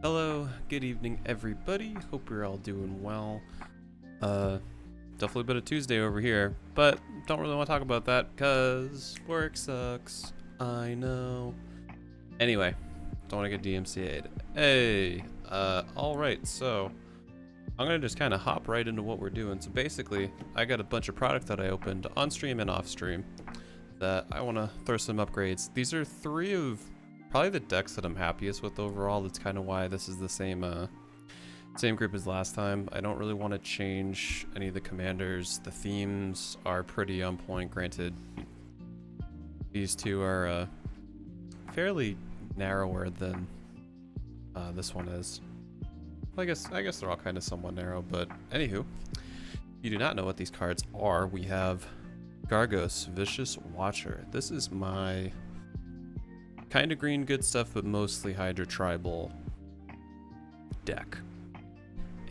Hello, good evening everybody. Hope you're all doing well. Definitely been a Tuesday over here, but don't really want to talk about that because work sucks. I know. Anyway, don't want to get DMCA'd. Hey, alright, so I'm gonna just kind of hop right into what we're doing. So basically, I got a bunch of product that I opened on stream and off stream that I want to throw some upgrades. These are three of probably the decks that I'm happiest with overall. That's kind of why this is the same group as last time. I don't really want to change any of the commanders. The themes are pretty on point. Granted, these two are fairly narrower than this one is. Well, I guess they're all kind of somewhat narrow, but anywho, if you do not know what these cards are, we have Gargos, Vicious Watcher. This is my kind of green good stuff, but mostly Hydra Tribal deck.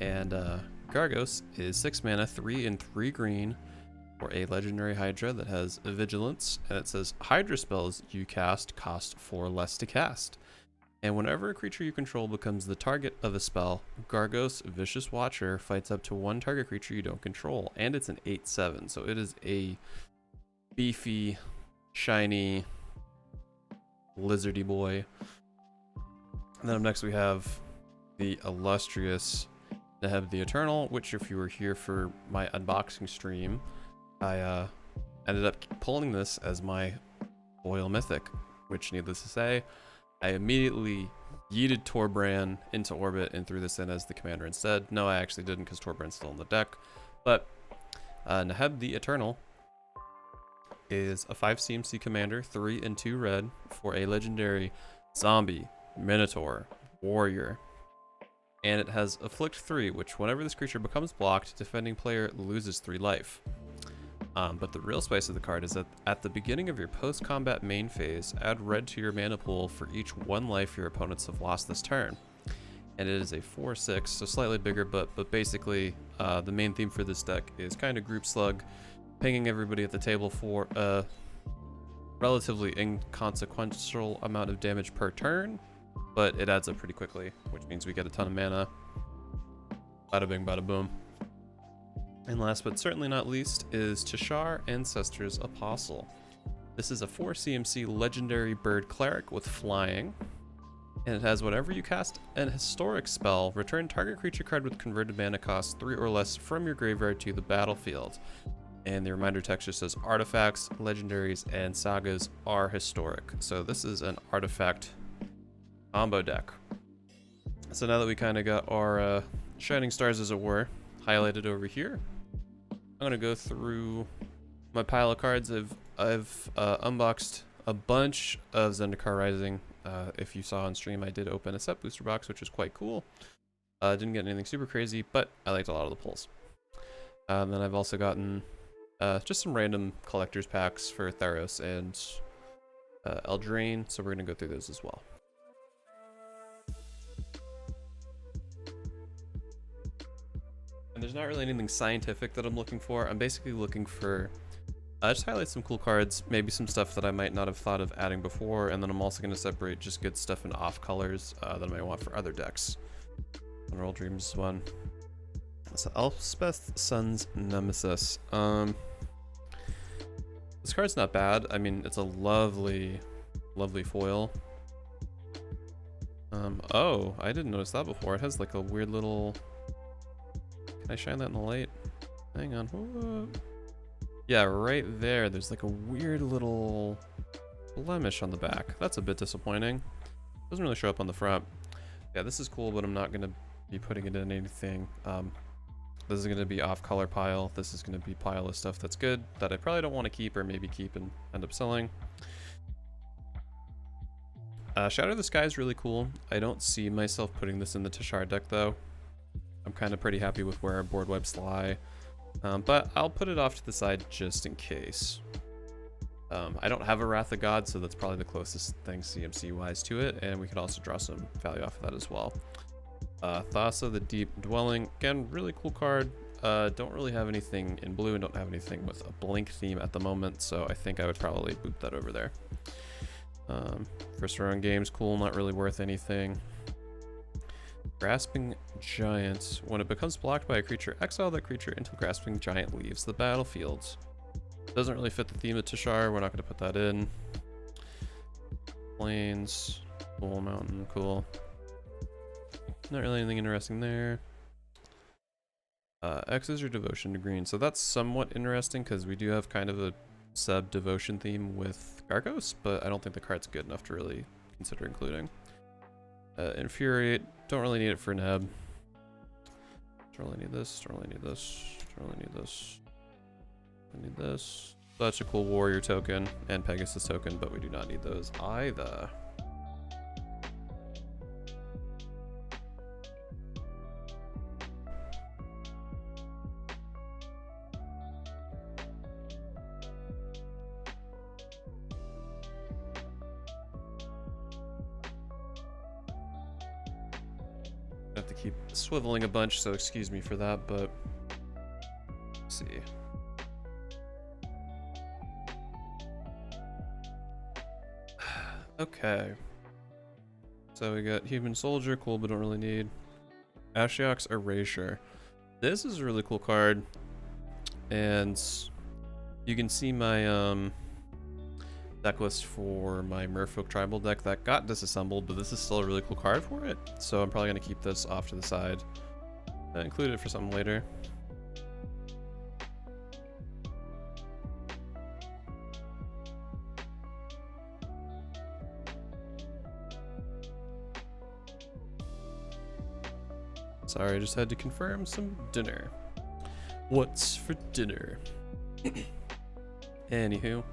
And Gargos is 6 mana, 3 and 3 green for a legendary Hydra that has a Vigilance, and it says Hydra spells you cast cost 4 less to cast. And whenever a creature you control becomes the target of a spell, Gargos Vicious Watcher fights up to one target creature you don't control, and it's an 8/7, so it is a beefy, shiny, lizardy boy. And then up next we have the illustrious Neheb the Eternal, which if you were here for my unboxing stream, I ended up pulling this as my foil mythic, which needless to say, I immediately yeeted Torbran into orbit and threw this in as the commander instead. No, I actually didn't because Torbran's still in the deck, but Neheb the Eternal is a 5 CMC commander, 3 and 2 red for a legendary zombie, minotaur, warrior. And it has Afflict 3, which whenever this creature becomes blocked, defending player loses 3 life. But the real spice of the card is that at the beginning of your post-combat main phase, add red to your mana pool for each 1 life your opponents have lost this turn. And it is a 4/6, so slightly bigger, but basically the main theme for this deck is kind of group slug, pinging everybody at the table for a relatively inconsequential amount of damage per turn, but it adds up pretty quickly, which means we get a ton of mana. Bada bing, bada boom. And last but certainly not least is Tishar, Ancestor's Apostle. This is a 4 CMC legendary bird cleric with flying, and it has whenever you cast an historic spell, return target creature card with converted mana cost 3 or less from your graveyard to the battlefield. And the reminder text just says artifacts, legendaries, and sagas are historic. So this is an artifact combo deck. So now that we kind of got our shining stars, as it were, highlighted over here, I'm gonna go through my pile of cards. I've unboxed a bunch of Zendikar Rising. If you saw on stream, I did open a set booster box, which was quite cool. Didn't get anything super crazy, but I liked a lot of the pulls. Then I've also gotten just some random collector's packs for Theros and Eldraine, so we're gonna go through those as well. And there's not really anything scientific that I'm looking for. I'm basically looking for just highlight some cool cards, maybe some stuff that I might not have thought of adding before, and then I'm also going to separate just good stuff in off colors that I might want for other decks. Unroll Dreams is one. So Elspeth Sun's Nemesis. This card's not bad. I mean, it's a lovely, lovely foil. Oh, I didn't notice that before. It has like a weird little... Can I shine that in the light? Hang on. Whoa. Yeah, right there. There's like a weird little blemish on the back. That's a bit disappointing. Doesn't really show up on the front. Yeah, this is cool, but I'm not going to be putting it in anything. This is going to be off color pile. This is going to be pile of stuff that's good that I probably don't want to keep or maybe keep and end up selling. Shadow of the Sky is really cool. I don't see myself putting this in the Tishar deck though. I'm kind of pretty happy with where our board wipes lie, but I'll put it off to the side just in case. I don't have a Wrath of God, so that's probably the closest thing CMC wise to it, and we could also draw some value off of that as well. Thassa the Deep Dwelling, again, really cool card. Don't really have anything in blue and don't have anything with a blink theme at the moment, so I think I would probably boot that over there. First round games, cool, not really worth anything. Grasping Giant. When it becomes blocked by a creature, exile that creature until Grasping Giant leaves the battlefield. Doesn't really fit the theme of Tishar. We're not going to put that in. Plains. Cool. Mountain. Cool. Not really anything interesting there. X is your devotion to green. So that's somewhat interesting because we do have kind of a sub-devotion theme with Gargos, but I don't think the card's good enough to really consider including. Infuriate. Don't really need it for Neb. Don't really need this. Don't really need this. Don't really need this. I need this. Such a cool warrior token and Pegasus token, but we do not need those either. I have to keep swiveling a bunch, so excuse me for that, but let's see. Okay. So we got Human Soldier, cool, but don't really need. Ashiok's Erasure. This is a really cool card. And you can see my deck list for my Merfolk Tribal deck that got disassembled, but this is still a really cool card for it. So I'm probably going to keep this off to the side and include it for something later. Sorry, I just had to confirm some dinner. What's for dinner? Anywho.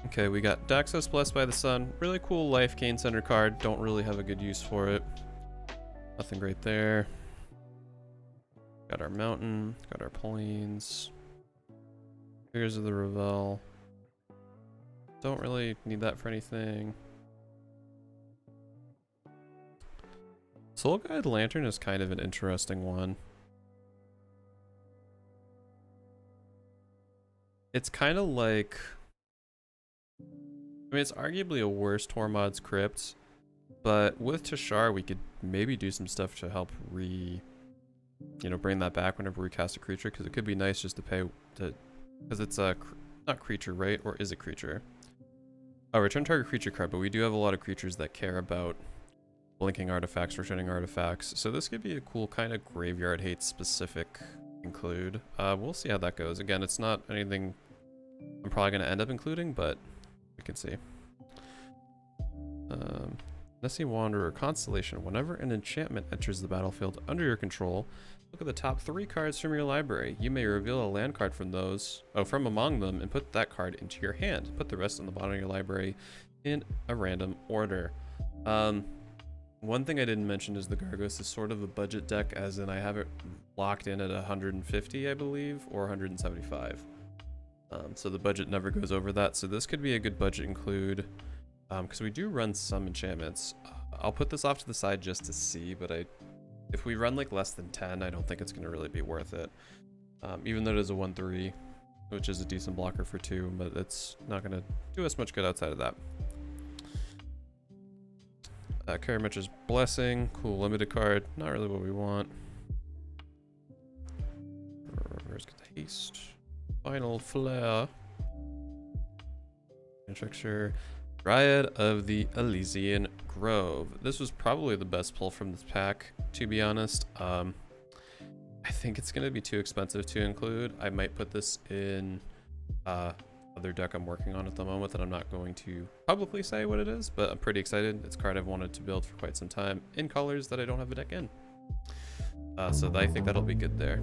Okay, we got Daxos Blessed by the Sun. Really cool life gain center card. Don't really have a good use for it. Nothing great there. Got our mountain. Got our plains. Fears of the Revel. Don't really need that for anything. Soul Guide Lantern is kind of an interesting one. It's kind of like... I mean, it's arguably a worse Tormod's Crypt, but with Tishar, we could maybe do some stuff to help bring that back whenever we cast a creature, because it could be nice just to pay to... Because it's a... not creature, right? Or is it creature? Oh, return target creature card, but we do have a lot of creatures that care about blinking artifacts, returning artifacts. So this could be a cool kind of graveyard hate specific include. We'll see how that goes. Again, it's not anything I'm probably going to end up including, but we can see. Nessie Wanderer Constellation. Whenever an enchantment enters the battlefield under your control, look at the top 3 cards from your library. You may reveal a land card from among them and put that card into your hand. Put the rest on the bottom of your library in a random order. One thing I didn't mention is the Gargos is sort of a budget deck, as in I have it locked in at 150, I believe, or 175. So the budget never goes over that. So this could be a good budget include, because we do run some enchantments. I'll put this off to the side just to see, but if we run like less than 10, I don't think it's going to really be worth it. Even though it is a 1/3, which is a decent blocker for 2, but it's not going to do us much good outside of that. Karamitch's Blessing, cool limited card, not really what we want. Let's get the haste. Final Flare. Structure. Dryad of the Elysian Grove. This was probably the best pull from this pack, to be honest. I think it's going to be too expensive to include. I might put this in other deck I'm working on at the moment that I'm not going to publicly say what it is, but I'm pretty excited. It's a card I've wanted to build for quite some time in colors that I don't have a deck in. So I think that'll be good there.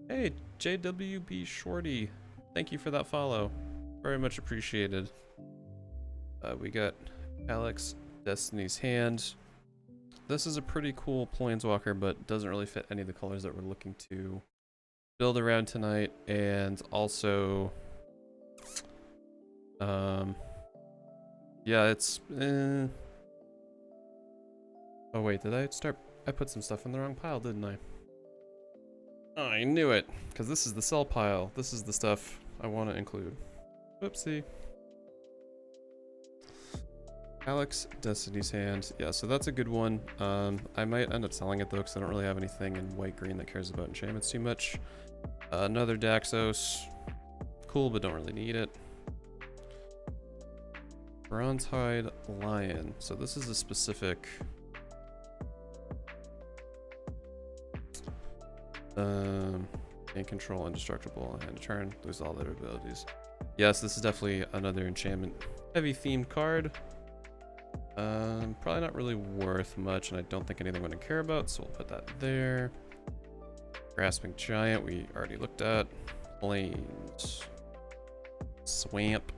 Hey, JWB Shorty, thank you for that follow. Very much appreciated. We got Alex Destiny's Hand. This is a pretty cool Planeswalker, but doesn't really fit any of the colors that we're looking to build around tonight. And also, yeah, it's... Oh wait, did I start... I put some stuff in the wrong pile, didn't I? Oh, I knew it, because this is the sell pile. This is the stuff I want to include. Whoopsie. Alex Destiny's Hand. Yeah, so that's a good one. I might end up selling it though, because I don't really have anything in white-green that cares about enchantments too much. Another Daxos. Cool, but don't really need it. Bronzehide Lion. So this is a specific... gain control, indestructible, and turn, lose all their abilities. Yes, this is definitely another enchantment heavy themed card. Probably not really worth much, and I don't think anything I'm going to care about, so we'll put that there. Grasping Giant, we already looked at. Plains. Swamp.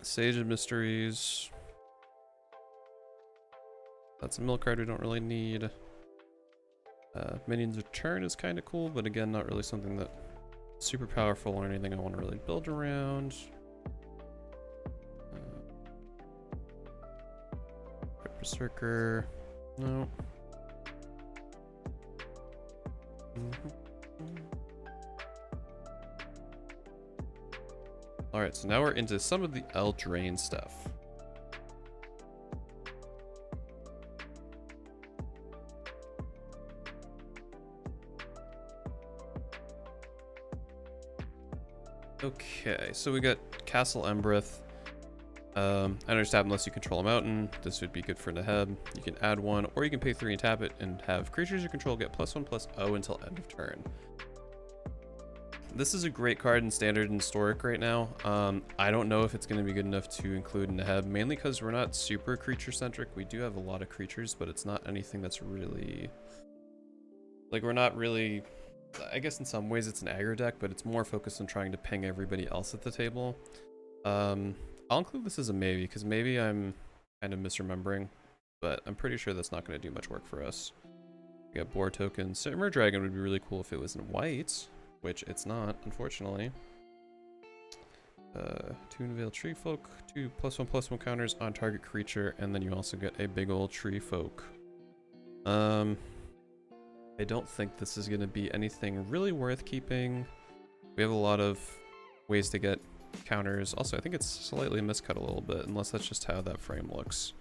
Sage of Mysteries. That's a mill card we don't really need. Minions Return is kind of cool, but again, not really something that super powerful or anything I want to really build around. Berserker, no. Alright, so now we're into some of the Eldraine stuff. Okay, so we got Castle Embereth. I understand unless you control a mountain, this would be good for Neheb. You can add one, or you can pay 3 and tap it and have creatures you control get +1/+0 until end of turn. This is a great card in Standard and Historic right now. I don't know if it's going to be good enough to include in Neheb, mainly because we're not super creature-centric. We do have a lot of creatures, but it's not anything that's really... Like, we're not really... I guess in some ways it's an aggro deck, but it's more focused on trying to ping everybody else at the table. I'll include this as a maybe, because maybe I'm kind of misremembering, but I'm pretty sure that's not going to do much work for us. We got Boar Token. Simmer Dragon would be really cool if it was in white, which it's not, unfortunately. Toonvale Tree Folk, 2 +1/+1 counters on target creature, and then you also get a big old Tree Folk. I don't think this is going to be anything really worth keeping. We have a lot of ways to get counters. Also, I think it's slightly miscut a little bit, unless that's just how that frame looks.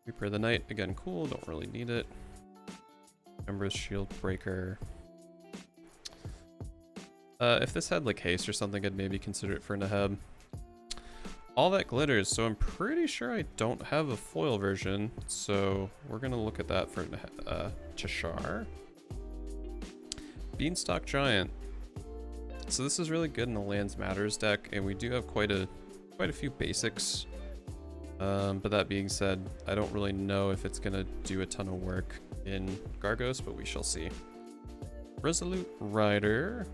Reaper of the Night, again, cool, don't really need it. Ember's Shield Breaker. If this had like haste or something, I'd maybe consider it for Neheb. All that glitters, so I'm pretty sure I don't have a foil version, so we're gonna look at that for Cheshire. Beanstalk Giant. So this is really good in the Lands Matters deck, and we do have quite a few basics. But that being said, I don't really know if it's gonna do a ton of work in Gargos, but we shall see. Resolute Rider.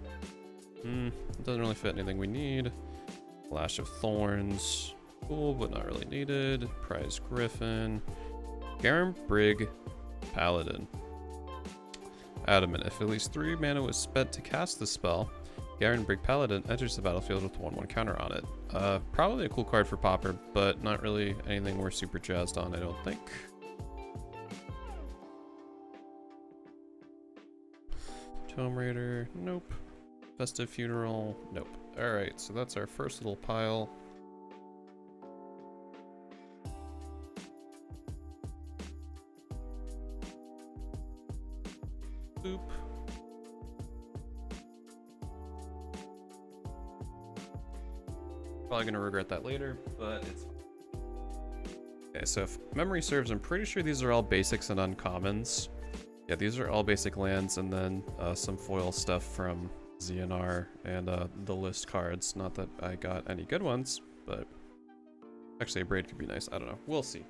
It doesn't really fit anything we need. Lash of Thorns. Cool, but not really needed. Prize Griffin. Garen Brigg Paladin. Adamant. If at least 3 mana was spent to cast the spell, Garen Brigg Paladin enters the battlefield with 1/1 counter on it. Probably a cool card for Pauper, but not really anything we're super jazzed on, I don't think. Tomb Raider, nope. Festive Funeral, nope. Alright, so that's our first little pile. Boop. Probably gonna regret that later, but it's fine. Okay, so if memory serves, I'm pretty sure these are all basics and uncommons. Yeah, these are all basic lands, and then some foil stuff from ZNR and the list cards. Not that I got any good ones, but actually a braid could be nice. I don't know. We'll see.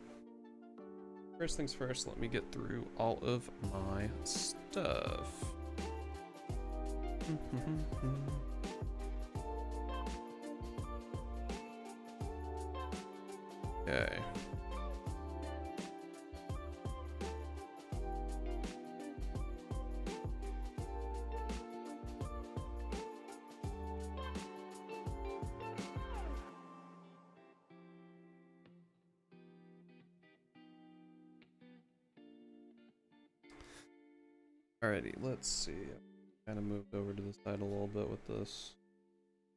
First things first, let me get through all of my stuff. Okay. Alrighty, let's see. Kind of moved over to the side a little bit with this.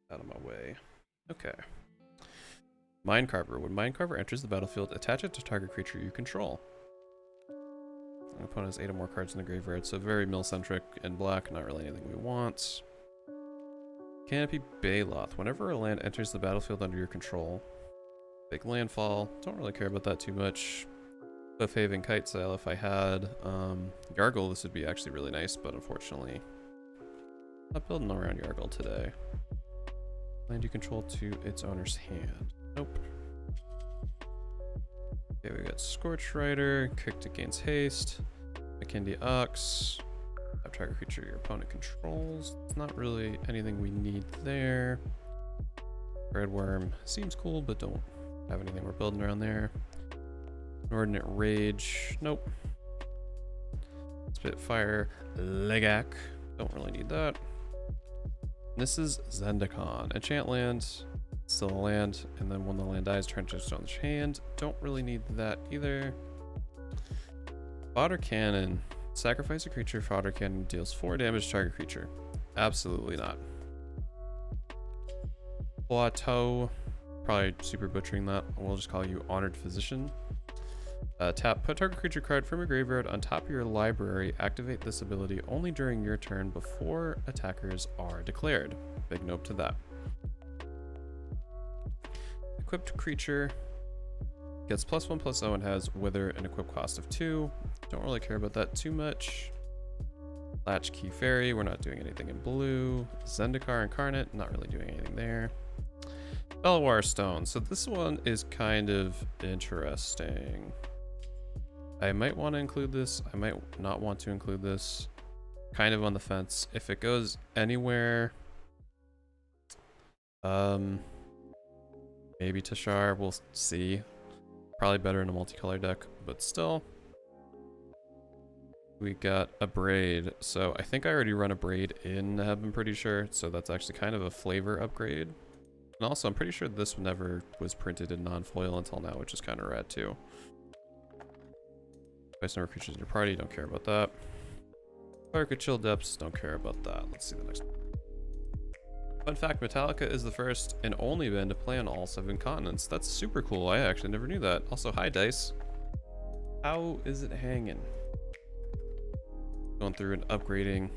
Out of my way. Okay. Minecarver. When Minecarver enters the battlefield, attach it to target creature you control. Our opponent has 8 or more cards in the graveyard, so very mill-centric and black, not really anything we want. Canopy Baloth. Whenever a land enters the battlefield under your control, big landfall. Don't really care about that too much. Cliffhaven Kite Sail if I had. Yargle, this would be actually really nice, but unfortunately, not building around Yargle today. Land you control to its owner's hand. Nope. Okay, we got Scorch Rider, Kick to gains haste, McKindy Ox, have target creature your opponent controls. Not really anything we need there. Red Worm seems cool, but don't have anything we're building around there. Inordinate Rage, nope. Spitfire, Legak, don't really need that. This is Zendikon, enchant land, still a land, and then when the land dies, turn to its owner's hand. Don't really need that either. Fodder Cannon, sacrifice a creature, Fodder Cannon deals 4 damage to target creature. Absolutely not. Plateau, probably super butchering that. We'll just call you Honored Physician. Tap, put target creature card from your graveyard on top of your library. Activate this ability only during your turn before attackers are declared. Big note to that. Equipped creature gets +1/+0 and has Wither and equip cost of 2. Don't really care about that too much. Latchkey Fairy, we're not doing anything in blue. Zendikar Incarnate, not really doing anything there. Belwar Stone, so this one is kind of interesting. I might want to include this, I might not want to include this. Kind of on the fence. If it goes anywhere, maybe Tashar, we'll see. Probably better in a multicolor deck, but still. We got a Braid, so I think I already run a Braid in Neb, I'm pretty sure, so that's actually kind of a flavor upgrade. And also, I'm pretty sure this never was printed in non-foil until now, which is kind of rad too. Place number of creatures in your party, don't care about that. Target Chill Depths, don't care about that. Let's see the next one. Fun fact, Metallica is the first and only band to play on all 7 continents. That's super cool. I actually never knew that. Also, hi Dice. How is it hanging? Going through and upgrading.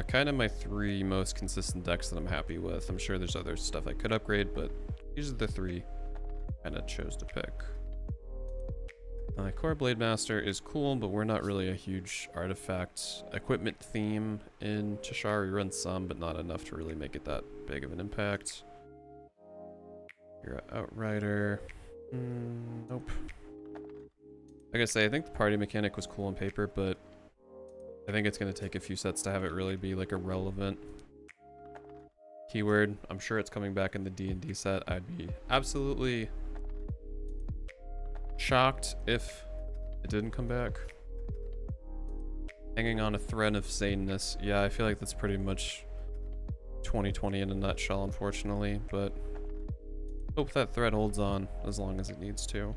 Kind of my 3 most consistent decks that I'm happy with. I'm sure there's other stuff I could upgrade, but these are the 3 I kind of chose to pick. Core Blade Master is cool, but we're not really a huge artifact equipment theme in Tashar. We run some, but not enough to really make it that big of an impact. You're an Outrider. Nope. Like I say, I think the party mechanic was cool on paper, but I think it's going to take a few sets to have it really be like a relevant keyword. I'm sure it's coming back in the D&D set. I'd be absolutely shocked if it didn't come back. Hanging on a thread of saneness. Yeah, I feel like that's pretty much 2020 in a nutshell, unfortunately, but hope that thread holds on as long as it needs to.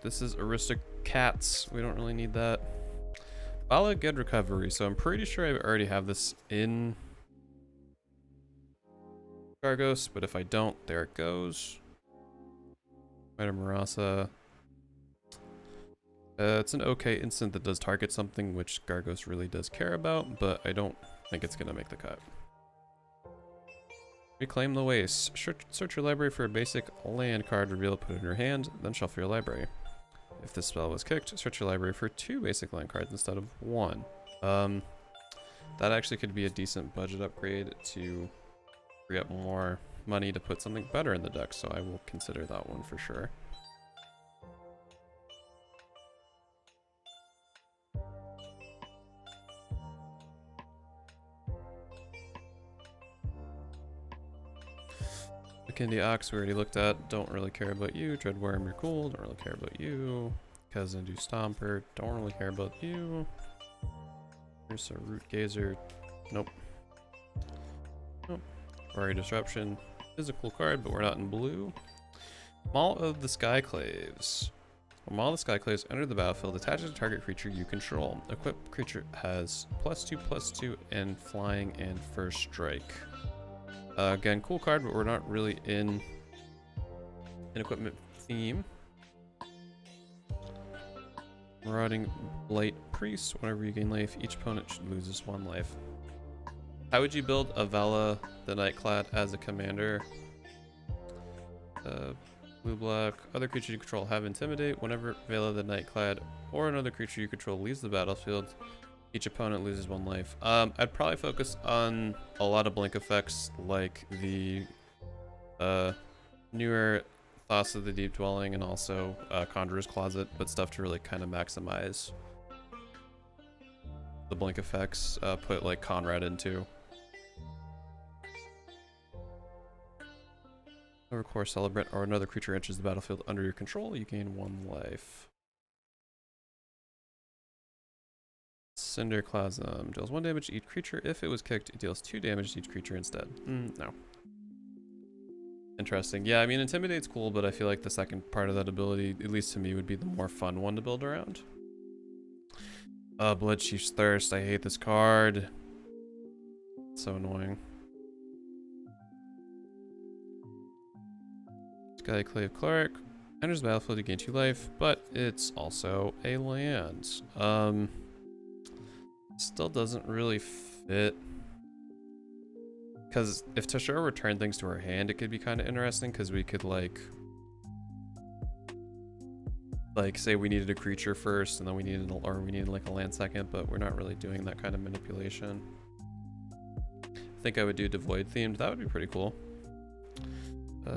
This is Aristocats. We don't really need that. Bala Good Recovery. So I'm pretty sure I already have this in Gargos, but if I don't, there it goes. Rider Marasa. It's an okay instant that does target something, which Gargos really does care about, but I don't think it's going to make the cut. Reclaim the Waste. Search your library for a basic land card, reveal it, put it in your hand, then shuffle your library. If this spell was kicked, search your library for 2 basic land cards instead of 1. That actually could be a decent budget upgrade to free up more money to put something better in the deck, so I will consider that one for sure. McKindy Ox we already looked at, don't really care about you. Dreadworm, you're cool, don't really care about you. Kazandu Stomper, don't really care about you. There's a Root Gazer, nope. Nope. Quarry Disruption is a cool card, but we're not in blue. Maul of the Skyclaves. When Maul of the Skyclaves enter the battlefield, attach to target creature you control. Equipped creature has +2/+2 and flying and first strike. Again, cool card, but we're not really in an equipment theme. Marauding Blight Priest. Whenever you gain life, each opponent loses 1 life. How would you build a Vela the Nightclad as a commander? Blue-black. Other creature you control have Intimidate. Whenever Vela the Nightclad or another creature you control leaves the battlefield, each opponent loses 1 life. I'd probably focus on a lot of blink effects like the newer Thoughts of the Deep Dwelling and also Conjurer's Closet, but stuff to really kind of maximize the blink effects. Put like Conrad into. Over course, Celebrant or another creature enters the battlefield under your control, you gain 1 life. Cinderclasm deals 1 damage to each creature. If it was kicked, it deals 2 damage to each creature instead. No. Interesting. Yeah, I mean, Intimidate's cool, but I feel like the second part of that ability, at least to me, would be the more fun one to build around. Bloodchief's Thirst. I hate this card. It's so annoying. Skyclave Cleric. Enters the battlefield to gain 2 life, but it's also a land. Still doesn't really fit. Because if Tashura returned things to her hand, it could be kind of interesting, because we could like say we needed a creature first, and then we needed like a land second, but we're not really doing that kind of manipulation. I think I would do Devoid themed. That would be pretty cool.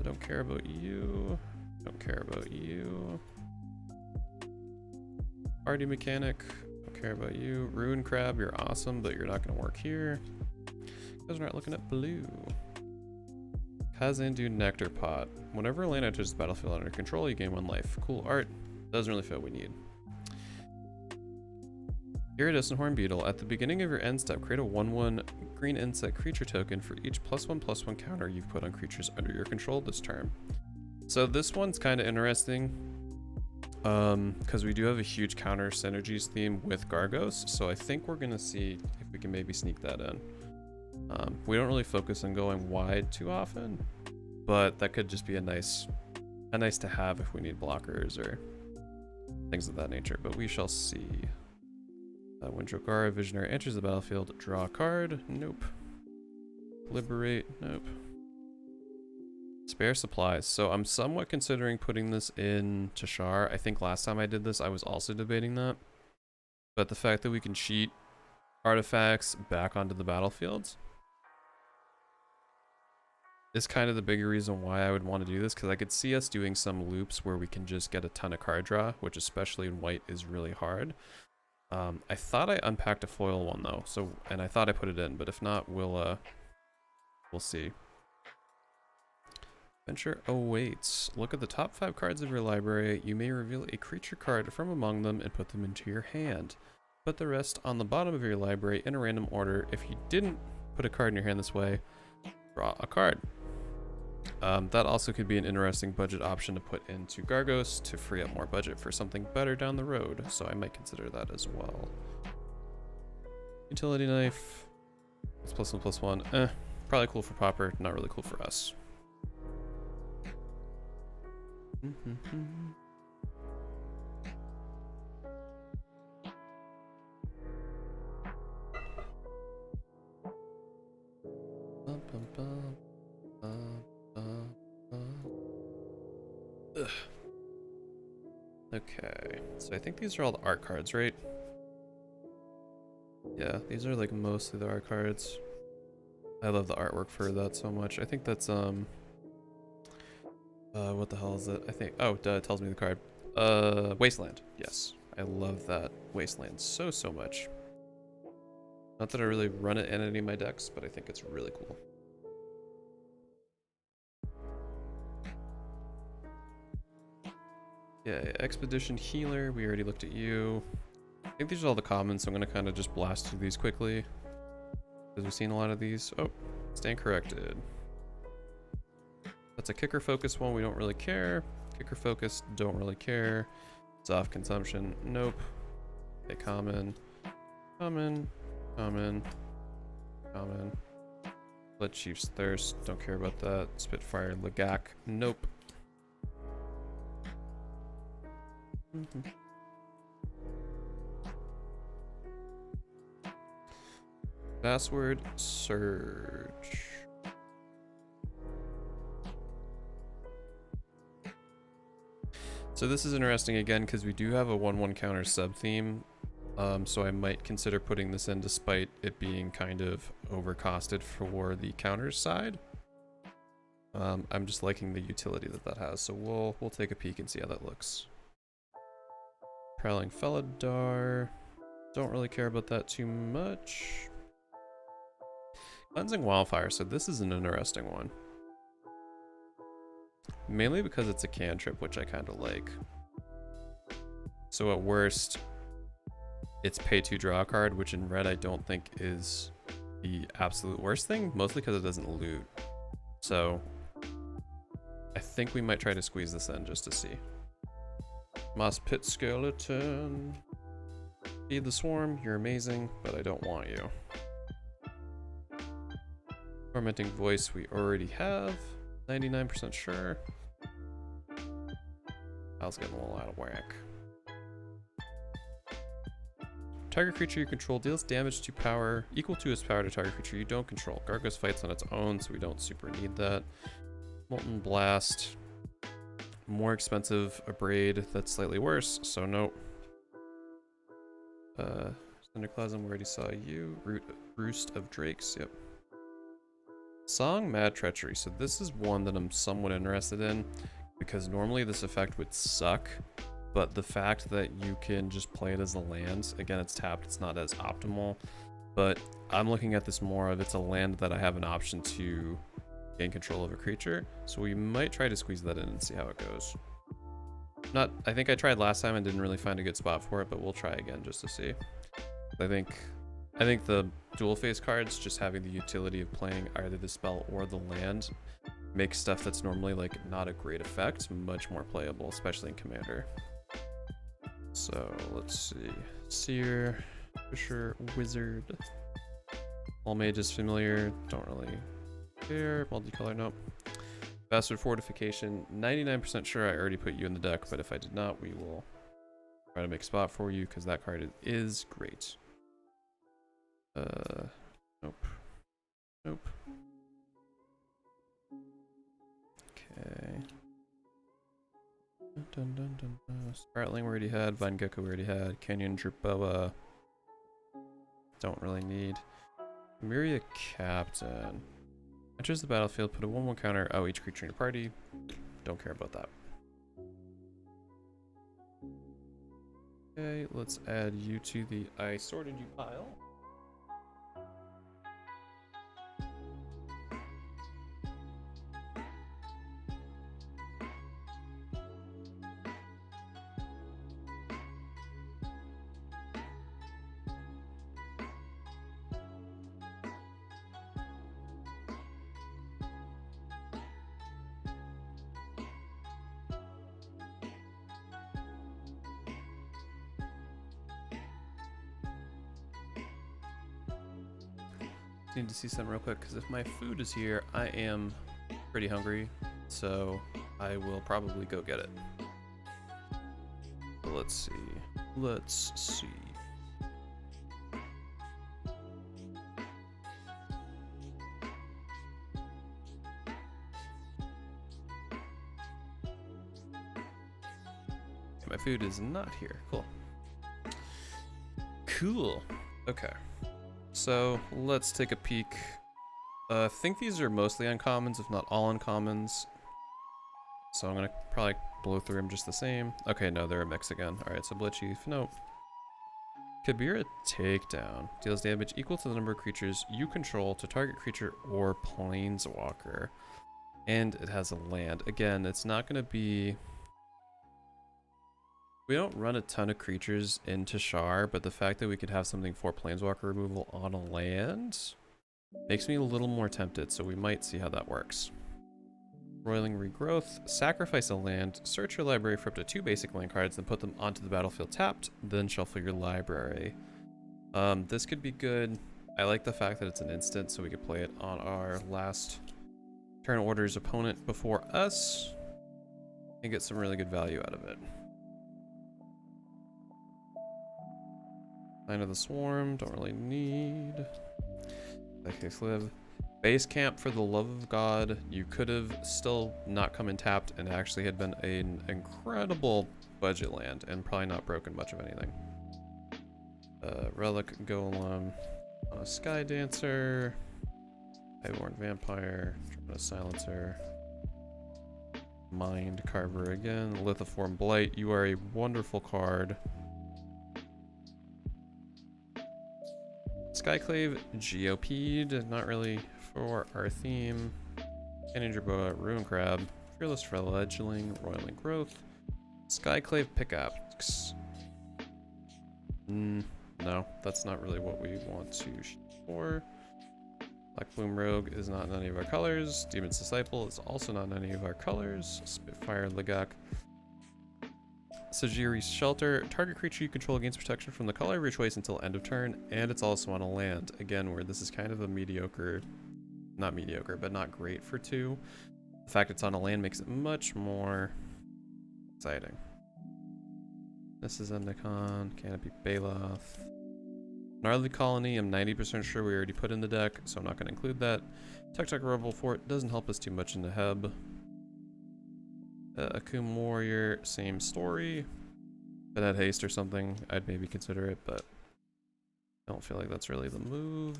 Don't care about you. Don't care about you. Party Mechanic. Don't care about you. Rune Crab, you're awesome, but you're not going to work here. Because we're not looking at blue. Kazandu Nectar Pot. Whenever a land enters the battlefield under control, you gain 1 life. Cool art. Doesn't really fit what we need. Iridescent Horn Beetle. At the beginning of your end step, create a 1/1 green insect creature token for each +1/+1 counter you've put on creatures under your control this turn. So this one's kind of interesting. Because we do have a huge counter synergies theme with Gargos. So I think we're going to see if we can maybe sneak that in. We don't really focus on going wide too often, but that could just be a nice to have if we need blockers or things of that nature, but we shall see. When Drogara Visionary enters the battlefield, draw a card. Nope. Liberate. Nope. Spare supplies. So I'm somewhat considering putting this in Tashar. I think last time I did this, I was also debating that. But the fact that we can cheat artifacts back onto the battlefield is kind of the bigger reason why I would want to do this, because I could see us doing some loops where we can just get a ton of card draw, which especially in white is really hard. I thought I unpacked a foil one though, and I thought I put it in, but if not, we'll see. Adventure awaits. Look at the top 5 cards of your library. You may reveal a creature card from among them and put them into your hand. Put the rest on the bottom of your library in a random order. If you didn't put a card in your hand this way, draw a card. That also could be an interesting budget option to put into Gargos to free up more budget for something better down the road, so I might consider that as well. Utility Knife. It's +1/+1. Probably cool for Popper, not really cool for us. Okay, so I think these are all the art cards, right? Yeah, these are like mostly the art cards. I love the artwork for that so much. I think that's what the hell is it? I think, oh, it tells me the card. Wasteland. Yes, I love that Wasteland so much. Not that I really run it in any of my decks, but I think it's really cool. Yeah, Expedition Healer, we already looked at you. I think these are all the commons, so I'm going to kind of just blast through these quickly, because we've seen a lot of these. Oh, stand corrected. That's a kicker focus one, we don't really care. Kicker focus, don't really care. Soft consumption, nope. Okay, common. Blood Chief's Thirst. Don't care about that. Spitfire Lagak. Nope. Password Surge. So this is interesting again because we do have a 1/1 counter sub theme. So I might consider putting this in despite it being kind of overcosted for the counters side. I'm just liking the utility that that has, so we'll take a peek and see how that looks. Prowling Felidar. Don't really care about that too much. Cleansing Wildfire, so this is an interesting one. Mainly because it's a cantrip, which I kind of like. So at worst, it's pay to draw a card, which in red I don't think is the absolute worst thing, mostly because it doesn't loot. So I think we might try to squeeze this in just to see. Moss Pit Skeleton. Feed the Swarm, you're amazing, but I don't want you. Tormenting Voice we already have. 99% sure. I was getting a little out of whack. Target creature you control deals damage to power equal to its power to target creature you don't control. Gargos fights on its own, so we don't super need that. Molten Blast. More expensive Abrade, that's slightly worse, so nope. Thunderclasm, we already saw you. Roost of Drakes, yep. Song Mad Treachery, so this is one that I'm somewhat interested in because normally this effect would suck, but the fact that you can just play it as a land, again it's tapped, it's not as optimal, but I'm looking at this more of it's a land that I have an option to gain control of a creature, so we might try to squeeze that in and see how it goes. I think I tried last time and didn't really find a good spot for it, but we'll try again just to see. I think the dual face cards, just having the utility of playing either the spell or the land, makes stuff that's normally like not a great effect much more playable, especially in Commander. So let's see. Seer, Fisher, Wizard. All mages familiar, don't really care. Multicolor, nope. Bastard Fortification, 99% sure I already put you in the deck, but if I did not, we will try to make a spot for you because that card is great. Nope. Nope. Okay. Dun, dun, dun, dun. Spratling we already had, Vine Gecko we already had, Canyon Jerboa. Don't really need. Myria Captain. Enters the battlefield, put a 1/1 counter. Oh, each creature in your party. Don't care about that. Okay, let's add you to the I sorted you pile. Need to see something real quick because if my food is here, I am pretty hungry, so I will probably go get it. But let's see. Let's see. My food is not here. Cool. Cool. Okay. So let's take a peek. I think these are mostly uncommons, if not all uncommons. So I'm gonna probably blow through them just the same. Okay, no, they're a mix again. Alright, so Blood Chief, nope. Kabira Takedown. Deals damage equal to the number of creatures you control to target creature or planeswalker. And it has a land. Again, it's not gonna be... We don't run a ton of creatures into Shar, but the fact that we could have something for planeswalker removal on a land makes me a little more tempted, so we might see how that works. Roiling Regrowth, sacrifice a land, search your library for up to 2 basic land cards, then put them onto the battlefield tapped, then shuffle your library. This could be good I like the fact that it's an instant, so we could play it on our last turn order's opponent before us and get some really good value out of it. Sign of the Swarm, don't really need. That case live. Base camp, for the love of God, you could have still not come in tapped and actually had been an incredible budget land and probably not broken much of anything. Relic Golem on a Sky Dancer, Highborn Vampire, a Silencer, Mind Carver again, Lithiform Blight. You are a wonderful card. Skyclave, GOP'd, not really for our theme. Cannon Jerboa, Ruin Crab, Fearless Fledgling, Roiling Growth, Skyclave Pickaxe. No, that's not really what we want to shoot for. Black Plume Rogue is not in any of our colors. Demon's Disciple is also not in any of our colors. Spitfire Legak. Sajiri's Shelter. Target creature you control gains protection from the color of your choice until end of turn, and it's also on a land. Again, where this is kind of a mediocre, not mediocre, but not great for 2. The fact it's on a land makes it much more exciting. This is Endicon, Canopy Baloth. Gnarly Colony, I'm 90% sure we already put in the deck, so I'm not going to include that. Tech Rebel Fort doesn't help us too much in the Heb. Akum Warrior, same story. If it had haste or something, I'd maybe consider it, but I don't feel like that's really the move.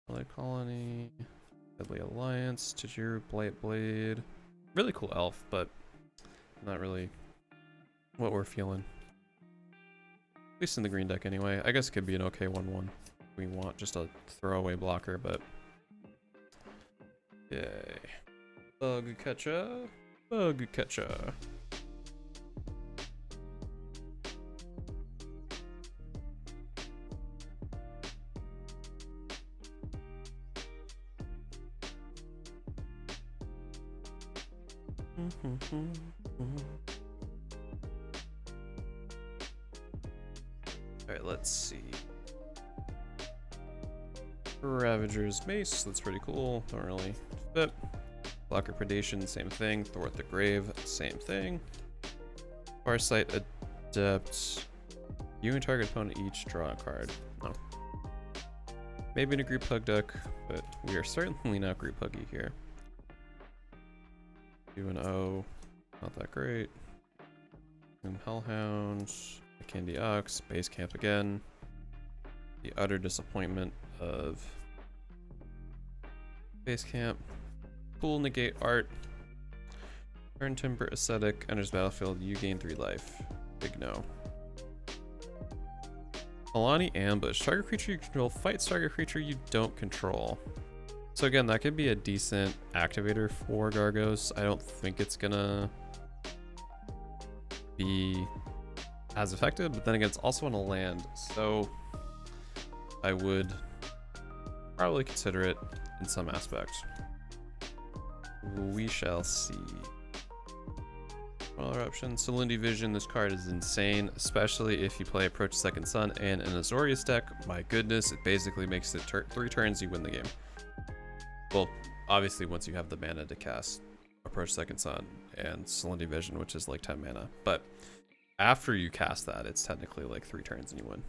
Gnarly Colony, Deadly Alliance, Tajiru, Blight Blade. Really cool elf, but not really what we're feeling. At least in the green deck anyway. I guess it could be an okay 1-1. We want just a throwaway blocker, but yay. Bug catcher. Bug catcher. Alright, let's see. Ravager's Mace, that's pretty cool. Don't really fit. Blocker Predation, same thing. Thwart the Grave, same thing. Farsight Adept. You and target opponent each draw a card. No. Maybe in a group hug deck, but we are certainly not group huggy here. U&O, not that great. And Hellhound, Candy Ox, Base Camp again. The utter disappointment of Base Camp. Cool negate art. Turn Timber Ascetic, enters battlefield, you gain 3 life. Big no. Alani Ambush. Target creature you control fights target creature you don't control. So again, that could be a decent activator for Gargos. I don't think it's gonna be as effective, but then again, it's also on a land, so I would probably consider it in some aspect. We shall see. Other options. Salinity Vision. This card is insane, especially if you play Approach Second Sun and an Azorius deck. My goodness, it basically makes it 3 turns, you win the game. Well, obviously once you have the mana to cast Approach Second Sun and Salinity Vision, which is like 10 mana. But after you cast that, it's technically like 3 turns and you win.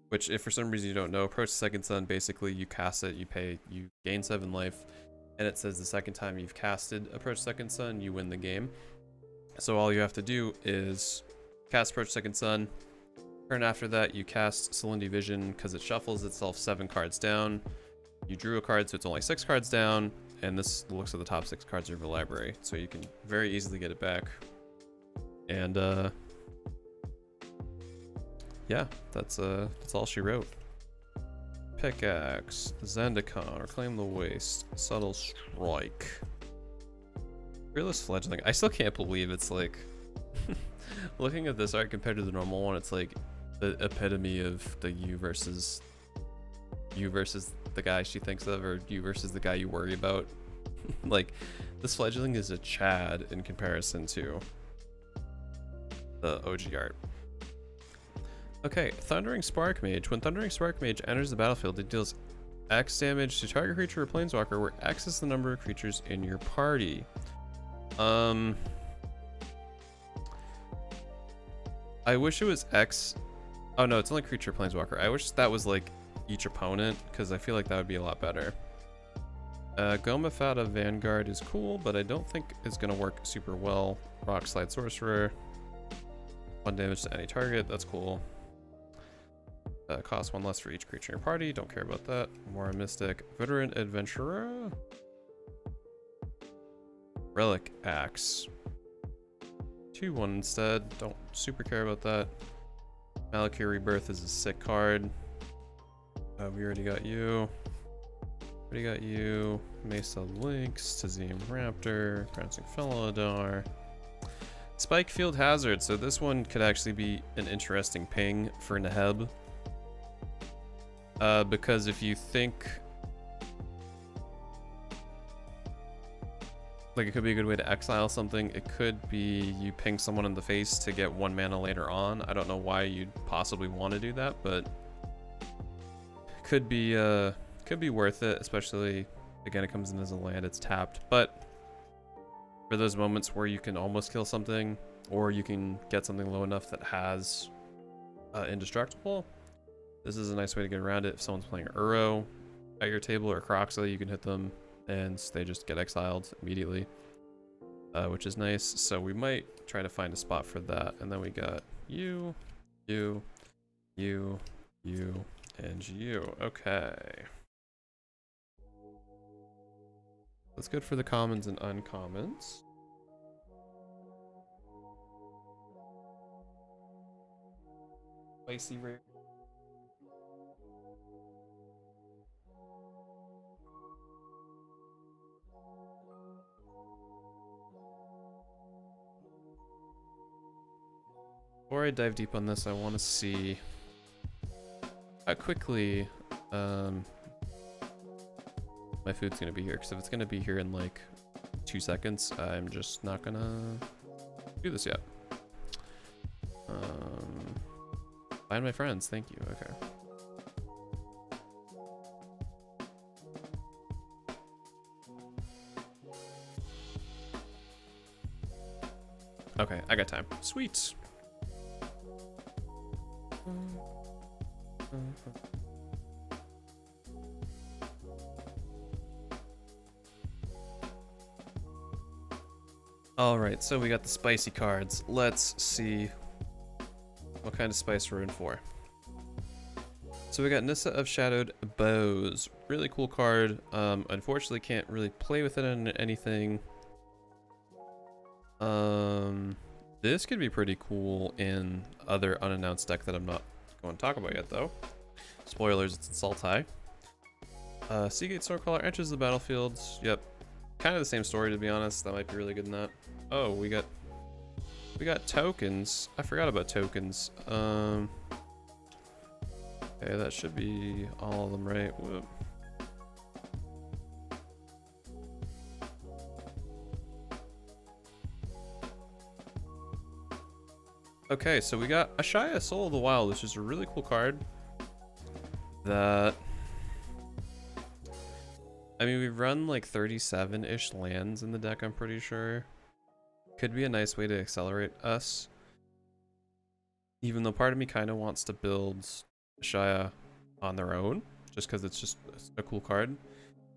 Which, if for some reason you don't know, Approach Second Sun, basically you cast it, you gain 7 life, and it says the second time you've casted Approach Second Sun, you win the game. So all you have to do is cast Approach Second Sun. Turn after that, you cast Salinity Vision because it shuffles itself 7 cards down. You drew a card, so it's only 6 cards down, and this looks at the top 6 cards of your library, so you can very easily get it back. And yeah, that's all she wrote. Pickaxe, Zendikon, Reclaim the Waste, Subtle Strike. Fearless Fledgling. I still can't believe it's like looking at this art compared to the normal one, it's like the epitome of the you versus the guy she thinks of, or you versus the guy you worry about. Like, this Fledgling is a Chad in comparison to the OG art. Okay, Thundering Spark Mage. When Thundering Spark Mage enters the battlefield, it deals X damage to target creature or planeswalker, where X is the number of creatures in your party. I wish it was X. Oh no, it's only creature planeswalker. I wish that was like each opponent, because I feel like that would be a lot better. Goma Fata Vanguard is cool, but I don't think it's gonna work super well. Rock Slide Sorcerer. 1 damage to any target, that's cool. Cost 1 less for each creature in your party, don't care about that. More Mystic. Veteran Adventurer. Relic Axe. 2/1 instead, don't super care about that. Malakir Rebirth is a sick card. We already got you. Already got you. Mesa Lynx, Tazeem Raptor, Prancing Felidar. Spike Field Hazard, so this one could actually be an interesting ping for Neheb. Because if you think... like it could be a good way to exile something, it could be you ping someone in the face to get 1 mana later on. I don't know why you'd possibly want to do that, but... could be worth it, especially, again, it comes in as a land, it's tapped, but for those moments where you can almost kill something, or you can get something low enough that has indestructible, this is a nice way to get around it. If someone's playing Uro at your table or Croxa, you can hit them and they just get exiled immediately, which is nice. So we might try to find a spot for that. And then we got you, and you. Okay. That's good for the commons and uncommons. Spicy rare. Before I dive deep on this, I want to see how quickly my food's going to be here. Because if it's going to be here in like 2 seconds, I'm just not going to do this yet. Find my friends. Thank you. Okay. Okay, I got time. Sweet. Alright, so we got the spicy cards. Let's see what kind of spice we're in for. So we got Nissa of Shadowed Bows. Really cool card. Unfortunately can't really play with it in anything. This could be pretty cool in other unannounced deck that I'm not going to talk about yet though. Spoilers, it's in Sultai. Seagate Stormcaller enters the battlefield. Yep. Kind of the same story, to be honest. That might be really good in that. Oh, we got tokens. I forgot about tokens. Okay, that should be all of them, right? Whoop. Okay, so we got Ashaya, Soul of the Wild, which is a really cool card. That... I mean, we've run like 37-ish lands in the deck, I'm pretty sure. Could be a nice way to accelerate us. Even though part of me kind of wants to build Ashaya on their own, just because it's a cool card.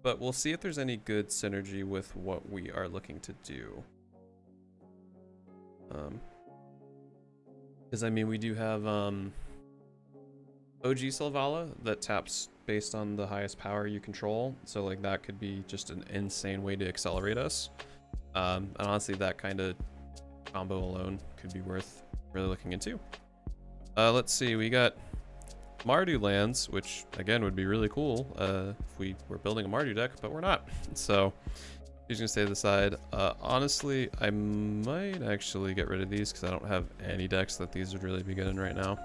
But we'll see if there's any good synergy with what we are looking to do. Because I mean, we do have OG Selvala that taps based on the highest power you control, so like that could be just an insane way to accelerate us. And honestly, that kind of combo alone could be worth really looking into. Let's see, we got Mardu lands, which again would be really cool if we were building a Mardu deck, but we're not. So he's gonna stay to the side. Honestly, I might actually get rid of these because I don't have any decks that these would really be good in right now.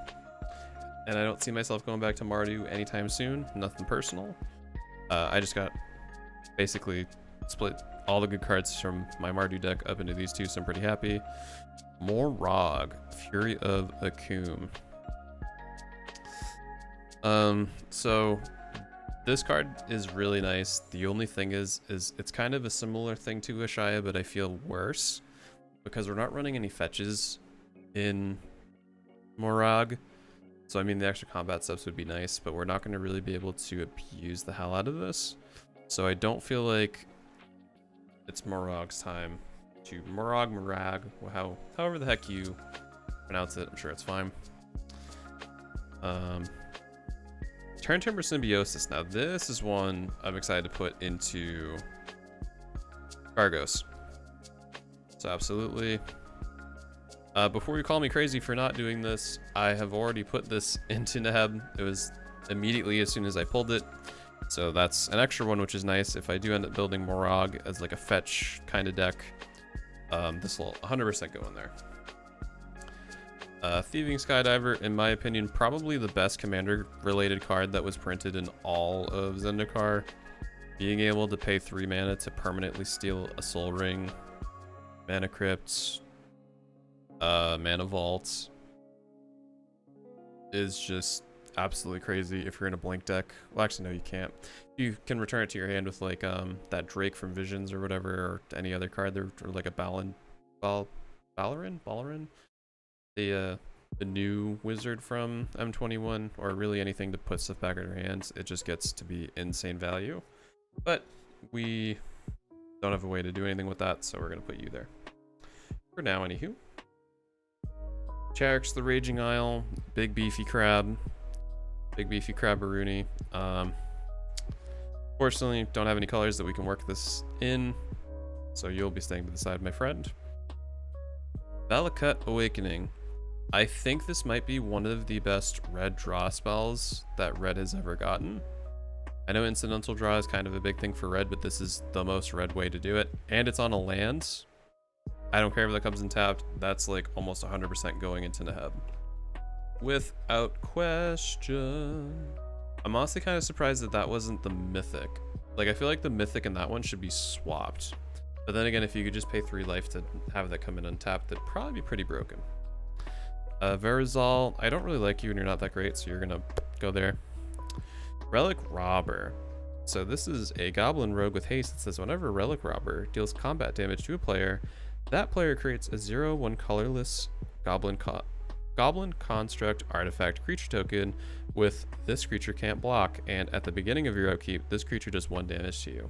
And I don't see myself going back to Mardu anytime soon. Nothing personal. I just got basically split all the good cards from my Mardu deck up into these two, so I'm pretty happy. More Rog, Fury of Akum. So this card is really nice. The only thing is it's kind of a similar thing to Ashaya, but I feel worse because we're not running any fetches in Morag. So I mean, the extra combat subs would be nice, but we're not going to really be able to abuse the hell out of this. So I don't feel like it's Morag's time to Morag, however the heck you pronounce it. I'm sure it's fine. Turn Timber Symbiosis. Now this is one I'm excited to put into Gargos. So absolutely. Before you call me crazy for not doing this, I have already put this into Neheb. It was immediately as soon as I pulled it. So that's an extra one, which is nice. If I do end up building Morag as like a fetch kind of deck, this will 100% go in there. Thieving Skydiver, in my opinion, probably the best commander-related card that was printed in all of Zendikar. Being able to pay 3 mana to permanently steal a Soul Ring, Mana Crypt, Mana Vault is just absolutely crazy if you're in a blank deck. Well, actually, no, you can't. You can return it to your hand with like that Drake from Visions or whatever, or any other card there, or like a Balarin, the new wizard from M21, or really anything to put stuff back in your hands. It just gets to be insane value. But we don't have a way to do anything with that, so we're gonna put you there for now. Anywho, Charax the Raging Isle, big beefy crabberoonie. Fortunately, don't have any colors that we can work this in, so you'll be staying to the side, my friend. Valakut Awakening. I think this might be one of the best red draw spells that red has ever gotten. I know incidental draw is kind of a big thing for red, but this is the most red way to do it. And it's on a land. I don't care if that comes in tapped. That's like almost 100% going into Neheb. Without question. I'm honestly kind of surprised that that wasn't the mythic. Like, I feel like the mythic in that one should be swapped. But then again, if you could just pay 3 life to have that come in untapped, that'd probably be pretty broken. Verizal, I don't really like you and you're not that great, so you're gonna go there. Relic Robber. So this is a goblin rogue with haste that says whenever Relic Robber deals combat damage to a player, that player creates a 0/1 colorless goblin construct artifact creature token with this creature can't block, and at the beginning of your upkeep, this creature does 1 damage to you.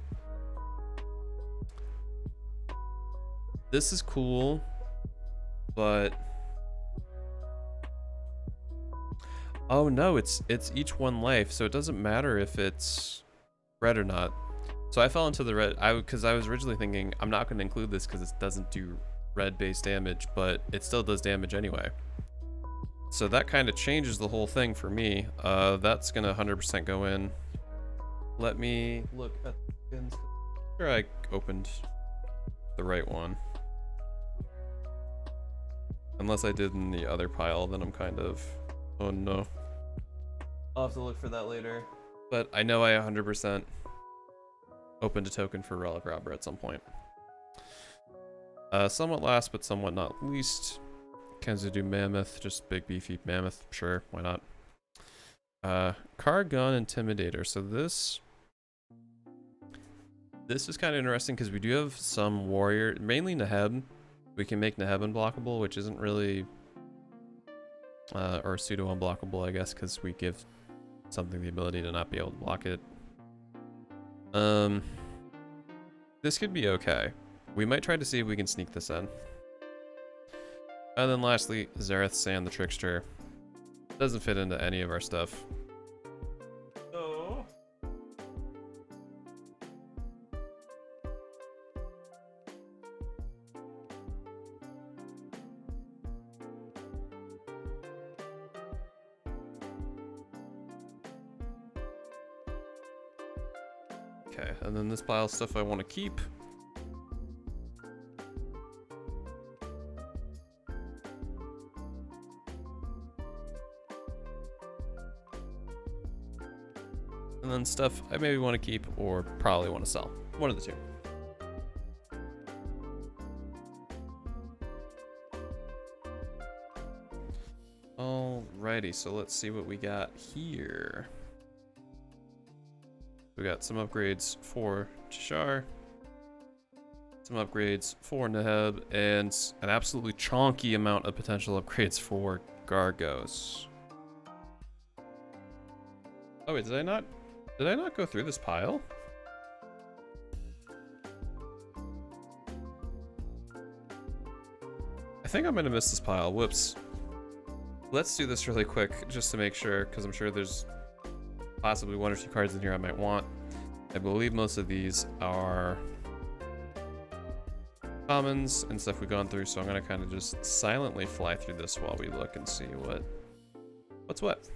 This is cool, but oh no, it's each 1 life, so it doesn't matter if it's red or not. So I fell into the red, because I was originally thinking I'm not going to include this because it doesn't do red based damage, but it still does damage anyway. So that kind of changes the whole thing for me. That's going to 100% go in. Let me look at the skins. Sure, I opened the right one. Unless I did in the other pile, then I'm kind of, oh no. I'll have to look for that later. But I know I 100% opened a token for Relic Robber at some point. Somewhat last, but somewhat not least, Kenzu Mammoth, just big beefy mammoth, sure, why not? Cargun Intimidator. So this is kind of interesting because we do have some warrior, mainly Neheb. We can make Neheb unblockable, which isn't really, or pseudo unblockable, I guess, because we give something the ability to not be able to block it. This could be okay. We might try to see if we can sneak this in. And then lastly, Zareth Sand the Trickster. Doesn't fit into any of our stuff. So okay, and then this pile of stuff I want to keep. And then stuff I maybe want to keep or probably want to sell. One of the two. Alrighty. Alrighty, so let's see what we got here. We got some upgrades for Chishar, some upgrades for Neheb, and an absolutely chonky amount of potential upgrades for Gargos. Oh wait, did I not go through this pile? I think I'm gonna miss this pile. Whoops. Let's do this really quick just to make sure, because I'm sure there's possibly one or two cards in here I might want. I believe most of these are commons and stuff we've gone through, so I'm gonna kind of just silently fly through this while we look and see what's what.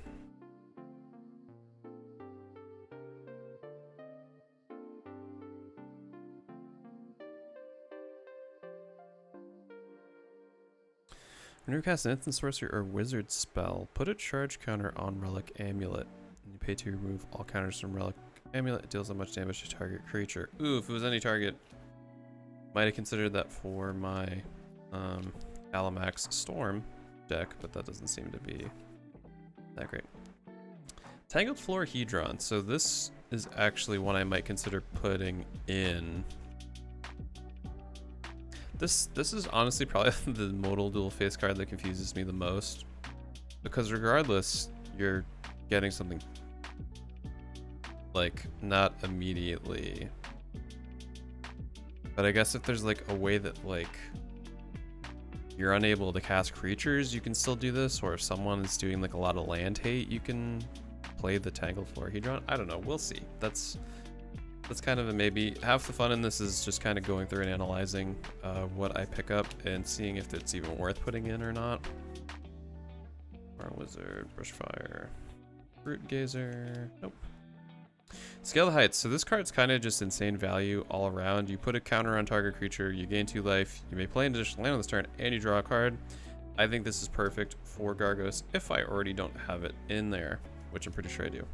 When you cast an instant sorcery or wizard spell, put a charge counter on Relic Amulet. And you pay to remove all counters from Relic Amulet. It deals that much damage to target creature. Ooh, if it was any target, might have considered that for my Alamax Storm deck, but that doesn't seem to be that great. Tangled Florahedron. So this is actually one I might consider putting in. This is honestly probably the modal dual face card that confuses me the most, because regardless, you're getting something like not immediately, but I guess if there's like a way that like you're unable to cast creatures, you can still do this, or if someone is doing like a lot of land hate, you can play the Tangled Florahedron. I don't know, we'll see. That's kind of a maybe. Half the fun in this is just kind of going through and analyzing what I pick up and seeing if it's even worth putting in or not. Barn Wizard, Brushfire, Root Gazer, nope. Scale the Heights. So this card's kind of just insane value all around. You put a counter on target creature, you gain 2 life, you may play an additional land on this turn, and you draw a card. I think this is perfect for Gargos if I already don't have it in there, which I'm pretty sure I do.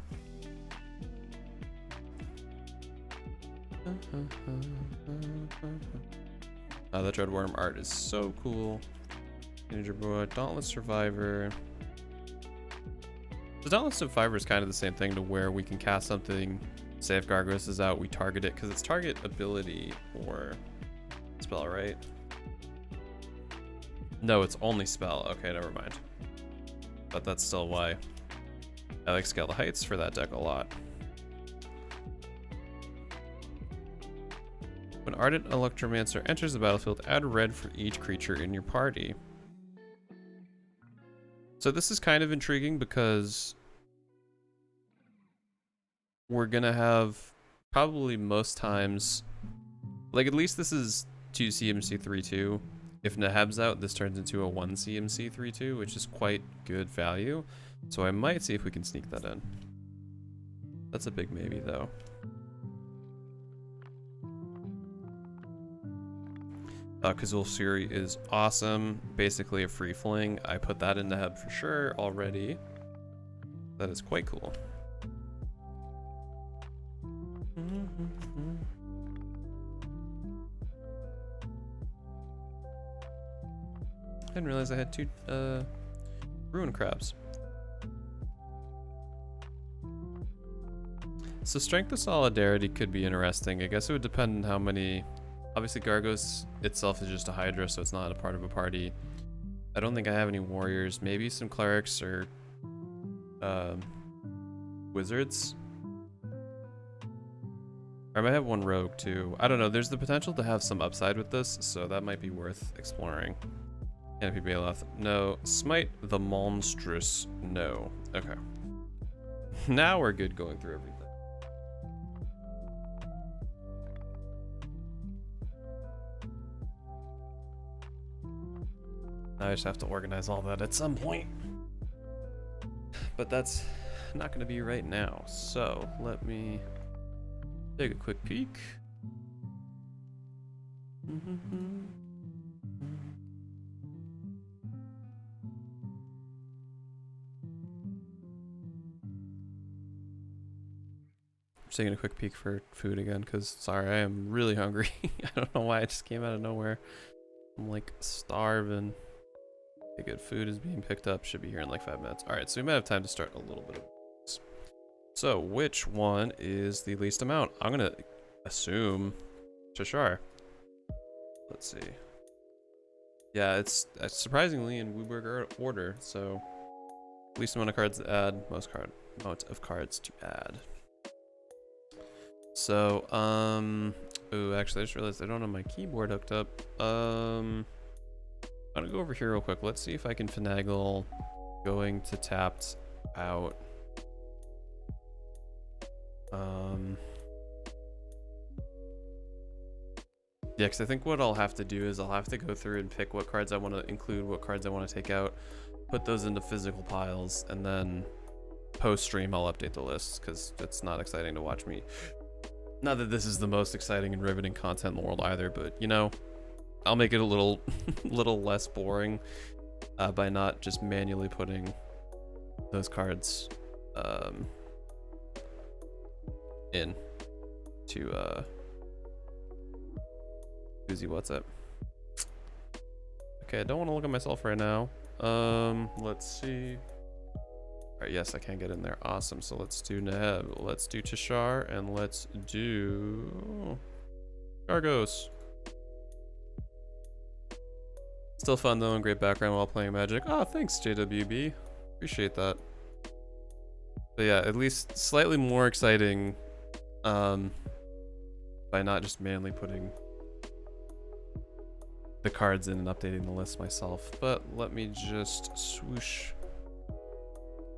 The Dreadworm art is so cool. Ninja Boy, Dauntless Survivor. The Dauntless Survivor is kind of the same thing, to where we can cast something, say if Gargos is out, we target it, because it's target ability or spell, right? No, it's only spell. Okay, never mind. But that's still why I like Scale the Heights for that deck a lot. When Ardent Electromancer enters the battlefield, add red for each creature in your party. So this is kind of intriguing because we're gonna have probably most times, like at least this is 2 CMC 3/2. If Neheb's out, this turns into a 1 CMC 3/2, which is quite good value. So I might see if we can sneak that in. That's a big maybe though. Kazul Fury is awesome. Basically a free fling. I put that in Neheb for sure already. That is quite cool. I didn't realize I had 2 Ruin Crabs. So Strength of Solidarity could be interesting. I guess it would depend on how many. Obviously Gargos itself is just a Hydra, so it's not a part of a party. I don't think I have any warriors. Maybe some clerics or wizards. Or I might have 1 rogue too. I don't know. There's the potential to have some upside with this, so that might be worth exploring. Canopy Baloth, no. Smite the Monstrous, no. Okay. Now we're good going through everything. I just have to organize all that at some point. But that's not going to be right now. So let me take a quick peek. Just taking a quick peek for food again, because sorry, I am really hungry. I don't know why, I just came out of nowhere. I'm like starving. Okay, good. Food is being picked up. Should be here in like 5 minutes. All right, so we might have time to start a little bit of this. So, which one is the least amount? I'm gonna assume Cheshire. Let's see. Yeah, it's surprisingly in Wooburger order, so least amount of cards to add, most amount of cards to add. So, ooh, actually I just realized I don't have my keyboard hooked up. I'm gonna go over here real quick. Let's see if I can finagle going to tapped out. Yeah, because I think what I'll have to do is I'll have to go through and pick what cards I want to include, what cards I want to take out, put those into physical piles, and then post-stream I'll update the lists, because it's not exciting to watch me. Not that this is the most exciting and riveting content in the world either, but, you know, I'll make it a little less boring by not just manually putting those cards in to Uzi, what's up? Okay, I don't want to look at myself right now. Let's see. Alright, yes, I can get in there. Awesome. So let's do Neb. Let's do Cheshire, and let's do Gargos. Still fun though, and great background while playing Magic. Oh, thanks, JWB. Appreciate that. But yeah, at least slightly more exciting by not just manually putting the cards in and updating the list myself. But let me just swoosh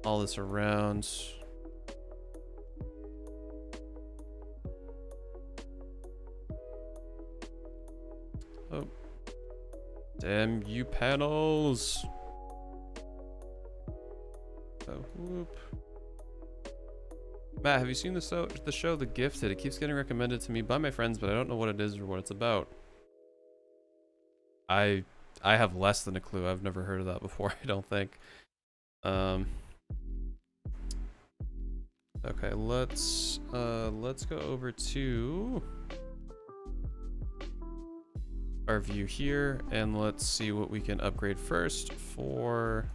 all this around. Oh, damn you panels. Oh, whoop. Matt, have you seen the show The Gifted? It keeps getting recommended to me by my friends, but I don't know what it is or what it's about. I have less than a clue. I've never heard of that before, I don't think. Okay, let's go over to our view here, and let's see what we can upgrade first for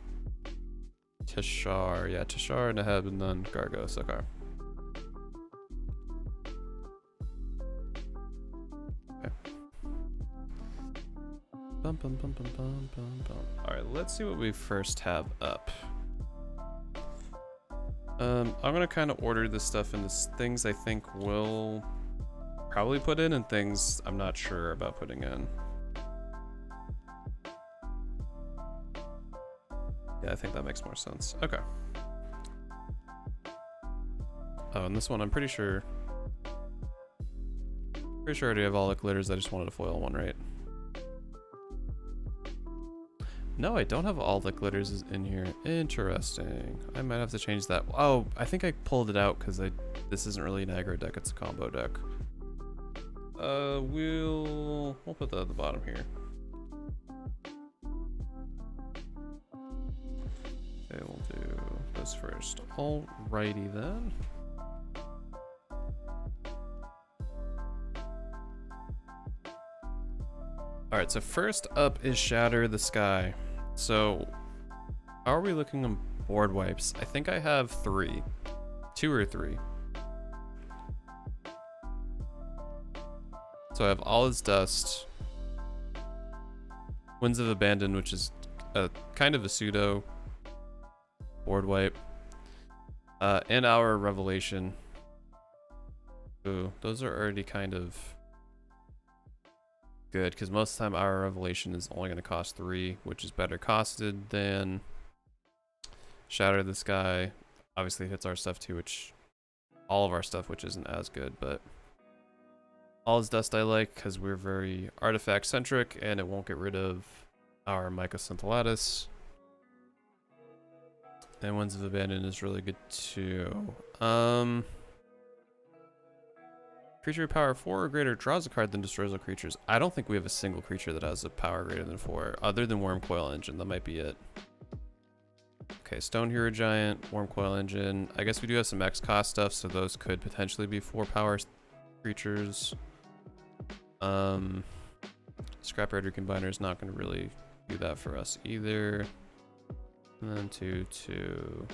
Cheshire. Yeah, Cheshire, Neheb, and then Gargos. Okay. Alright, let's see what we first have up. I'm gonna kind of order this stuff into things I think we'll probably put in and things I'm not sure about putting in. Yeah, I think that makes more sense. Okay. Oh, and this one I'm pretty sure I already have all the glitters. I just wanted to foil one, right? No, I don't have all the glitters in here. Interesting. I might have to change that. Oh, I think I pulled it out because this isn't really an aggro deck, it's a combo deck. We'll put that at the bottom here. Okay, we'll do this first. Alrighty then. Alright, so first up is Shatter the Sky. So, how are we looking on board wipes? I think I have 3. 2 or 3. So I have All Is Dust, Winds of Abandon, which is a kind of a pseudo board wipe, and Hour of Revelation. Ooh, those are already kind of good, because most of the time Hour of Revelation is only going to cost 3, which is better costed than Shatter the Sky. Obviously it hits our stuff too, which all of our stuff, which isn't as good, but All Is Dust I like because we're very artifact centric and it won't get rid of our Mycosynthellatus. And Winds of Abandon is really good too. Creature power 4 or greater draws a card then destroys all creatures. I don't think we have a single creature that has a power greater than 4, other than Wormcoil Engine. That might be it. Okay, Stone Hero Giant, Wormcoil Engine. I guess we do have some X cost stuff, so those could potentially be 4 power creatures. Scrapyard Recombiner is not going to really do that for us either. And then 2/2.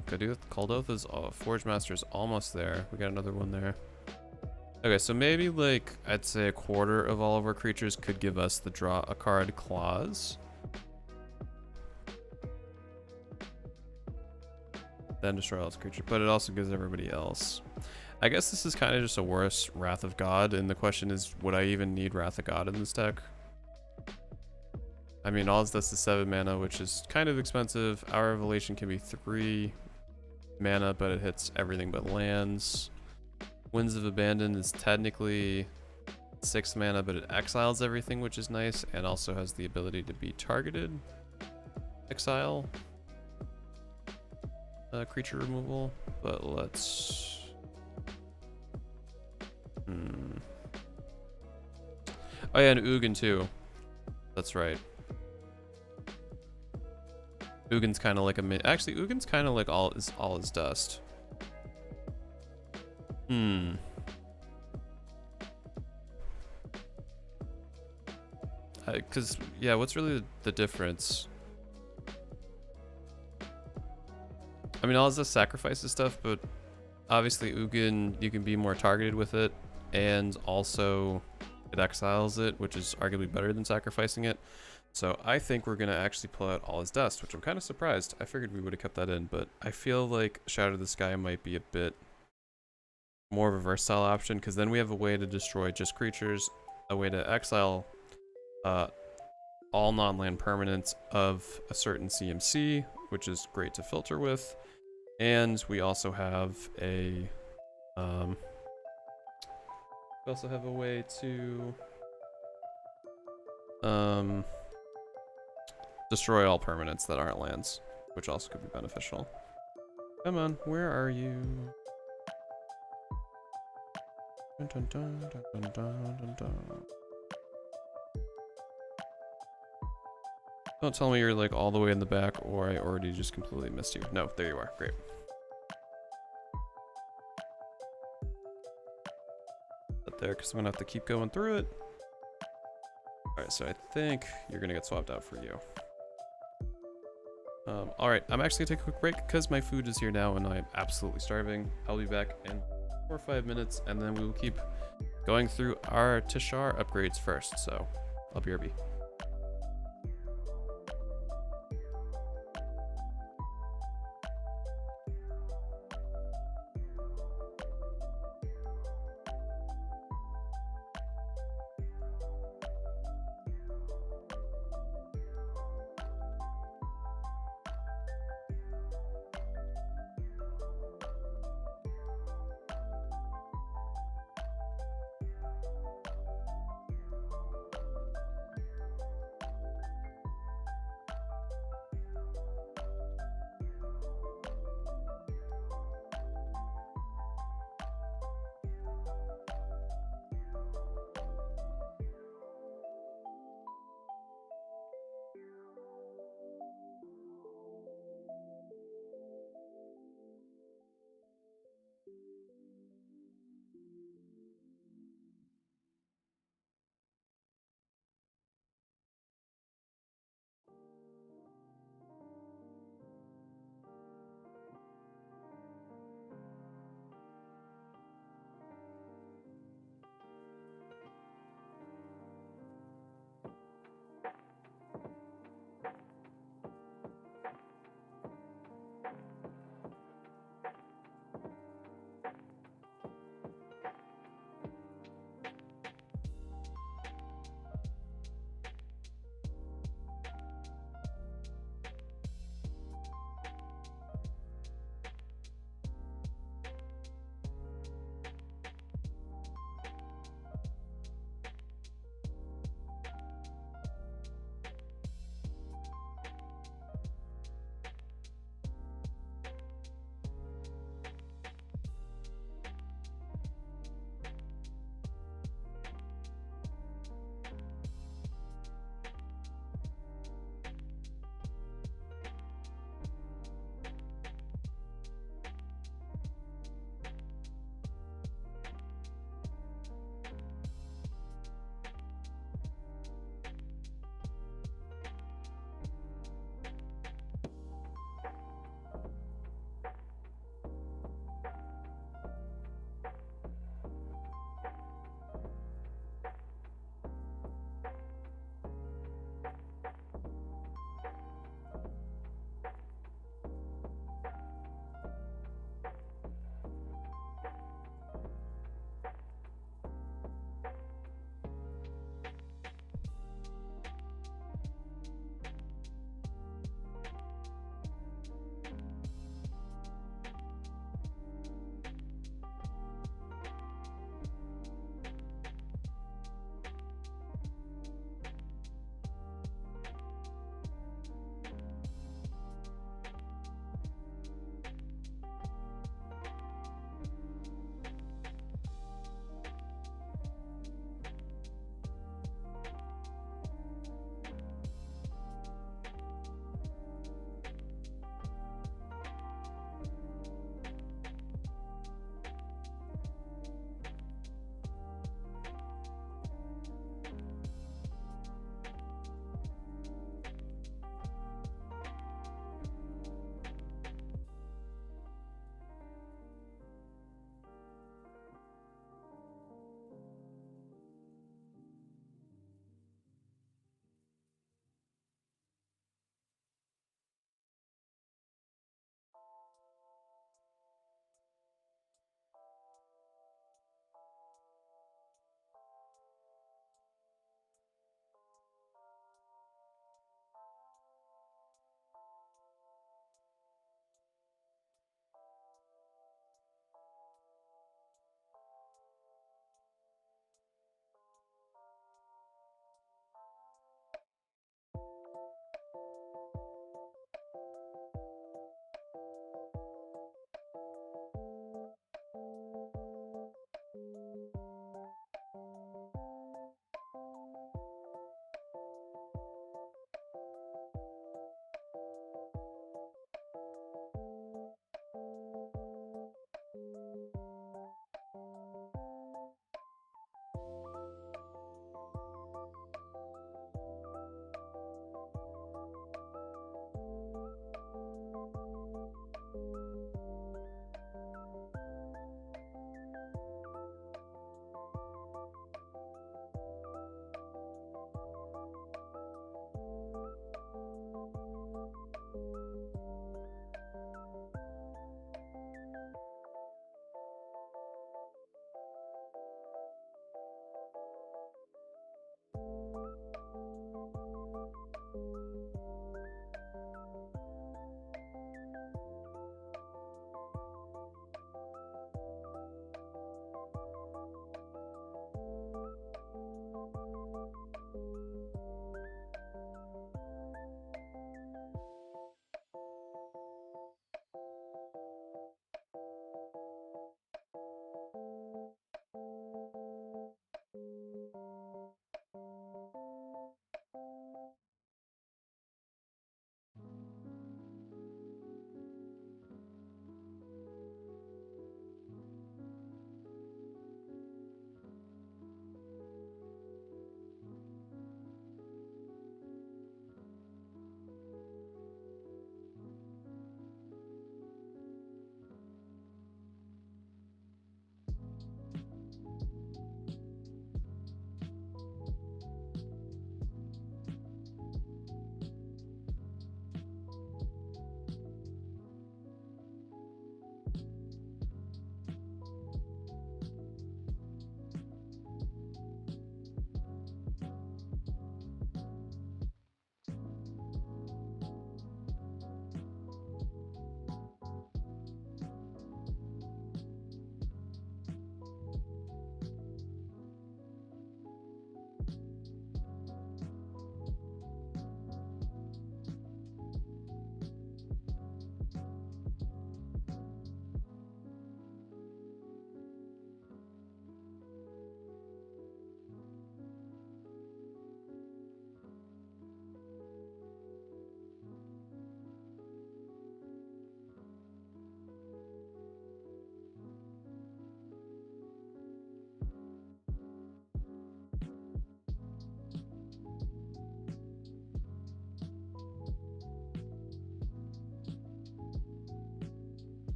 Okay, do with Cold Oath is Forge Master's almost there. We got another one there. Okay, so maybe like I'd say a quarter of all of our creatures could give us the draw a card clause. Then destroy all its creature, but it also gives everybody else. I guess this is kind of just a worse Wrath of God, and the question is, would I even need Wrath of God in this deck? I mean, all this is 7 mana, which is kind of expensive. Our Revelation can be 3 mana, but it hits everything but lands. Winds of Abandon is technically 6 mana, but it exiles everything, which is nice, and also has the ability to be targeted. Exile. Creature removal, but let's... Oh yeah, and Ugin too. That's right. Ugin's kind of like a actually, Ugin's kind of like all is dust. Because yeah, what's really the difference? I mean, all this sacrifices stuff, but obviously Ugin, you can be more targeted with it, and also it exiles it, which is arguably better than sacrificing it. So I think we're going to actually pull out All Is Dust, which I'm kind of surprised. I figured we would have kept that in, but I feel like Shadow of the Sky might be a bit more of a versatile option, because then we have a way to destroy just creatures, a way to exile all non-land permanents of a certain CMC, which is great to filter with. And we also have a way to destroy all permanents that aren't lands, which also could be beneficial. Come on, where are you? Dun, dun, dun, dun, dun, dun, dun, dun. Don't tell me you're like all the way in the back, or I already just completely missed you. No, there you are. Great. Put there, because I'm gonna have to keep going through it. Alright, so I think you're gonna get swapped out for you. Alright, I'm actually gonna take a quick break because my food is here now and I'm absolutely starving. I'll be back in 4 or 5 minutes, and then we will keep going through our Tishar upgrades first. So, I'll be RB.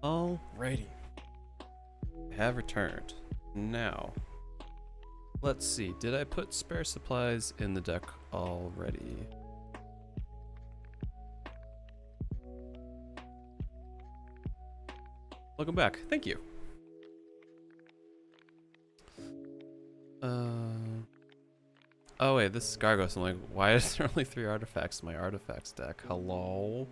Alrighty. I have returned. Now, let's see. Did I put spare supplies in the deck already? Welcome back. Thank you. Oh wait, this is Gargos. I'm like, why is there only 3 artifacts in my artifacts deck? Hello?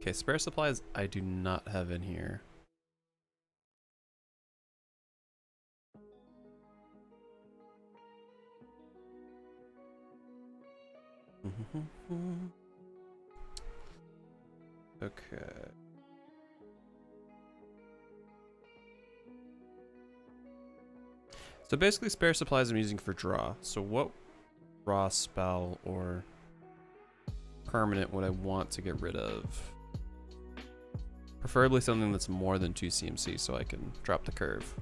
Okay, spare supplies I do not have in here. Okay. So basically spare supplies I'm using for draw. So what raw spell or permanent would I want to get rid of? Preferably something that's more than 2 CMC so I can drop the curve.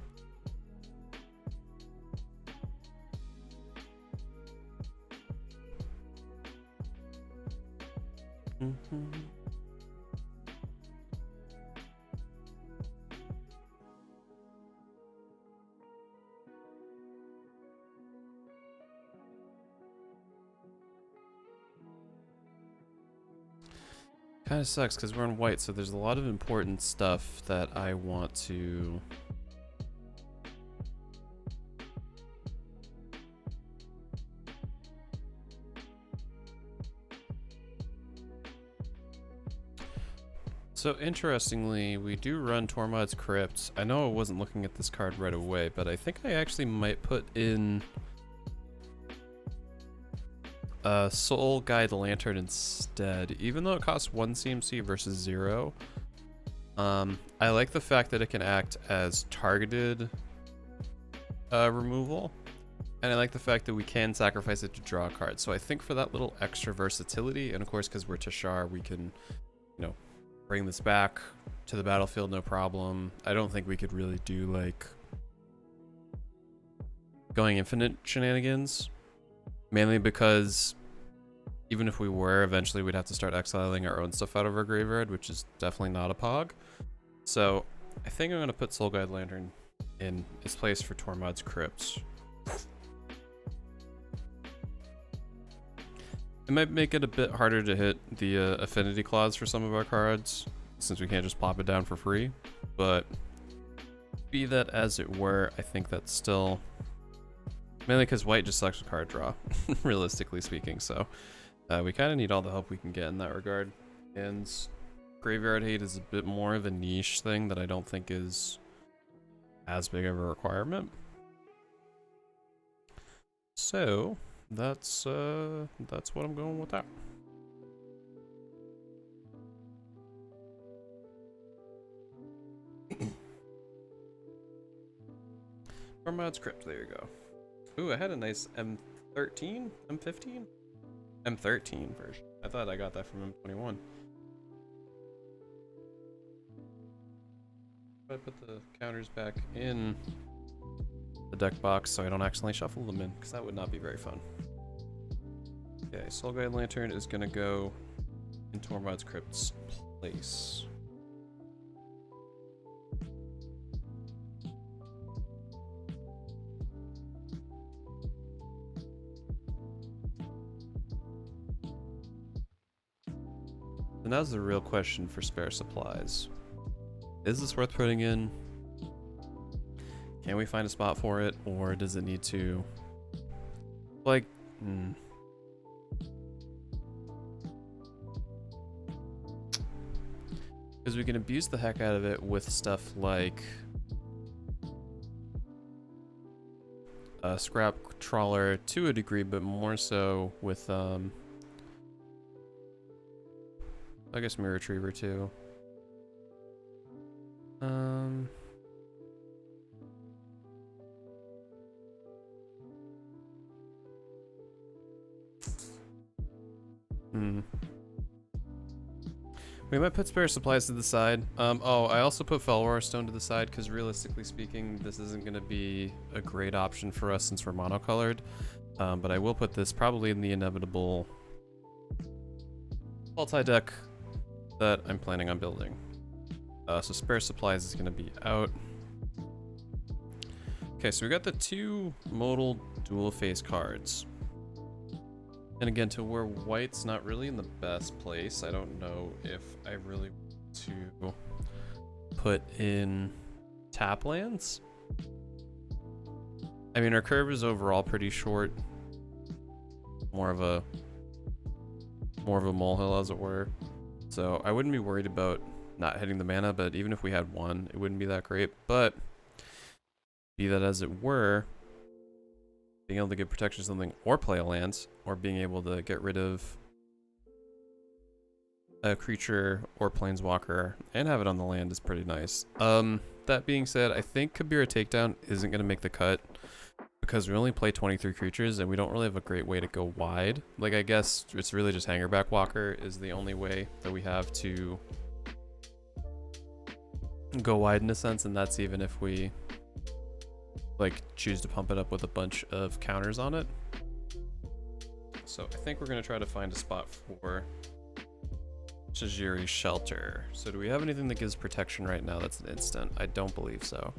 Kind of sucks because we're in white, so there's a lot of important stuff that I want to... So interestingly, we do run Tormod's Crypt. I know I wasn't looking at this card right away, but I think I actually might put in Soul Guide Lantern instead, even though it costs 1 CMC versus 0. I like the fact that it can act as targeted removal, and I like the fact that we can sacrifice it to draw a card. So I think for that little extra versatility, and of course because we're Tashar, we can, you know, bring this back to the battlefield no problem. I don't think we could really do like going infinite shenanigans. Mainly because even if we were, eventually we'd have to start exiling our own stuff out of our graveyard, which is definitely not a pog. So I think I'm going to put Soul Guide Lantern in its place for Tormod's Crypt. It might make it a bit harder to hit the affinity clause for some of our cards, since we can't just plop it down for free. But be that as it were, I think that's still... Mainly because white just sucks with card draw, realistically speaking, so we kind of need all the help we can get in that regard. And Graveyard Hate is a bit more of a niche thing that I don't think is as big of a requirement. So that's what I'm going with that. Tormod's Crypt, there you go. Ooh, I had a nice M13? M15? M13 version. I thought I got that from M21. I put the counters back in the deck box so I don't accidentally shuffle them in, because that would not be very fun. Okay, Soul Guide Lantern is going to go in Tormod's Crypt's place. And that's the real question for spare supplies. Is this worth putting in? Can we find a spot for it? Or does it need to... Like... Because we can abuse the heck out of it with stuff like... Scrap Trawler to a degree, but more so with... I guess Mirror Retriever too. We might put spare supplies to the side. Oh, I also put Felwar Stone to the side because realistically speaking, this isn't going to be a great option for us since we're monocolored. But I will put this probably in the inevitable multi-deck that I'm planning on building. So spare supplies is going to be out. Okay, so we got the 2 modal dual face cards. And again, to where white's not really in the best place, I don't know if I really want to put in tap lands. I mean, our curve is overall pretty short. More of a molehill, as it were. So I wouldn't be worried about not hitting the mana, but even if we had 1, it wouldn't be that great. But be that as it were, being able to get protection to something or play a land, or being able to get rid of a creature or planeswalker and have it on the land is pretty nice. That being said, I think Kabira Takedown isn't going to make the cut because we only play 23 creatures and we don't really have a great way to go wide. Like, I guess it's really just Hangerback Walker is the only way that we have to go wide in a sense, and that's even if we like choose to pump it up with a bunch of counters on it. So I think we're going to try to find a spot for Tajiri's Shelter. So do we have anything that gives protection right now that's an instant? I don't believe so.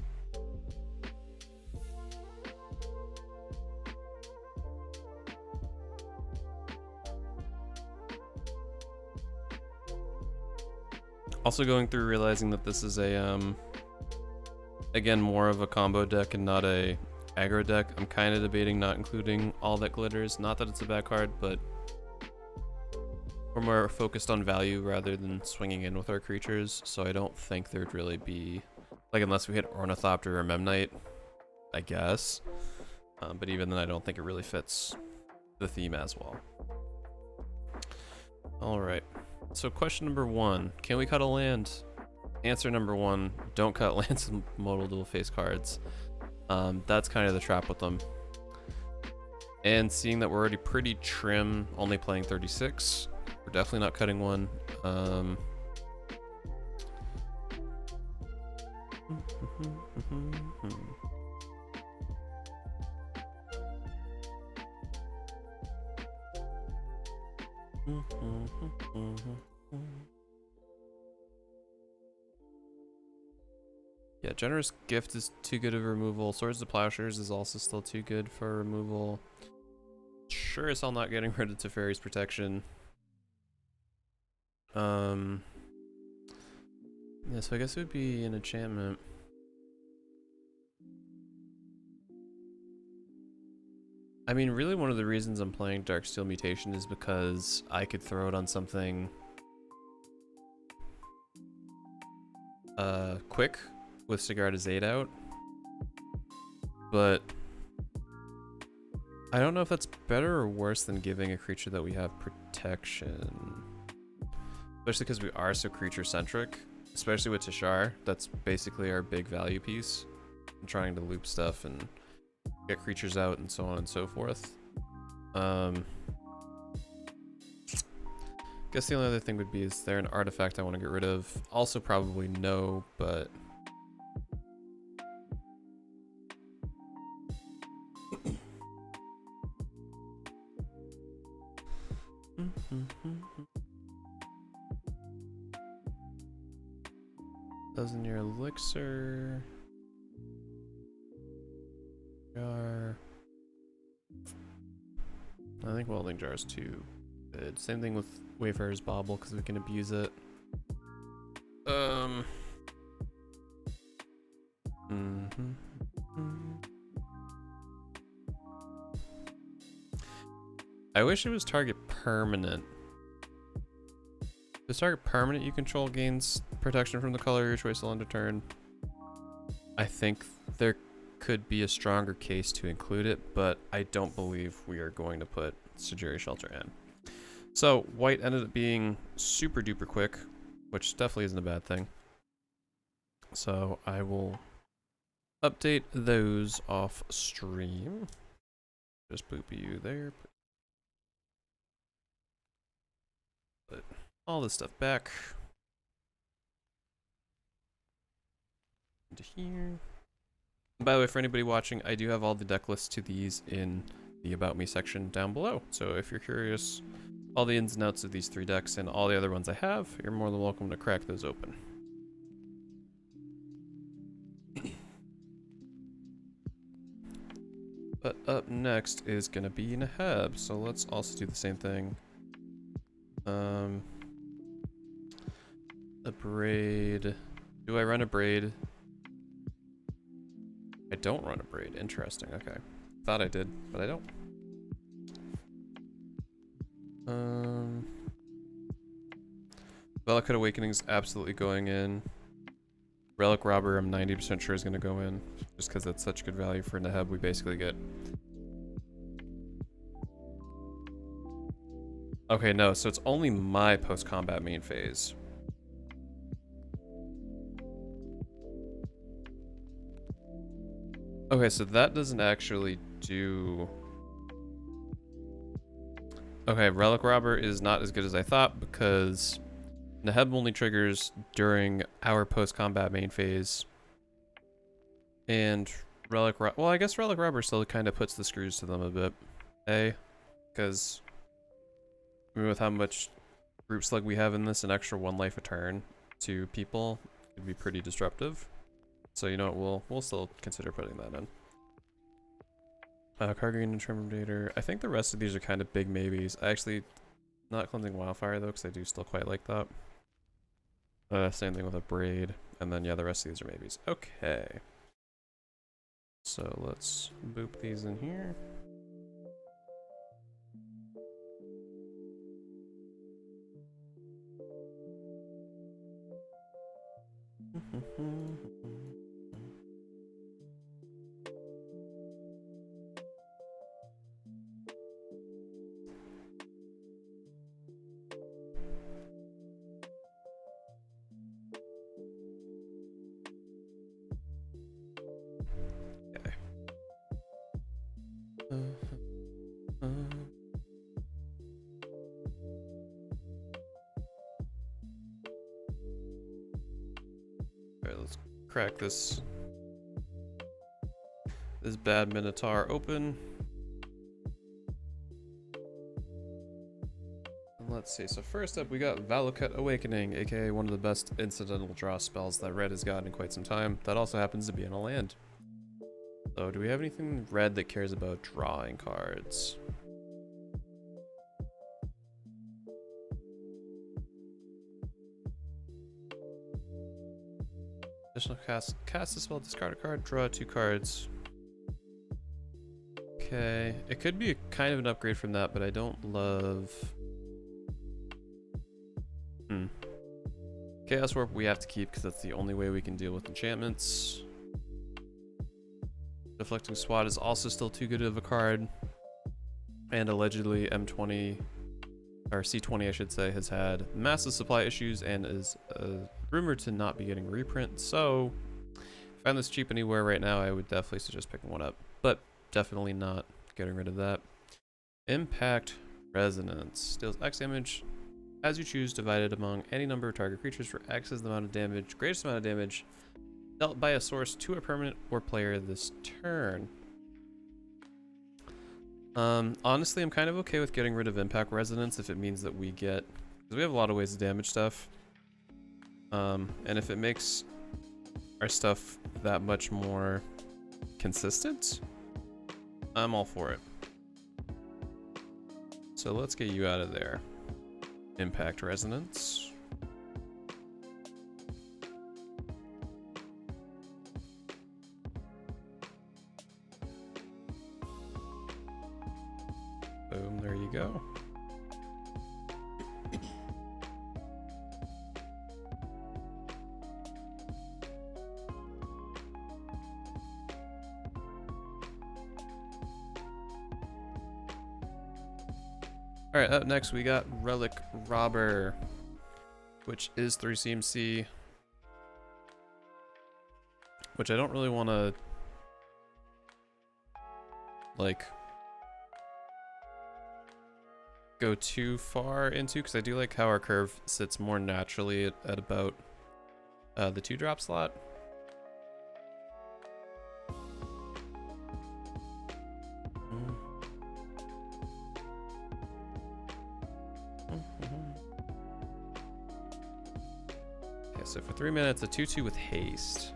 Also going through realizing that this is a again, more of a combo deck and not a aggro deck. I'm kind of debating not including All That Glitters. Not that it's a bad card, but we're more focused on value rather than swinging in with our creatures. So I don't think there'd really be, like, unless we hit Ornithopter or Memnite, I guess. But even then, I don't think it really fits the theme as well. All right. So question number 1, can we cut a land? Answer number 1, don't cut lands and modal dual face cards. That's kind of the trap with them. And seeing that we're already pretty trim, only playing 36, we're definitely not cutting one. Yeah, Generous Gift is too good of a removal. Swords to Plowshares is also still too good for removal. Sure as hell not getting rid of Teferi's Protection. Yeah, so I guess it would be an enchantment. I mean, really one of the reasons I'm playing Darksteel Mutation is because I could throw it on something quick with Sigarda's 8 out. But I don't know if that's better or worse than giving a creature that we have protection. Especially because we are so creature-centric. Especially with Tashar, that's basically our big value piece. And trying to loop stuff and get creatures out and so on and so forth. Guess the only other thing would be, is there an artifact I want to get rid of? Also probably no, but... Thousand-Year Elixir... Jar. I think Welding Jar is too good. Same thing with Wayfarer's Bauble because we can abuse it. I wish it was target permanent. If it's target permanent, you control gains protection from the color of your choice will end a turn. I think there could be a stronger case to include it, but I don't believe we are going to put Tajiri's Shelter in. So white ended up being super duper quick, which definitely isn't a bad thing. So I will update those off stream. Just boop you there. Put all this stuff back into here. By the way, for anybody watching, I do have all the deck lists to these in the About Me section down below. So if you're curious all the ins and outs of these 3 decks and all the other ones I have, you're more than welcome to crack those open. But up next is gonna be Naheb, so let's also do the same thing. A braid. Do I run a braid? I don't run a braid. Interesting. Okay. Thought I did, but I don't. Valakut Awakening's absolutely going in. Relic Robber, I'm 90% sure is going to go in, just because that's such good value for Naheb. We basically get... Okay, no, so it's only my post-combat main phase. Okay, so that doesn't actually do... Okay, Relic Robber is not as good as I thought, because Naheb only triggers during our post-combat main phase. And Relic Robber... Well, I guess Relic Robber still kind of puts the screws to them a bit. Because... with how much group slug we have in this, an extra 1 life a turn to people could be pretty disruptive. So you know what, we'll still consider putting that in. Cargreen Intimidator. I think the rest of these are kind of big maybes. I actually not Cleansing Wildfire though, because I do still quite like that. Same thing with a Braid, and then yeah, the rest of these are maybes. Okay. So let's boop these in here. Alright, let's crack this bad Minotaur open. And let's see, so first up we got Valakut Awakening, aka one of the best incidental draw spells that red has gotten in quite some time. That also happens to be in a land. So do we have anything red that cares about drawing cards? Additional cast a spell, discard a card, draw 2 cards. Okay, it could be kind of an upgrade from that, but I don't love... Chaos Warp we have to keep because that's the only way we can deal with enchantments. Deflecting Swat is also still too good of a card. And allegedly M20, or C20 I should say, has had massive supply issues and is rumored to not be getting reprint. So, if I find this cheap anywhere right now, I would definitely suggest picking one up. But definitely not getting rid of that. Impact Resonance. Deals X damage as you choose, divided among any number of target creatures for X is the amount of damage, greatest amount of damage dealt by a source to a permanent or player this turn. Honestly, I'm kind of okay with getting rid of Impact Resonance if it means that we get... because we have a lot of ways to damage stuff. And if it makes our stuff that much more consistent, I'm all for it. So let's get you out of there. Impact Resonance. Boom, there you go. Alright, up next we got Relic Robber, which is 3 CMC, which I don't really want to, like, go too far into, because I do like how our curve sits more naturally at about the 2-drop slot. so for 3 minutes, a 2/2 with haste.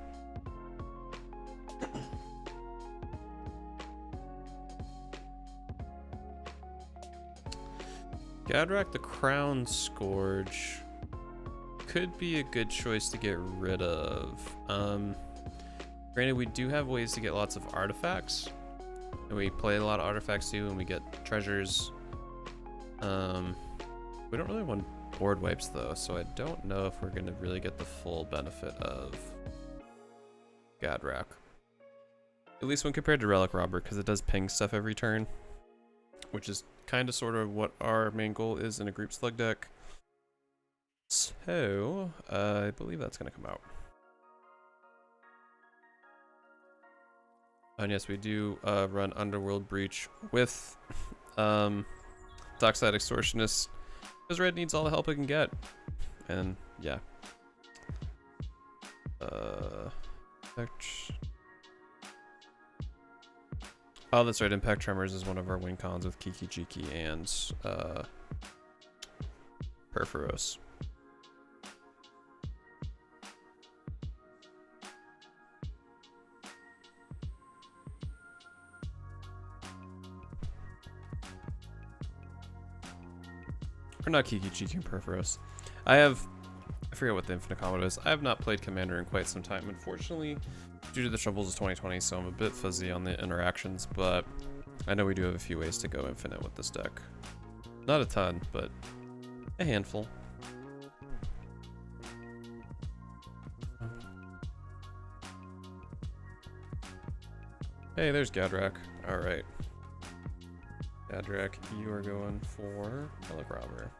Gadrak the Crown Scourge could be a good choice to get rid of. Granted, we do have ways to get lots of artifacts, and we play a lot of artifacts too, and we get treasures. We don't really want board wipes though, so I don't know if we're gonna really get the full benefit of Gadrak. At least when compared to Relic Robber, because it does ping stuff every turn, which is kind of sort of what our main goal is in a group slug deck. So, I believe that's going to come out. And yes, we do run Underworld Breach with Dockside Extortionist, because Red needs all the help it can get. And, yeah. Oh, that's right. Impact Tremors is one of our win cons with Kiki Jiki and Perforos. Or not Kiki Jiki and Perforos. I forget what the Infinite Combo is. I have not played Commander in quite some time, unfortunately, due to the troubles of 2020, so I'm a bit fuzzy on the interactions, but I know we do have a few ways to go infinite with this deck. Not a ton, but a handful. Hey, there's Gadrak. Alright. Gadrak, you are going for Relic Robber.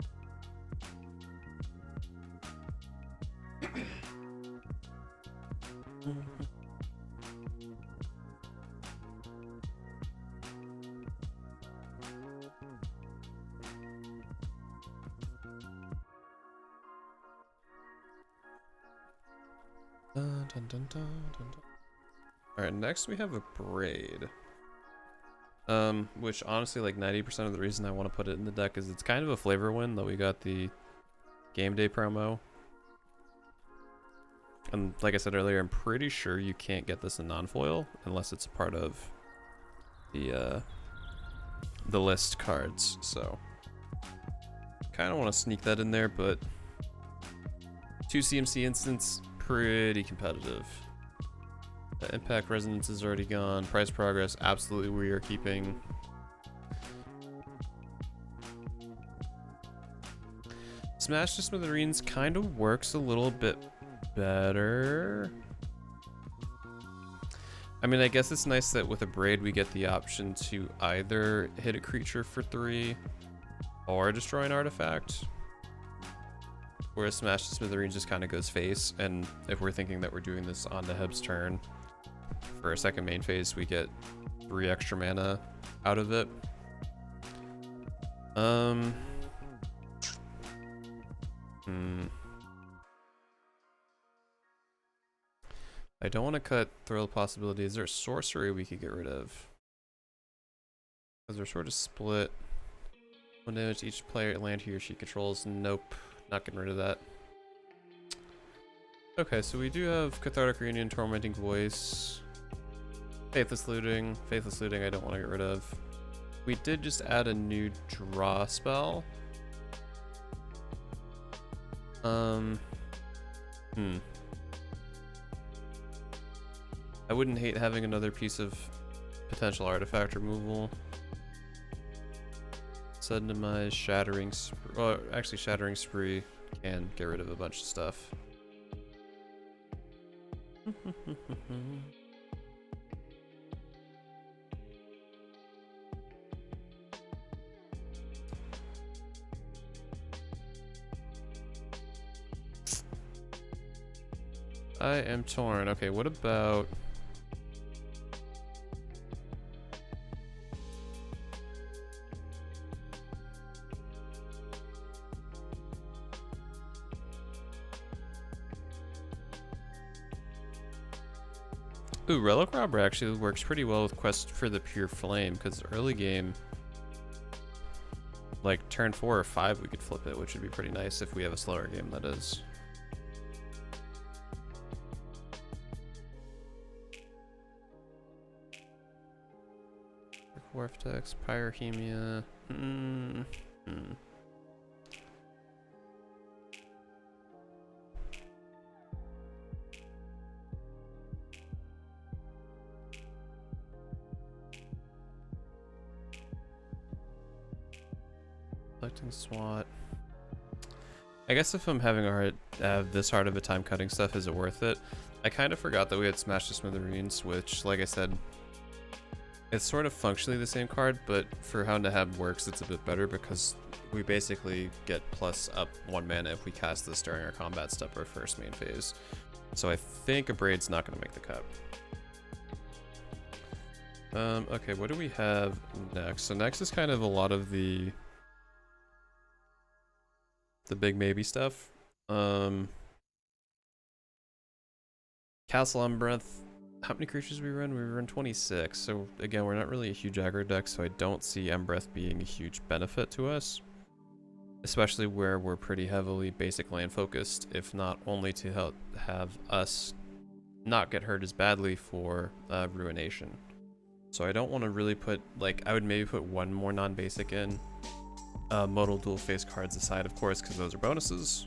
Dun, dun, dun, dun, dun. Alright, next we have a Braid. Which honestly, like 90% of the reason I want to put it in the deck is it's kind of a flavor win that we got the game day promo. And like I said earlier, I'm pretty sure you can't get this in non-foil unless it's a part of the list cards. So kind of want to sneak that in there, but 2 CMC instants, pretty competitive. The Impact Resonance is already gone. Price Progress, absolutely we are keeping. Smash to Smithereens kind of works a little bit better. I mean, I guess it's nice that with a Braid we get the option to either hit a creature for 3 or destroy an artifact. Whereas Smash to Smithereens just kind of goes face, and if we're thinking that we're doing this on the Heb's turn, for our second main phase, we get 3 extra mana out of it. I don't want to cut Thrill Possibility. Is there a sorcery we could get rid of? Because they're sort of split. 1 damage to each player land he or she controls. Nope, not getting rid of that. Okay, so we do have Cathartic Reunion, Tormenting Voice. Faithless Looting I don't want to get rid of. We did just add a new draw spell. I wouldn't hate having another piece of potential artifact removal. Sedentimize, Shattering Spree. Well, actually Shattering Spree can get rid of a bunch of stuff. I am torn. Okay, what about... Ooh, Relic Robber actually works pretty well with Quest for the Pure Flame, because early game, like turn 4 or 5, we could flip it, which would be pretty nice if we have a slower game, that is. Vortex, Pyrorhemia. Collecting SWAT. I guess if I'm having this hard of a time cutting stuff, is it worth it? I kind of forgot that we had Smash the Smithereens, which, like I said, it's sort of functionally the same card, but for how Nahab works, it's a bit better because we basically get plus up 1 mana if we cast this during our combat step or first main phase. So I think Abraid's not going to make the cut. Okay, what do we have next? So next is kind of a lot of the big maybe stuff. Castle Umbreath. How many creatures we run? We run 26. So again, we're not really a huge aggro deck, so I don't see Umbreath being a huge benefit to us. Especially where we're pretty heavily basic land focused, if not only to have us not get hurt as badly for Ruination. So I don't want to really put, like, I would maybe put one more non-basic in. Modal dual face cards aside, of course, because those are bonuses.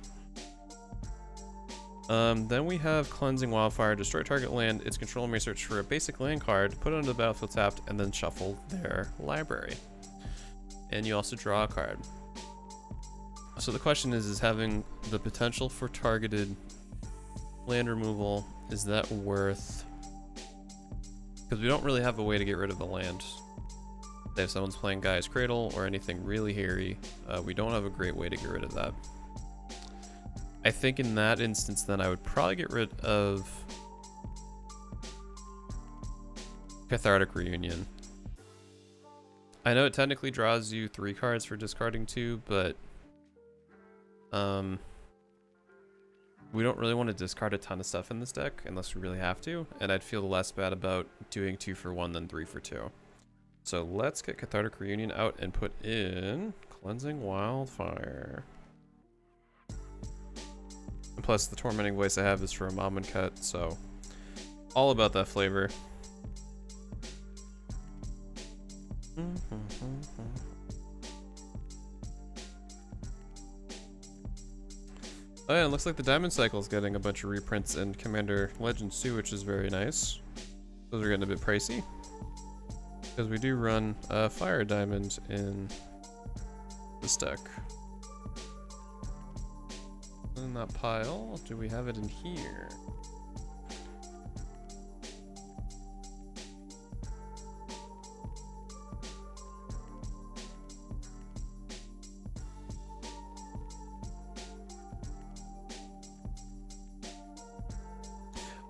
Then we have Cleansing Wildfire. Destroy target land. Its controller may search for a basic land card, put it onto the battlefield tapped, and then shuffle their library. And you also draw a card. So the question is having the potential for targeted land removal, is that worth... Because we don't really have a way to get rid of the land. If someone's playing Gaia's Cradle or anything really hairy, we don't have a great way to get rid of that. I think in that instance, then I would probably get rid of Cathartic Reunion. I know it technically draws you 3 cards for discarding 2, but we don't really want to discard a ton of stuff in this deck unless we really have to, and I'd feel less bad about doing 2 for 1 than 3 for 2. So let's get Cathartic Reunion out and put in Cleansing Wildfire. And plus the Tormenting Voice I have is for a Mom and Cut, so all about that flavor. Oh yeah, it looks like the Diamond Cycle is getting a bunch of reprints in Commander Legends too, which is very nice. Those are getting a bit pricey. Because we do run Fire Diamond in this deck. In that pile, do we have it in here?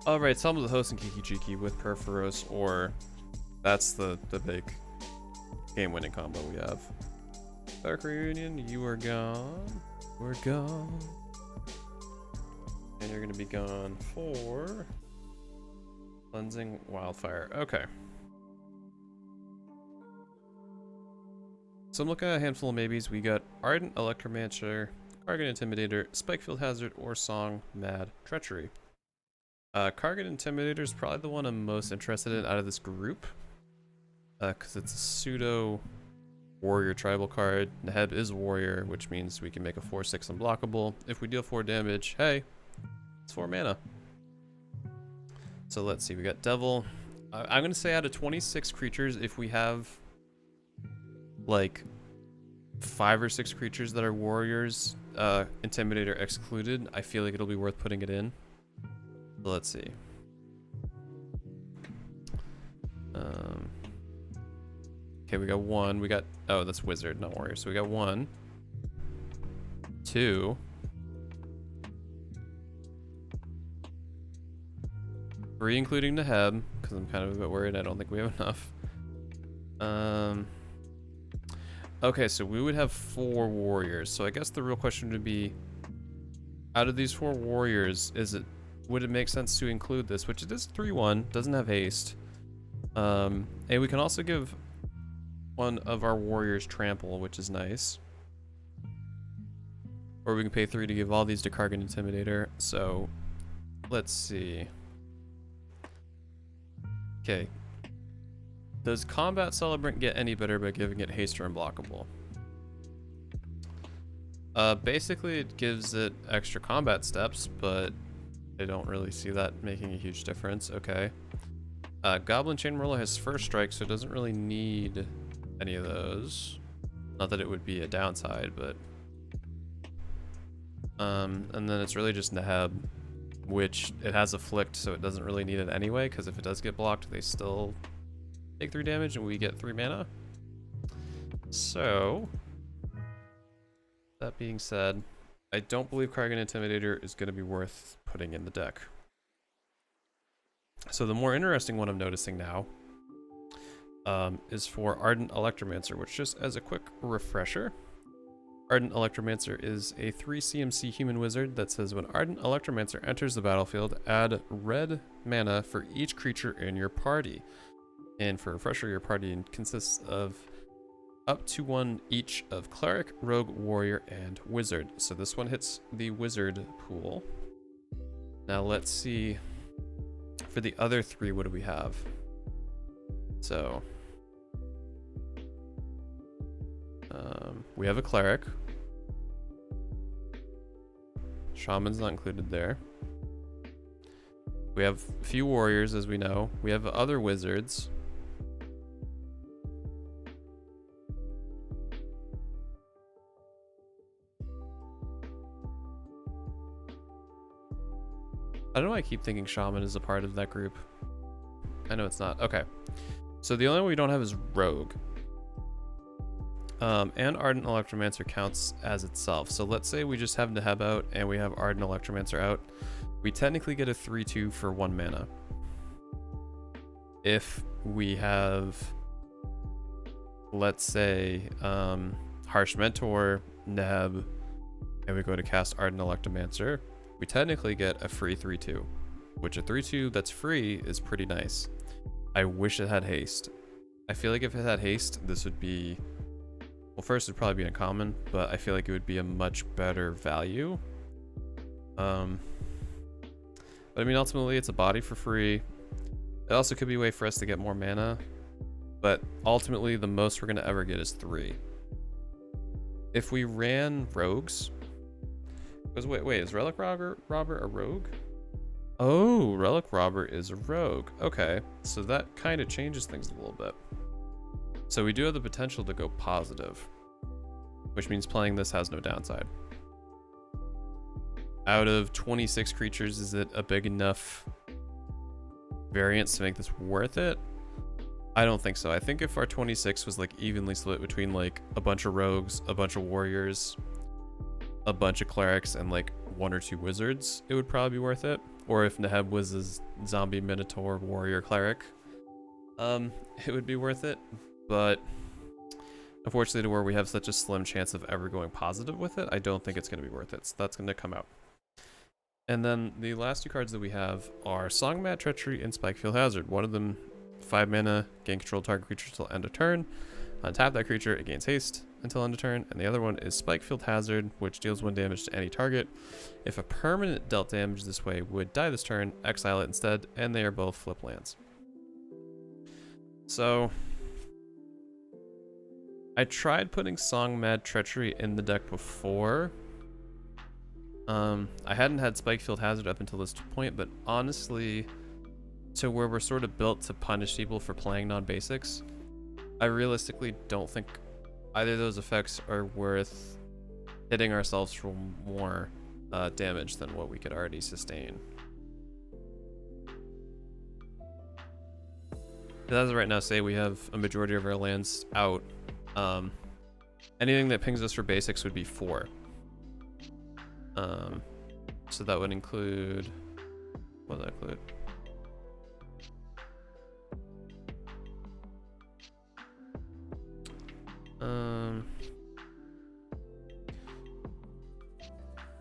Alright, some of the host and Kiki Jiki with Perforos, or that's the big game-winning combo we have. Dark Reunion, you are gone. We're gone. And you're gonna be gone for Cleansing Wildfire. Okay. So I'm looking at a handful of maybes. We got Ardent Electromancer, Kargan Intimidator, Spikefield Hazard, or Song Mad Treachery. Kargan Intimidator is probably the one I'm most interested in out of this group. Because it's a pseudo warrior tribal card. Naheb is warrior, which means we can make a 4/6 unblockable. If we deal 4 damage, hey, it's 4 mana. So let's see, we got Devil. I'm going to say out of 26 creatures, if we have like 5 or 6 creatures that are warriors, Intimidator excluded, I feel like it'll be worth putting it in. So let's see. Okay, we got 1. We got, oh, that's Wizard, not Warrior. So we got 1, 2, 3, including Naheb, because I'm kind of a bit worried. I don't think we have enough. Okay, so we would have 4 warriors. So I guess the real question would be, out of these 4 warriors, would it make sense to include this? Which it is 3/1, doesn't have haste. And we can also give one of our warriors trample, which is nice. Or we can pay 3 to give all these to Kargan Intimidator. So let's see. Okay. Does Combat Celebrant get any better by giving it haste or unblockable? Basically it gives it extra combat steps, but I don't really see that making a huge difference. Okay. Goblin Chain Roller has first strike, so it doesn't really need any of those. Not that it would be a downside, but and then it's really just Neheb, which it has Afflict, so it doesn't really need it anyway, because if it does get blocked, they still take 3 damage and we get 3 mana. So, that being said, I don't believe Kargan Intimidator is going to be worth putting in the deck. So the more interesting one I'm noticing now is for Ardent Electromancer, which, just as a quick refresher, Ardent Electromancer is a 3 CMC human wizard that says when Ardent Electromancer enters the battlefield, add red mana for each creature in your party. And for a refresher, your party consists of up to 1 each of Cleric, Rogue, Warrior, and Wizard. So this one hits the Wizard pool. Now let's see, for the other 3, what do we have? So, we have a Cleric. Shaman's not included there. We have a few Warriors, as we know. We have other Wizards. I don't know why I keep thinking Shaman is a part of that group. I know it's not. Okay. So the only one we don't have is Rogue. And Ardent Electromancer counts as itself. So let's say we just have Neheb out and we have Ardent Electromancer out. We technically get a 3/2 for 1 mana. If we have, let's say, Harsh Mentor, Neheb, and we go to cast Ardent Electromancer, we technically get a free 3/2, which a 3/2 that's free is pretty nice. I wish it had haste. I feel like if it had haste, this would be, well, first it'd probably be uncommon, but I feel like it would be a much better value. But I mean, ultimately it's a body for free. It also could be a way for us to get more mana, but ultimately the most we're gonna ever get is 3. If we ran rogues, because wait, is Relic Robber a rogue? Oh, Relic Robber is a rogue. Okay, so that kind of changes things a little bit. So we do have the potential to go positive, which means playing this has no downside. Out of 26 creatures, is it a big enough variance to make this worth it? I don't think so. I think if our 26 was like evenly split between like a bunch of rogues, a bunch of warriors, a bunch of clerics, and like 1 or 2 wizards, it would probably be worth it. Or if Neheb was a zombie minotaur warrior cleric, it would be worth it. But unfortunately, to where we have such a slim chance of ever going positive with it, I don't think it's going to be worth it. So that's going to come out. And then the last 2 cards that we have are Song Mad Treachery and Spikefield Hazard. One of them, 5 mana, gain control target creature till end of turn. Untap that creature, it gains haste until end of turn. And the other one is Spikefield Hazard, which deals 1 damage to any target. If a permanent dealt damage this way would die this turn, exile it instead, and they are both flip lands. So I tried putting Song Mad Treachery in the deck before. I hadn't had Spikefield Hazard up until this point, but honestly, to where we're sort of built to punish people for playing non-basics, I realistically don't think either of those effects are worth hitting ourselves for more damage than what we could already sustain. As of right now, say we have a majority of our lands out. Anything that pings us for basics would be 4. So that would include, what would that include?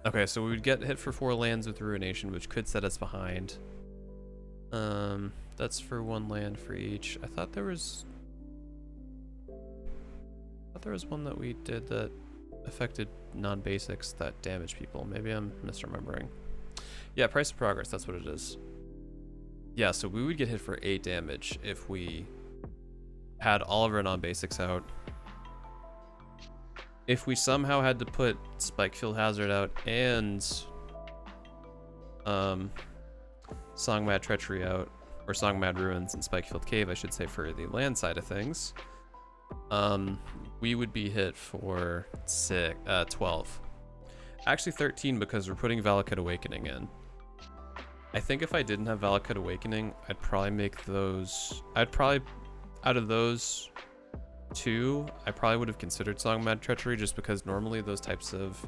Okay, so we would get hit for 4 lands with Ruination, which could set us behind. That's for 1 land for each. I thought there was one that we did that affected non-basics that damage people. Maybe I'm misremembering. Yeah, Price of Progress, that's what it is. Yeah, so we would get hit for 8 damage if we had all of our non-basics out. If we somehow had to put Spike Field Hazard out and Songmad Treachery out, or Songmad Ruins and Spike Field Cave, I should say, for the land side of things, we would be hit for 12. Actually 13, because we're putting Valakut Awakening in. I think if I didn't have Valakut Awakening, I'd probably make those... out of those two, I probably would have considered Songmad Treachery, just because normally those types of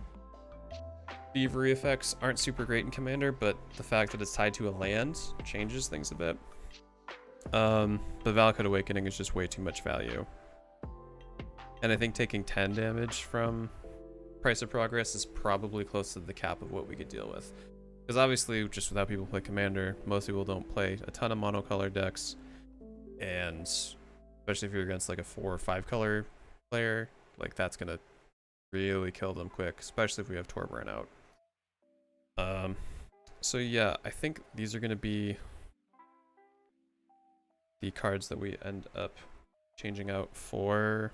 thievery effects aren't super great in Commander, but the fact that it's tied to a land changes things a bit. But Valakut Awakening is just way too much value. And I think taking 10 damage from Price of Progress is probably close to the cap of what we could deal with. Because obviously, just without people play Commander, most people don't play a ton of monocolor decks, and especially if you're against like a 4 or 5 color player, like that's gonna really kill them quick, especially if we have Torbran out. So yeah, I think these are gonna be the cards that we end up changing out for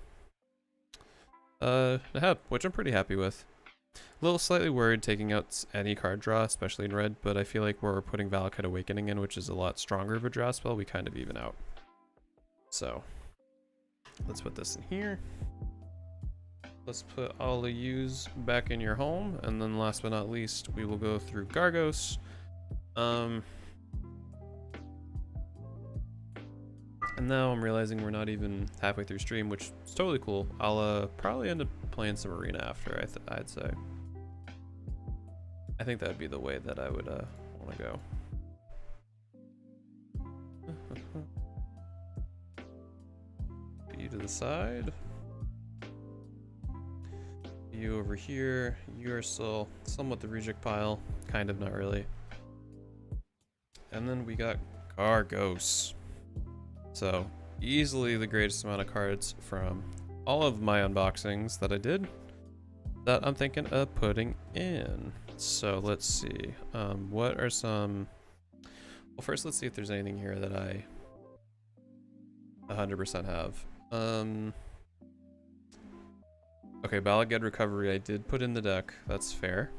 Nahab, which I'm pretty happy with. A little slightly worried taking out any card draw, especially in red, but I feel like where we're putting Valakut Awakening in, which is a lot stronger of a draw spell, we kind of even out. So let's put this in here. Let's put all the U's back in your home, and then last but not least, we will go through Gargos. And now I'm realizing we're not even halfway through stream, which is totally cool. I'll probably end up playing some Arena after, I'd say. I think that would be the way that I would want to go. Put you to the side. You over here. You are still somewhat the reject pile. Kind of, not really. And then we got Gargos. So, easily the greatest amount of cards from all of my unboxings that I did that I'm thinking of putting in. So, let's see. What are some... Well, first let's see if there's anything here that I 100% have. Okay, Balaged Recovery I did put in the deck. That's fair.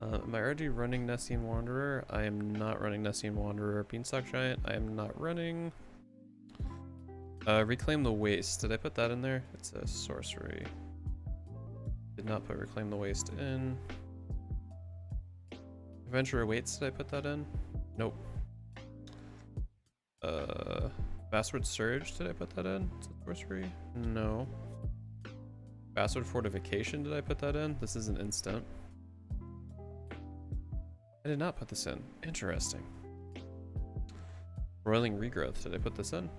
Am I already running Nessian Wanderer? I am not running Nessian Wanderer. Beanstalk Giant, I am not running. Reclaim the Waste. Did I put that in there? It's a sorcery. Did not put Reclaim the Waste in. Adventure Awaits, did I put that in? Nope. Bastard Surge, did I put that in? Is it sorcery? No. Bastard Fortification, did I put that in? This is an instant. I did not put this in. Interesting. Roiling Regrowth, did I put this in?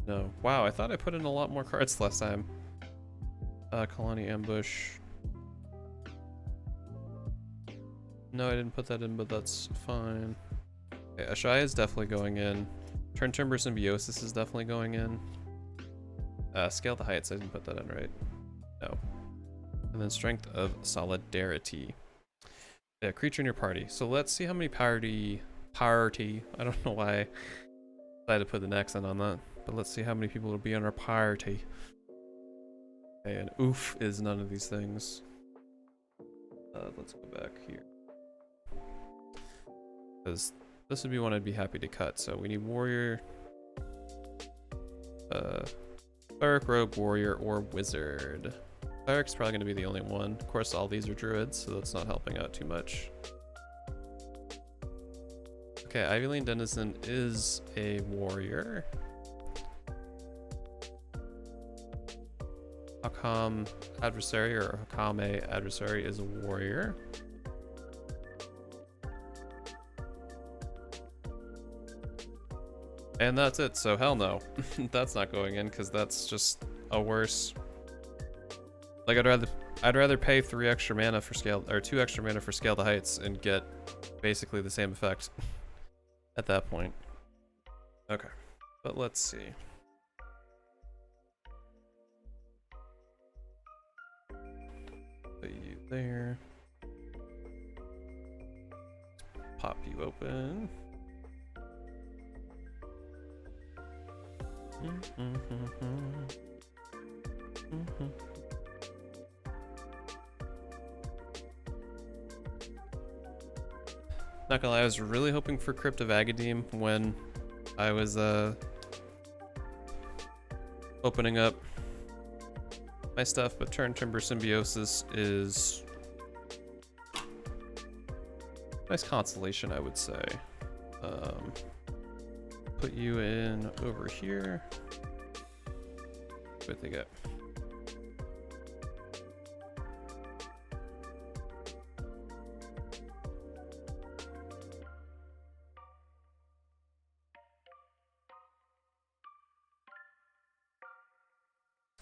No. Wow, I thought I put in a lot more cards last time. Kalani Ambush. No, I didn't put that in, but that's fine. Okay, Ashaya is definitely going in. Turn Timber Symbiosis is definitely going in. Scale the Heights, I didn't put that in, right? No. And then Strength of Solidarity. Yeah, creature in your party. So let's see how many party. I don't know why I decided to put an accent on that, but let's see how many people will be on our party. Okay, and oof is none of these things. Let's go back here. Because this would be one I'd be happy to cut. So we need Warrior, Cleric, Rogue, Warrior, or Wizard. Cleric's probably going to be the only one. Of course, all these are Druids, so that's not helping out too much. Okay, Ivy Lane Denizen is a Warrior. Hakam Adversary, or Hakame Adversary, is a Warrior. And that's it, so hell no. That's not going in, because that's just a worse... Like, I'd rather pay 3 extra mana for scale, or 2 extra mana for Scale the Heights and get basically the same effect at that point. Okay, but let's see. Put you there. Pop you open. Not gonna lie, I was really hoping for Crypt of Agadim when I was opening up my stuff, but Turn Timber Symbiosis is nice consolation, I would say. Put you in over here. What they get?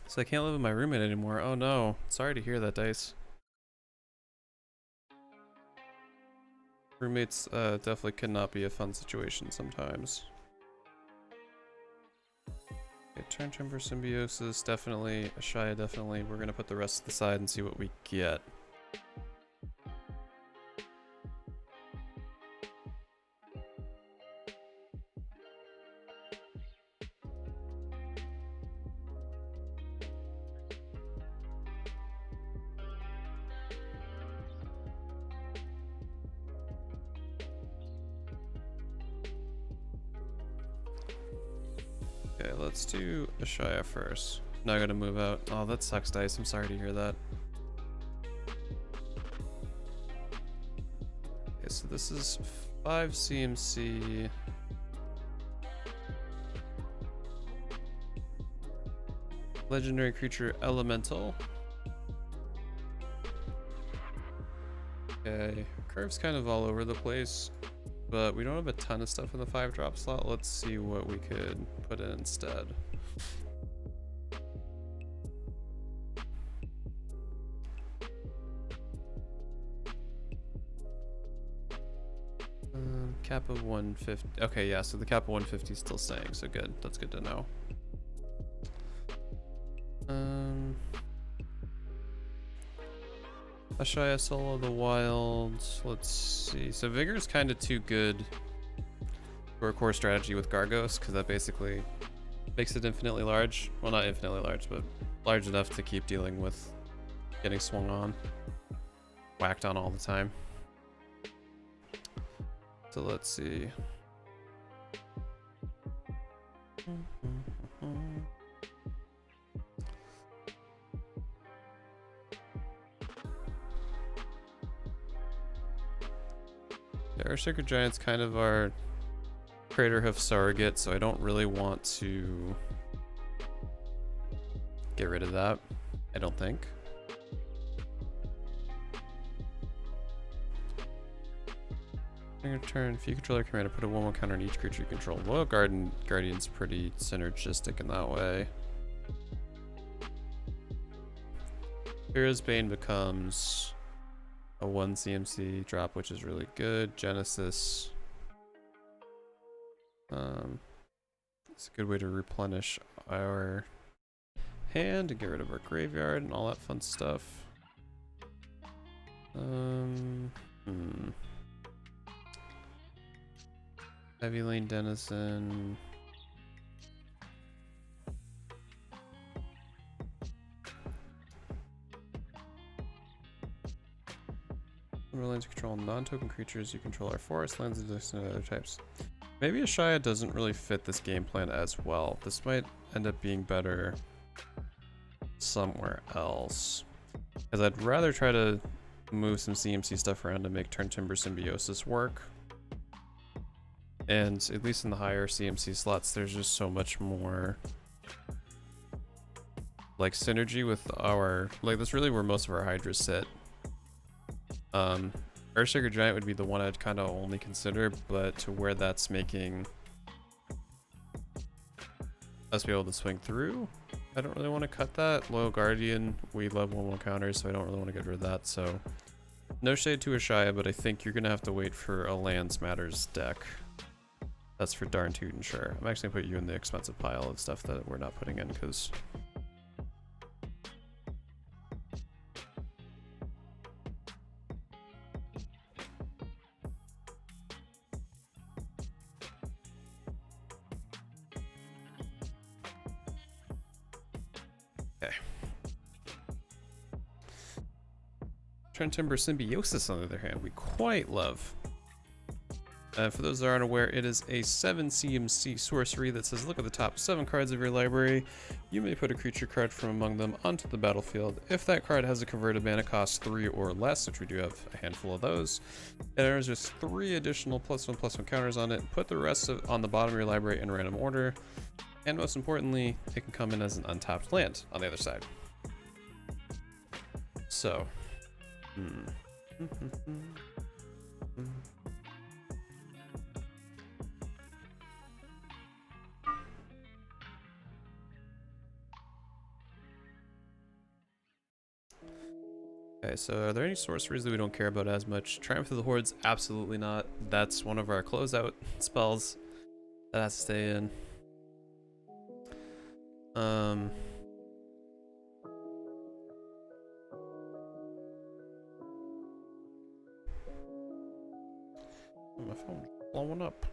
So I can't live with my roommate anymore. Oh no. Sorry to hear that, Dice. Roommates definitely cannot be a fun situation sometimes. Okay, Turn Timber Symbiosis, definitely. Ashaya, definitely. We're gonna put the rest to the side and see what we get. Okay, let's do Ashaya first. Now I gotta move out. Oh, that sucks, Dice. I'm sorry to hear that. Okay, so this is 5 CMC. Legendary creature Elemental. Okay, curve's kind of all over the place, but we don't have a ton of stuff in the 5-drop slot. Let's see what we could put in instead. Cap of 150. Okay, yeah, so the cap of 150 is still staying, so good. That's good to know. Ashaya Soul of the Wild. Let's see. So Vigor is kind of too good for a core strategy with Gargos, because that basically makes it infinitely large. Well, not infinitely large, but large enough to keep dealing with getting swung on, whacked on all the time. So let's see. Our Sacred Giant's kind of our Craterhoof surrogate, so I don't really want to get rid of that, I don't think. Your turn, if you control your commander, put a 1/1 counter on each creature you control. Loyal Guardian's pretty synergistic in that way. Hero's Bane becomes a 1 CMC drop, which is really good. Genesis. It's a good way to replenish our hand and get rid of our graveyard and all that fun stuff. Heavy Lane Denizen. Lands control non-token creatures. You control our forest lands and other types. Maybe Ashaya doesn't really fit this game plan as well. This might end up being better somewhere else. Because I'd rather try to move some CMC stuff around to make Turn Timber Symbiosis work. And at least in the higher CMC slots, there's just so much more like synergy with our, like that's really where most of our Hydras sit. Earthshaker Giant would be the one I'd kind of only consider, but to where that's making us be able to swing through, I don't really want to cut that. Loyal Guardian, we love 1/1 counters, so I don't really want to get rid of that. So no shade to Ashaya, but I think you're gonna have to wait for a Lands Matters deck. That's for darn tootin' sure. I'm actually gonna put you in the expensive pile of stuff that we're not putting in, because Okay. Trend Timber Symbiosis, on the other hand, we quite love. For those that aren't aware, it is a 7 CMC sorcery that says look at the top 7 cards of your library. You may put a creature card from among them onto the battlefield. If that card has a converted mana cost 3 or less, which we do have a handful of those, it earns just 3 additional +1/+1 counters on it. Put the rest on the bottom of your library in random order. And most importantly, it can come in as an untapped land on the other side. So. Okay, so are there any sorceries that we don't care about as much? Triumph of the Hordes, absolutely not. That's one of our closeout spells that has to stay in. Oh, my phone's blowing up.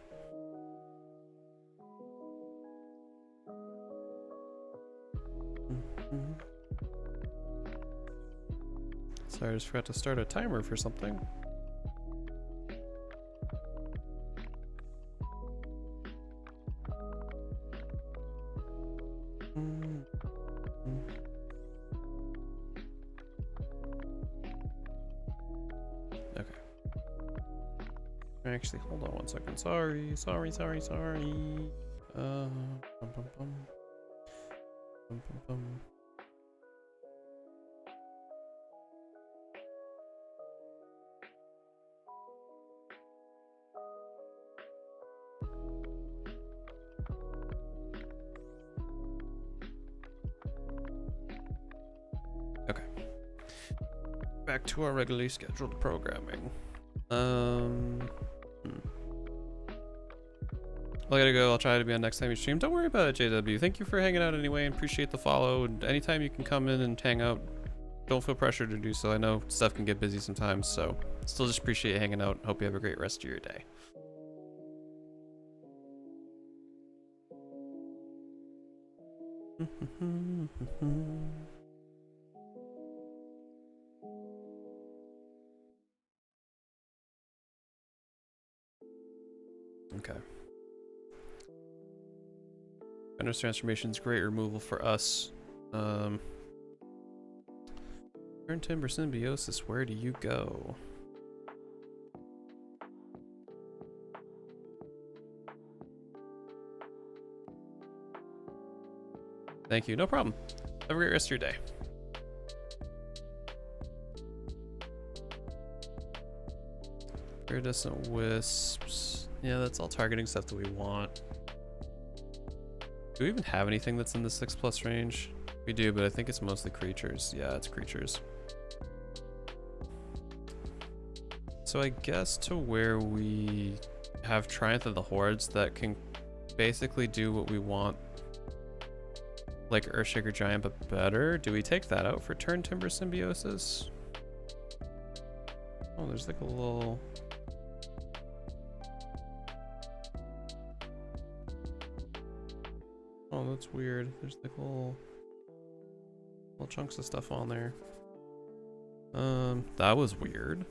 Sorry, I just forgot to start a timer for something. Okay. Actually, hold on one second. Sorry. Bum, bum, bum. Bum, bum, bum. Okay. Back to our regularly scheduled programming. I gotta go. I'll try to be on next time you stream. Don't worry about it, JW. Thank you for hanging out anyway, and appreciate the follow. And anytime you can come in and hang out, don't feel pressured to do so. I know stuff can get busy sometimes, so still just appreciate hanging out. Hope you have a great rest of your day. Okay. Vendor's Transformation's great removal for us. Turn Timber Symbiosis, where do you go? Thank you, no problem. Have a great rest of your day. Iridescent Wisps. Yeah, that's all targeting stuff that we want. Do we even have anything that's in the 6+ range? We do, but I think it's mostly creatures. Yeah, it's creatures. So I guess to where we have Triumph of the Hordes that can basically do what we want, like Earthshaker Giant, but better. Do we take that out for Turn Timber Symbiosis? Oh, there's like a little... Oh, that's weird. There's like little chunks of stuff on there. That was weird.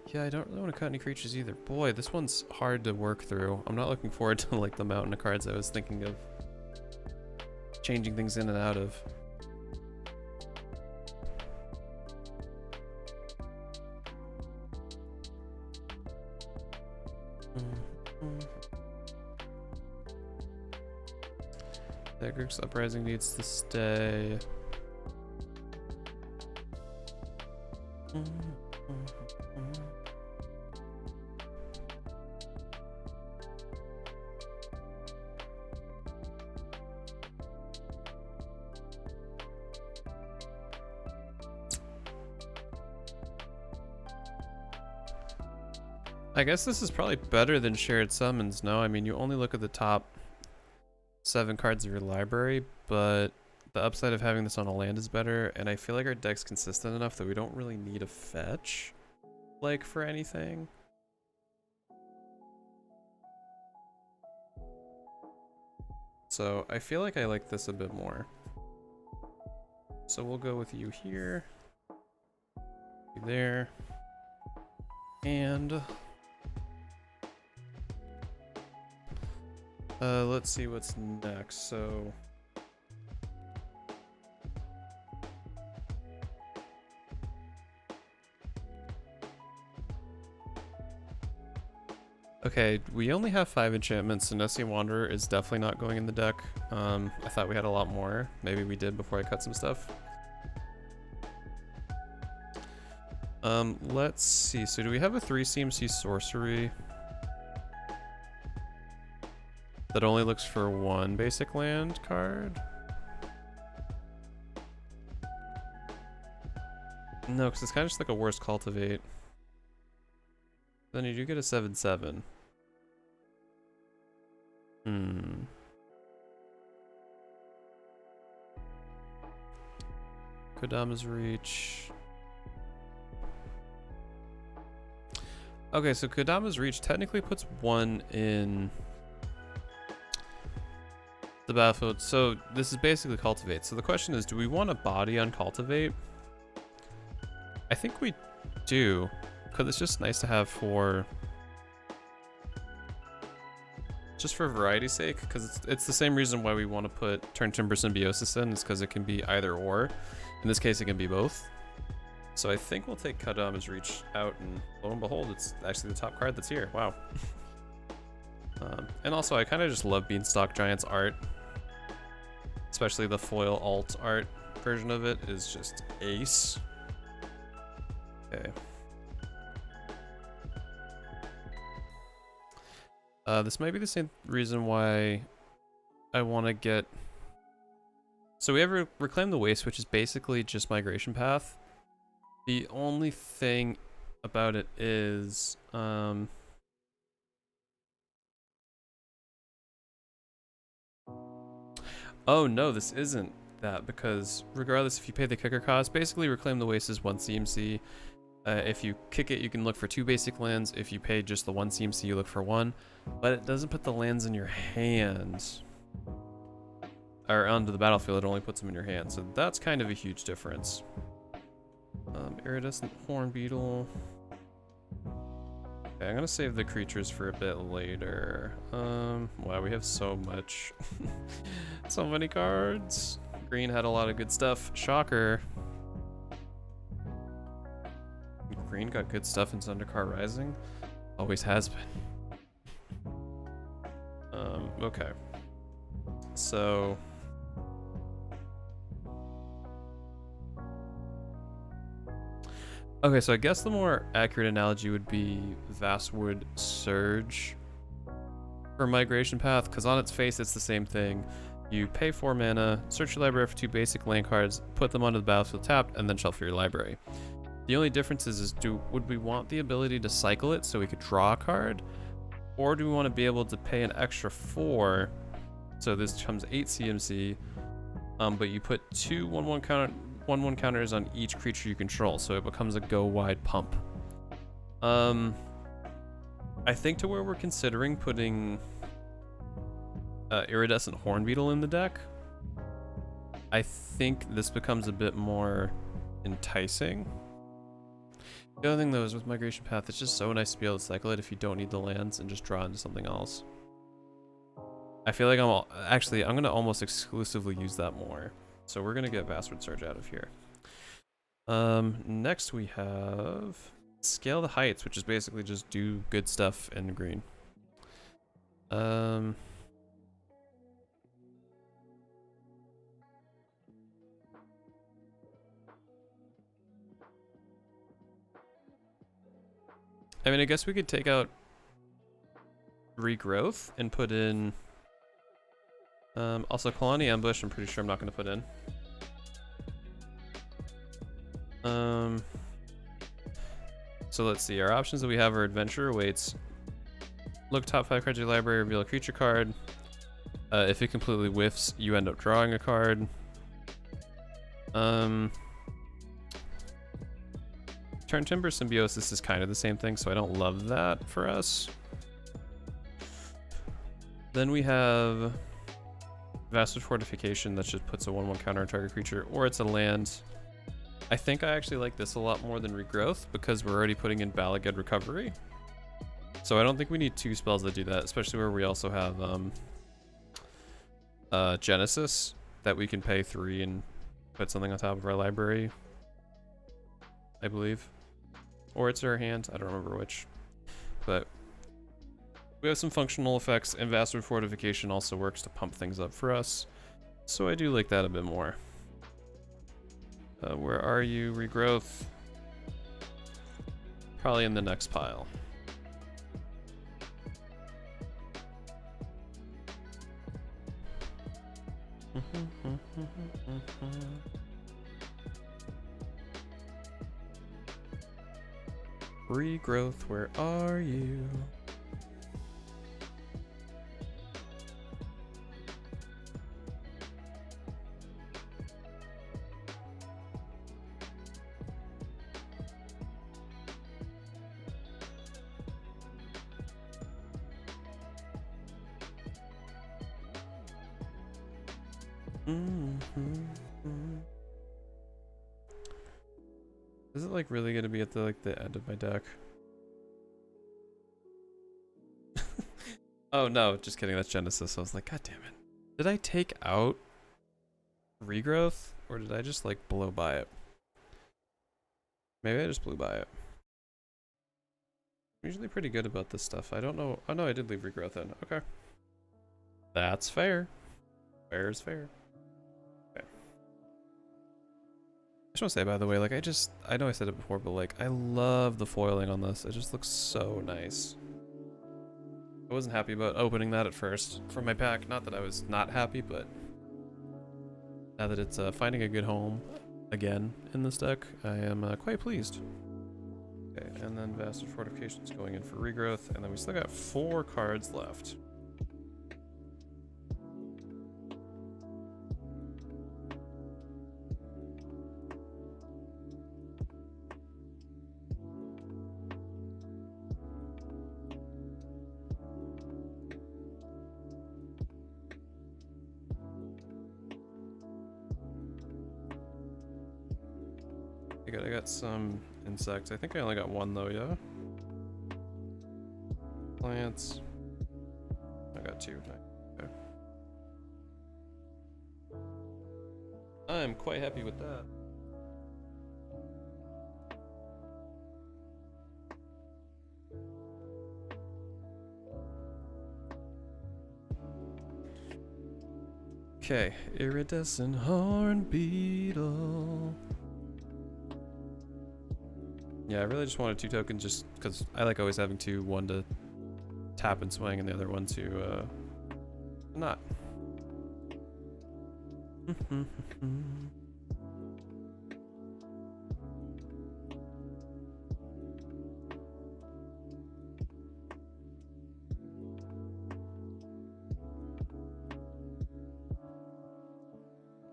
Yeah, I don't really want to cut any creatures either. Boy, this one's hard to work through. I'm not looking forward to like the mountain of cards I was thinking of changing things in and out of. Grix Uprising needs to stay. I guess this is probably better than Shared Summons, no? I mean, you only look at the top 7 cards of your library, but the upside of having this on a land is better, and I feel like our deck's consistent enough that we don't really need a fetch, like, for anything. So I feel like I like this a bit more. So we'll go with you here. You there. And let's see what's next. So okay, we only have 5 enchantments, so Nessie Wanderer is definitely not going in the deck. I thought we had a lot more. Maybe we did before I cut some stuff. Let's see. So do we have a 3 CMC sorcery that only looks for 1 basic land card? No, because it's kind of just like a worse cultivate. Then you do get a 7/7. Kodama's Reach. Okay, so Kodama's Reach technically puts 1 in the battlefield. So this is basically Cultivate. So the question is, do we want a body on Cultivate? I think we do, because it's just nice to have for... just for variety's sake, because it's the same reason why we want to put Turn Timber Symbiosis in, is because it can be either or. In this case, it can be both. So I think we'll take Kodama's Reach out, and lo and behold, it's actually the top card that's here. Wow. And also, I kind of just love Beanstalk Giant's art. Especially the foil alt art version of it is just ace. Okay. This might be the same reason why I want to get... So we have Reclaim the Waste, which is basically just Migration Path. The only thing about it is... Oh no, this isn't that, because regardless if you pay the kicker cost, basically Reclaim the Waste is 1 CMC. If you kick it, you can look for 2 basic lands. If you pay just the 1 CMC, you look for 1. But it doesn't put the lands in your hands. Or onto the battlefield, it only puts them in your hand. So that's kind of a huge difference. Iridescent Horn Beetle. Okay, I'm gonna save the creatures for a bit later. Wow, we have so much. So many cards. Green had a lot of good stuff. Shocker. Green got good stuff in Zendikar Rising. Always has been. Okay. So... okay, so I guess the more accurate analogy would be Vastwood Surge for Migration Path, because on its face it's the same thing. You pay 4 mana, search your library for 2 basic land cards, put them onto the battlefield tapped, and then shuffle your library. The only difference is would we want the ability to cycle it so we could draw a card? Or do we want to be able to pay an extra 4, so this becomes 8 CMC, but you put 2 1/1 counters on each creature you control, so it becomes a go wide pump. I think to where we're considering putting Iridescent Hornbeetle in the deck, I think this becomes a bit more enticing. The other thing though is with Migration Path, it's just so nice to be able to cycle it if you don't need the lands and just draw into something else. I feel like I'm gonna almost exclusively use that more. So we're gonna get Vastwood Surge out of here. Next we have Scale the Heights, which is basically just do good stuff in green. I mean, I guess we could take out Regrowth and put in also Colony Ambush. I'm pretty sure I'm not going to put in. So let's see, our options that we have are Adventure Awaits, look top 5 cards of your library, reveal a creature card. If it completely whiffs, you end up drawing a card. Turn Timber Symbiosis is kind of the same thing, so I don't love that for us. Then we have Vassal Fortification, that just puts a 1/1 counter on target creature, or it's a land. I think I actually like this a lot more than Regrowth because we're already putting in Balagad Recovery. So I don't think we need 2 spells that do that, especially where we also have Genesis that we can pay 3 and put something on top of our library, I believe. Or it's our hand, I don't remember which. But we have some functional effects, and Vassal Fortification also works to pump things up for us. So I do like that a bit more. Where are you, Regrowth? Probably in the next pile. Regrowth, where are you? Is it like really gonna be at the end of my deck? Oh no, just kidding, that's Genesis. I was like, god damn it. Did I take out Regrowth? Or did I just like blow by it? Maybe I just blew by it. I'm usually pretty good about this stuff. I don't know. Oh no, I did leave Regrowth in. Okay. That's fair. Fair is fair. Okay. I just want to say, by the way, like I know I said it before, but like I love the foiling on this. It just looks so nice. I wasn't happy about opening that at first for my pack. Not that I was not happy, but now that it's finding a good home again in this deck, I am quite pleased. Okay, and then Vassal Fortification's going in for Regrowth, and then we still got 4 cards left. I got some insects. I think I only got 1 though, yeah? Plants. I got 2. Okay. I'm quite happy with that. Okay, iridescent horn beetle. Yeah, I really just wanted 2 tokens just because I like always having 2, one to tap and swing and the other one to not.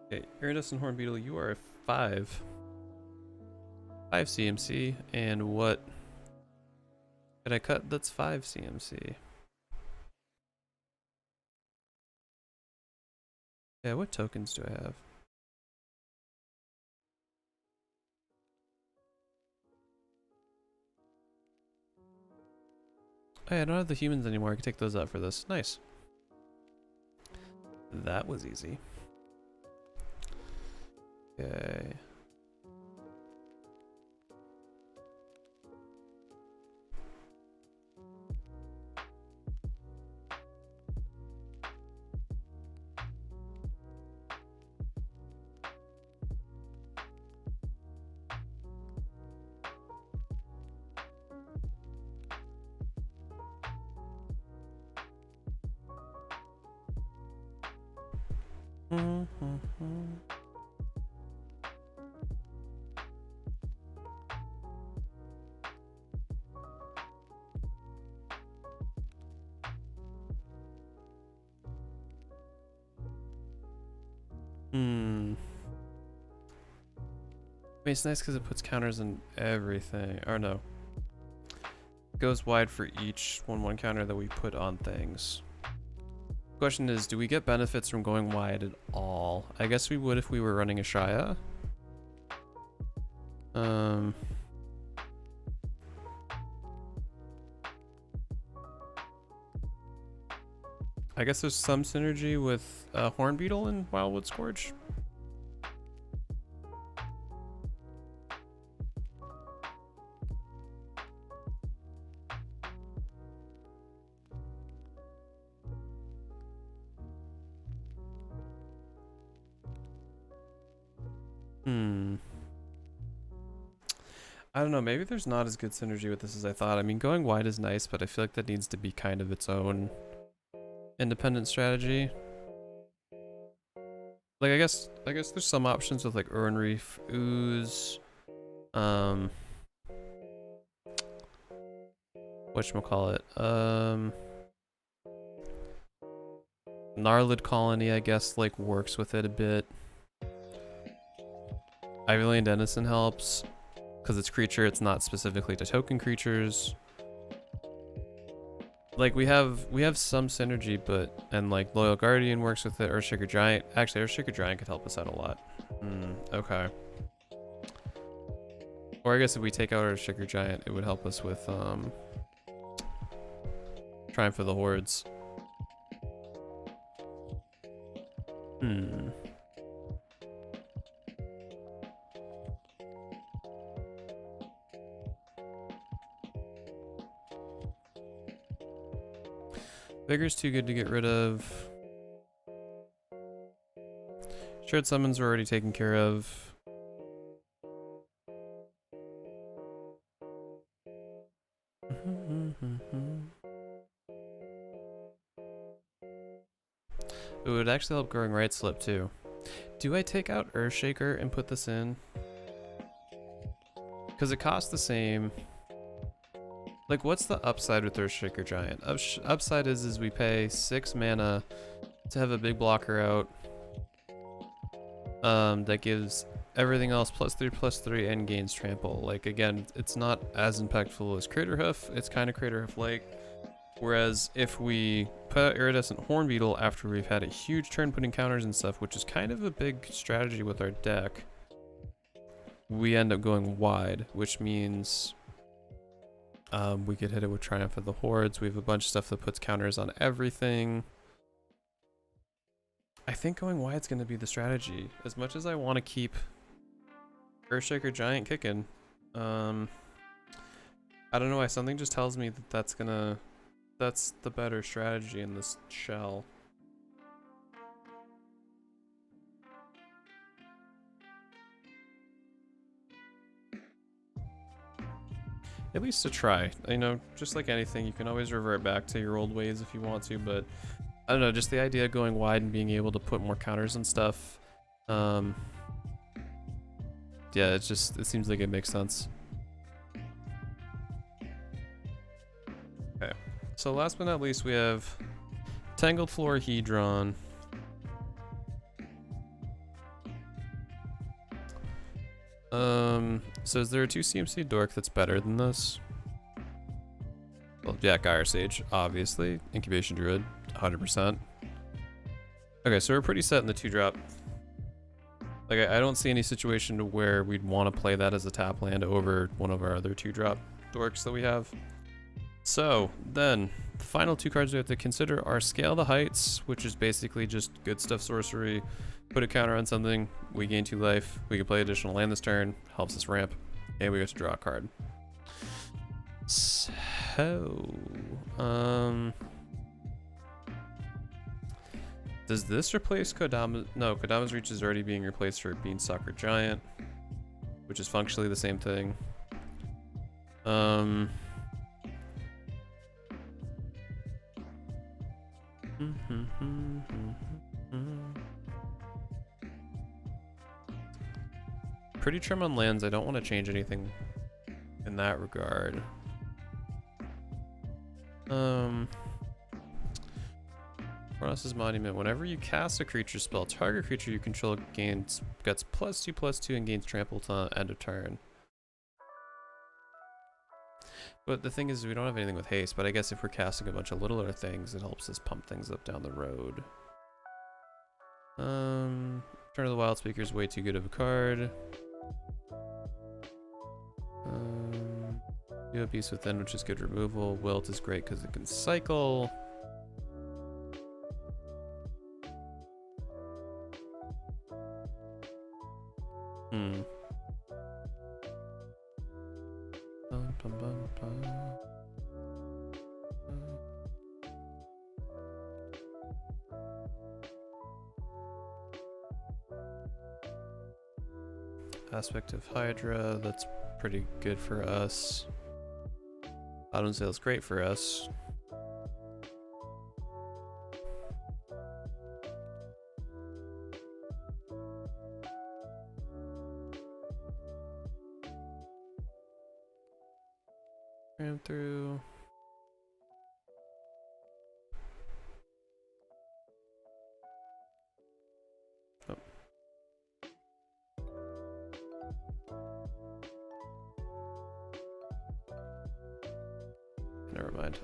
Okay, iridescent horn beetle, you are a 5 CMC, and what did I cut? That's 5 CMC. Yeah, what tokens do I have? Oh yeah, I don't have the humans anymore. I can take those out for this. Nice. That was easy. Okay. I mean, it's nice because it puts counters in everything. Or no. It goes wide for each 1/1 counter that we put on things. Question is, do we get benefits from going wide at all? I guess we would if we were running a Shia. I guess there's some synergy with Horn Beetle and Wildwood Scourge. I don't know, maybe there's not as good synergy with this as I thought. I mean, going wide is nice, but I feel like that needs to be kind of its own independent strategy. Like, I guess there's some options with like Urn Reef, Ooze, whatchamacallit, Gnarlid Colony, I guess, like, works with it a bit. Ivyland Denizen helps, because it's creature, it's not specifically to token creatures. Like, we have some synergy, but, and like, Loyal Guardian works with it, Earthshaker Giant. Actually, Earthshaker Giant could help us out a lot. Okay. Or I guess if we take out Earthshaker Giant, it would help us with, Triumph of the Hordes. Vigor's too good to get rid of. Shared summons were already taken care of. It would actually help growing right slip too. Do I take out Earthshaker and put this in? Because it costs the same. Like, what's the upside with Earthshaker Giant? Upside is we pay 6 mana to have a big blocker out. That gives everything else +3/+3 and gains trample. Like, again, it's not as impactful as Craterhoof. It's kind of Craterhoof-like. Whereas if we put out Iridescent Horn Beetle after we've had a huge turn putting counters and stuff, which is kind of a big strategy with our deck, we end up going wide, which means we could hit it with Triumph of the Hordes. We have a bunch of stuff that puts counters on everything. I think going wide's going to be the strategy. As much as I want to keep Earthshaker Giant kicking, I don't know why. Something just tells me that that's the better strategy in this shell. At least to try. You know, just like anything, you can always revert back to your old ways if you want to, but I don't know, just the idea of going wide and being able to put more counters and stuff. Yeah, it seems like it makes sense. Okay, so last but not least, we have Tangled Florahedron. So is there a 2 CMC dork that's better than this? Well, yeah, Gyre Sage, obviously. Incubation Druid, 100%. Okay, so we're pretty set in the 2-drop. Like, I don't see any situation to where we'd want to play that as a tap land over one of our other 2-drop dorks that we have. So, then, the final 2 cards we have to consider are Scale the Heights, which is basically just good stuff sorcery. Put a counter on something, we gain 2 life, we can play additional land this turn, helps us ramp, and we get to draw a card. So, does this replace Kodama? No, Kodama's Reach is already being replaced for Beanstalker Giant, which is functionally the same thing. Pretty trim on lands. I don't want to change anything in that regard. Froost's Monument. Whenever you cast a creature spell, target creature you control gets +2/+2 and gains trample to end of turn. But the thing is, we don't have anything with haste, but I guess if we're casting a bunch of littler things, it helps us pump things up down the road. Turn of the Wild Speaker is way too good of a card. You have Beast Within, which is good removal. Wilt is great because it can cycle. Bum, bum, bum, bum. Aspect of Hydra, that's pretty good for us. Autumn Sale's great for us. Ram through. Oh. Never mind.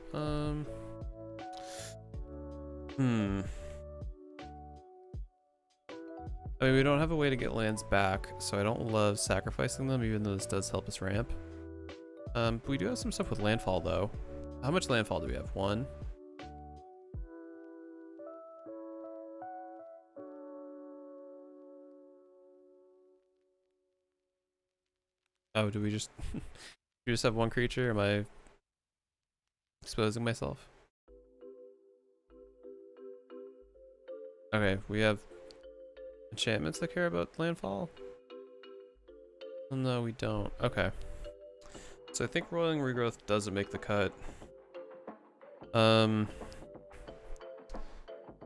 I mean, we don't have a way to get lands back, so I don't love sacrificing them, even though this does help us ramp. We do have some stuff with landfall, though. How much landfall do we have? 1? Oh, do we just... do we just have 1 creature? Am I exposing myself? Okay, we have enchantments that care about landfall? Oh, no, we don't. Okay. So I think Roiling Regrowth doesn't make the cut. And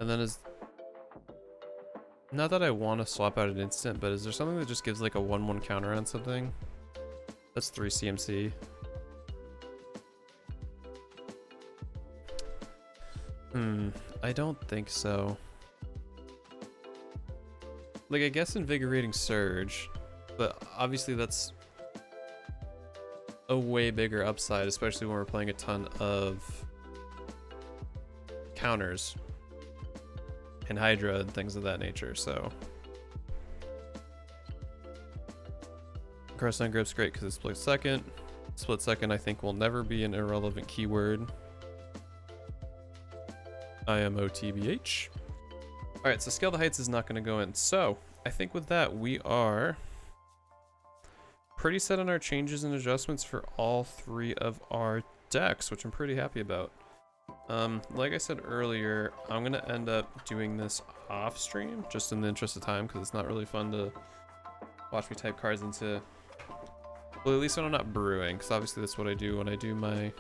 then is... Not that I want to swap out an instant, but is there something that just gives like a 1/1 counter on something? That's 3 CMC. I don't think so. Like, I guess Invigorating Surge, but obviously that's a way bigger upside, especially when we're playing a ton of counters and Hydra and things of that nature, so. Crossline Grip's great because it's split second. Split second, I think, will never be an irrelevant keyword. IMO TBH. Alright, so Scale the Heights is not going to go in. So, I think with that, we are pretty set on our changes and adjustments for all 3 of our decks, which I'm pretty happy about. Like I said earlier, I'm going to end up doing this off stream, just in the interest of time, because it's not really fun to watch me type cards into... Well, at least when I'm not brewing, because obviously that's what I do when I do my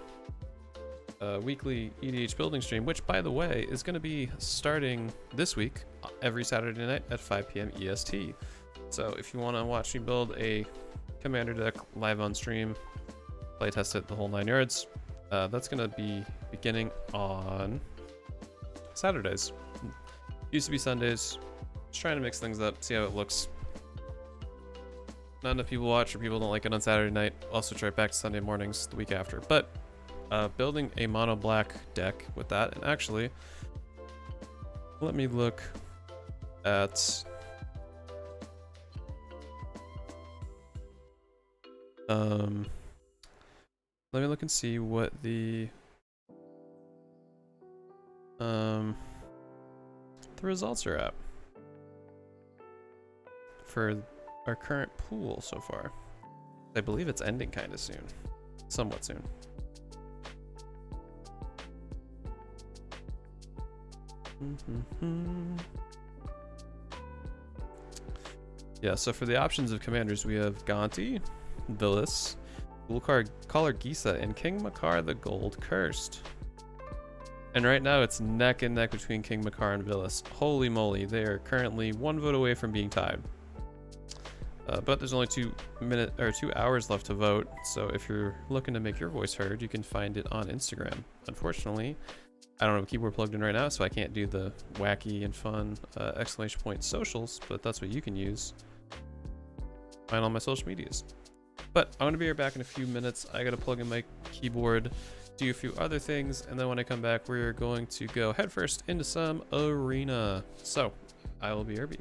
weekly EDH building stream, which, by the way, is going to be starting this week, every Saturday night at 5 p.m. EST. So if you want to watch me build a commander deck live on stream, playtest it the whole 9 yards, that's going to be beginning on Saturdays. Used to be Sundays. Just trying to mix things up, see how it looks. Not enough people watch, or people don't like it on Saturday night. I'll switch right back to Sunday mornings the week after. But building a mono black deck with that, and actually, let me look at let me look and see what the results are at for our current pool so far. I believe it's ending kind of soon, somewhat soon. Yeah, so for the options of commanders, we have Gonti, Villas, Caller Gisa, and King Makar the Gold Cursed. And right now it's neck and neck between King Makar and Villas. Holy moly, they are currently 1 vote away from being tied. But there's only 2 hours left to vote, so if you're looking to make your voice heard, you can find it on Instagram. Unfortunately, I don't have a keyboard plugged in right now, so I can't do the wacky and fun !! Socials, but that's what you can use. Find all my social medias. But I'm going to be right back in a few minutes. I got to plug in my keyboard, do a few other things, and then when I come back, we're going to go headfirst into some arena. So, I will be RB.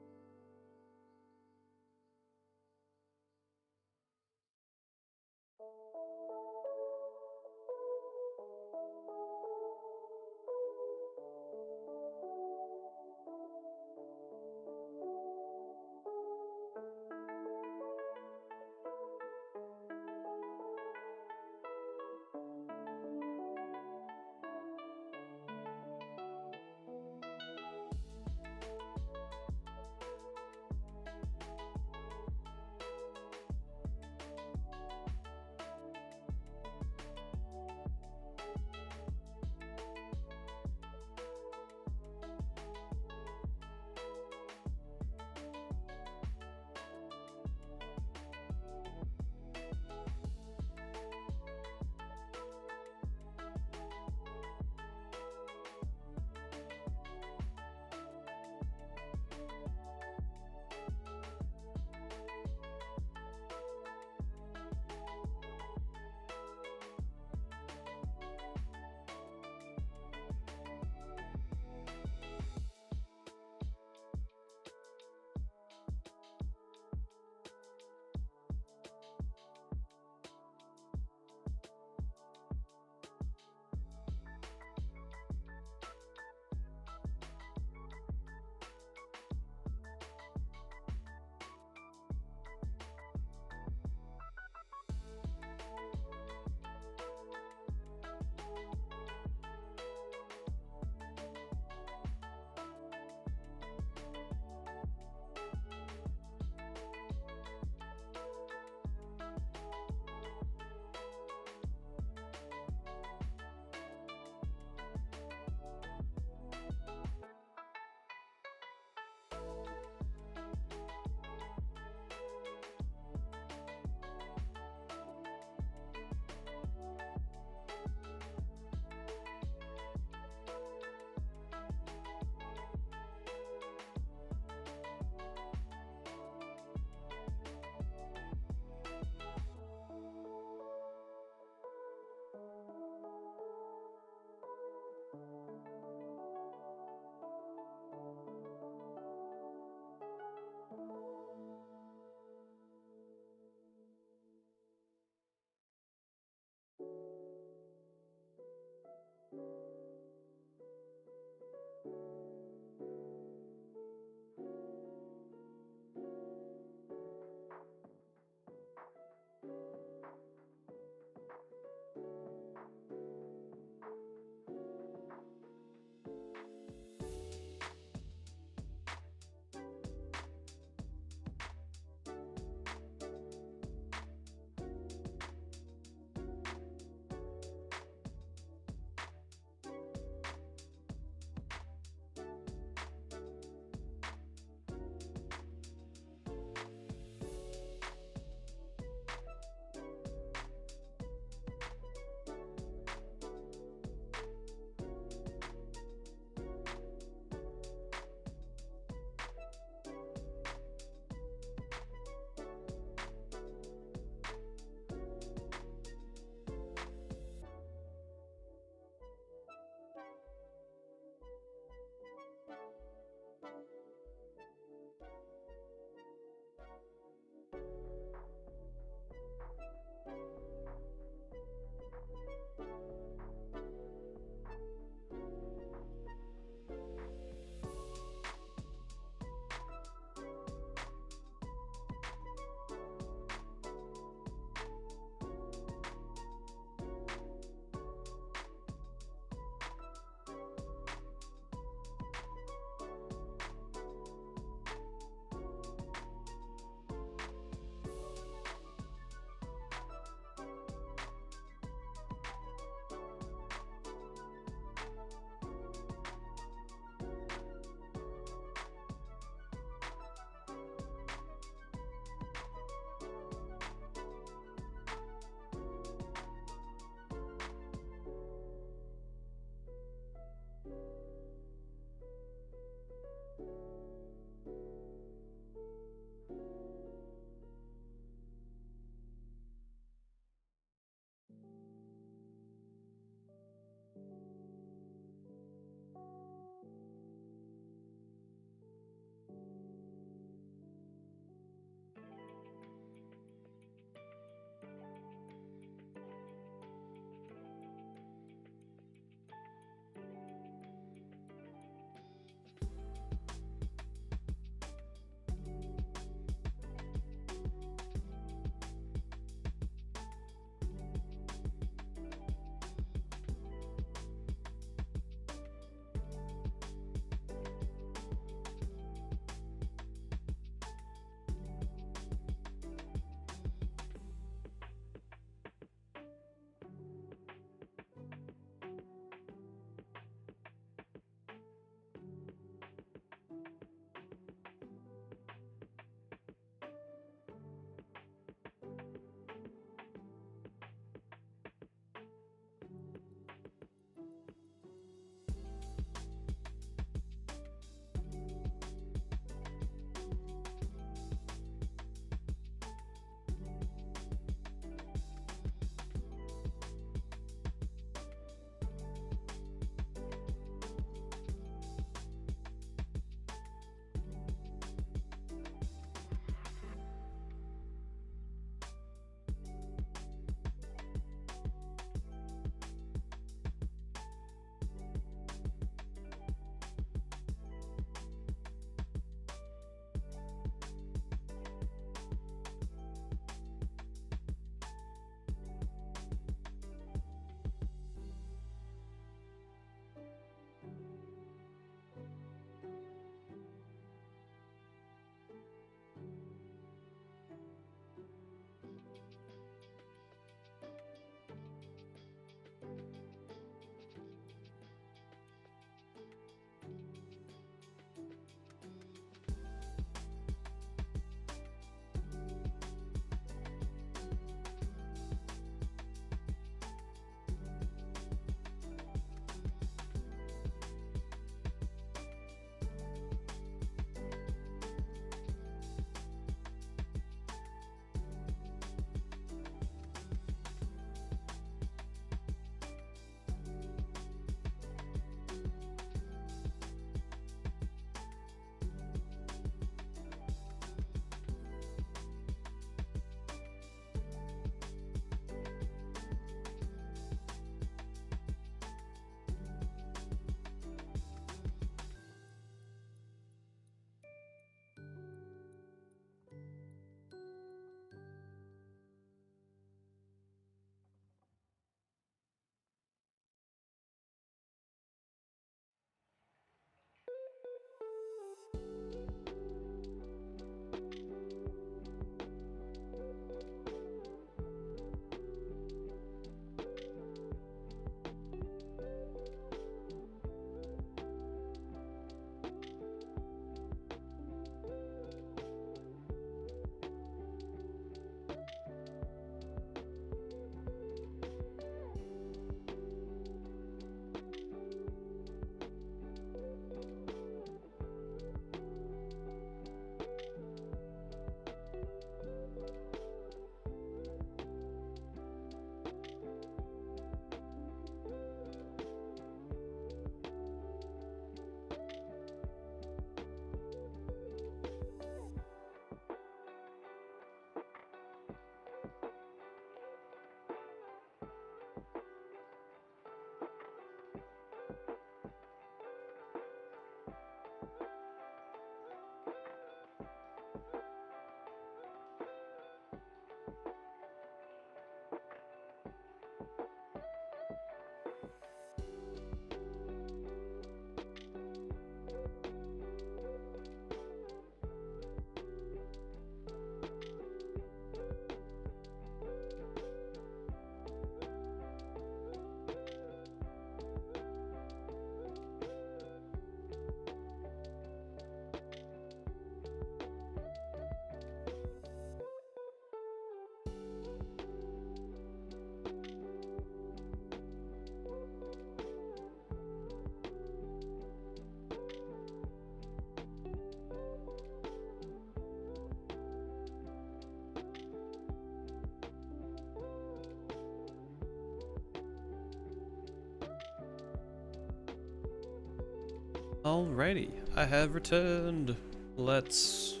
Alrighty, I have returned. Let's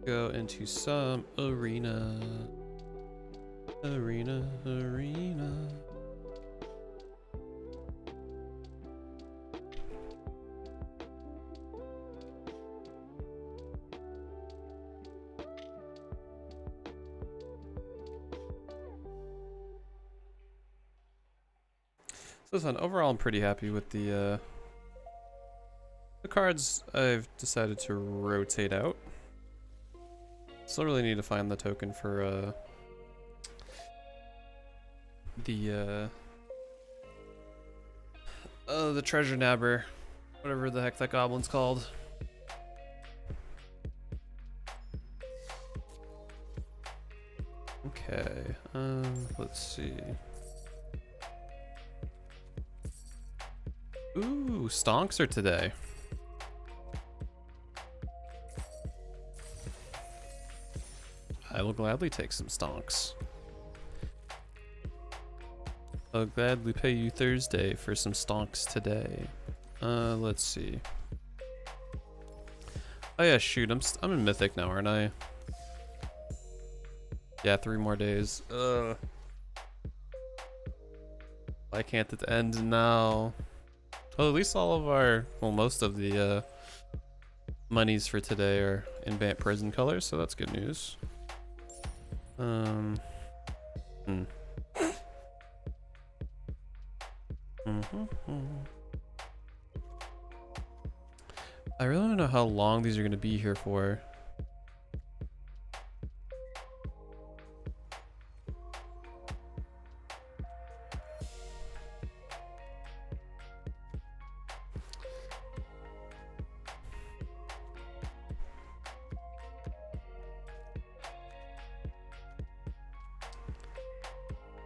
go into some arena. Arena. So listen, overall I'm pretty happy with the cards I've decided to rotate out. Still really need to find the token for the treasure nabber, whatever the heck that goblin's called. Okay, let's see. Ooh, stonks are today. I will gladly take some stonks. I'll gladly pay you Thursday for some stonks today. Let's see. Oh yeah, shoot, I'm in Mythic now, aren't I? Yeah, 3 more days. Why can't it end now? Well, at least all of our, well, most of the monies for today are in Bant Prison colors, so that's good news. I really don't know how long these are going to be here for.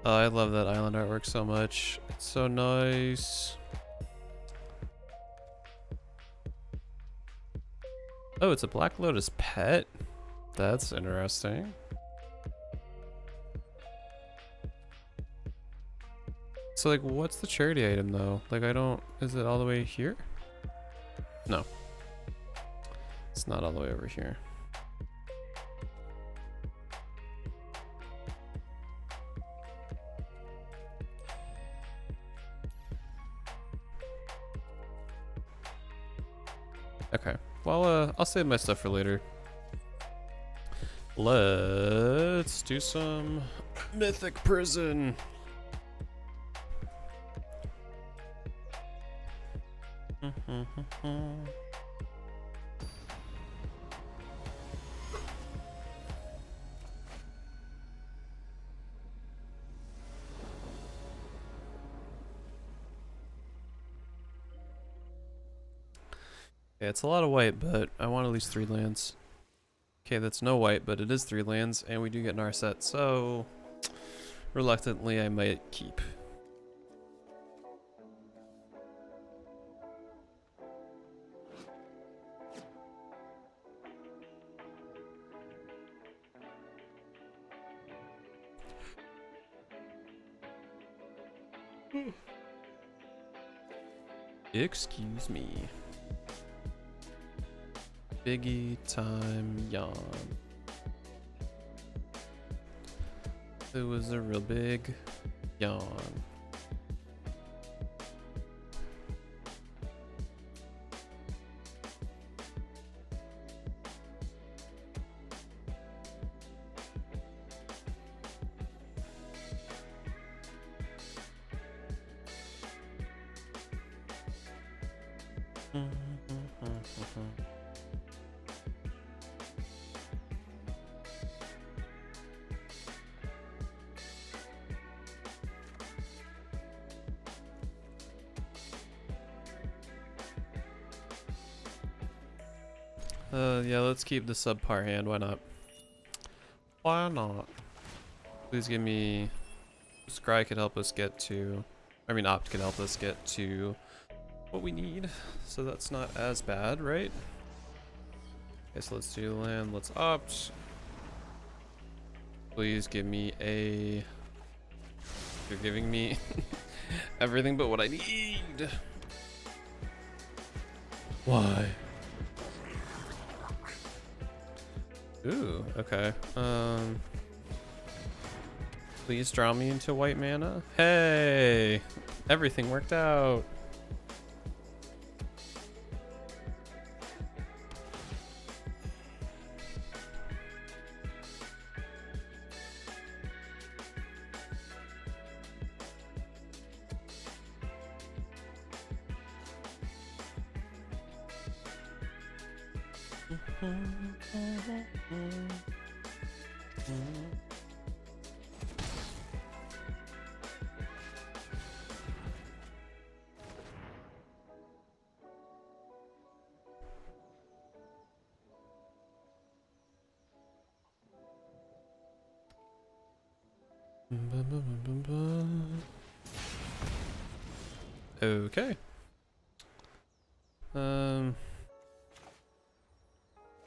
Oh, I love that island artwork so much. It's so nice. Oh, it's a Black Lotus pet? That's interesting. So, like, what's the charity item, though? Like, I don't... Is it all the way here? No. It's not all the way over here. Okay. Well, I'll save my stuff for later. Let's do some Mythic Prison. Okay, it's a lot of white, but I want at least 3 lands. Okay, that's no white, but it is 3 lands, and we do get an set, so reluctantly I might keep. Excuse me. Biggie time yawn. It was a real big yawn. Yeah, let's keep the subpar hand. Why not? Why not? Please give me... Scry could help us get to... I mean, Opt could help us get to what we need. So that's not as bad, right? Okay, so let's do land. Let's Opt. Please give me a... You're giving me everything but what I need. Why? Ooh, okay. Please draw me into white mana. Hey! Everything worked out. Okay.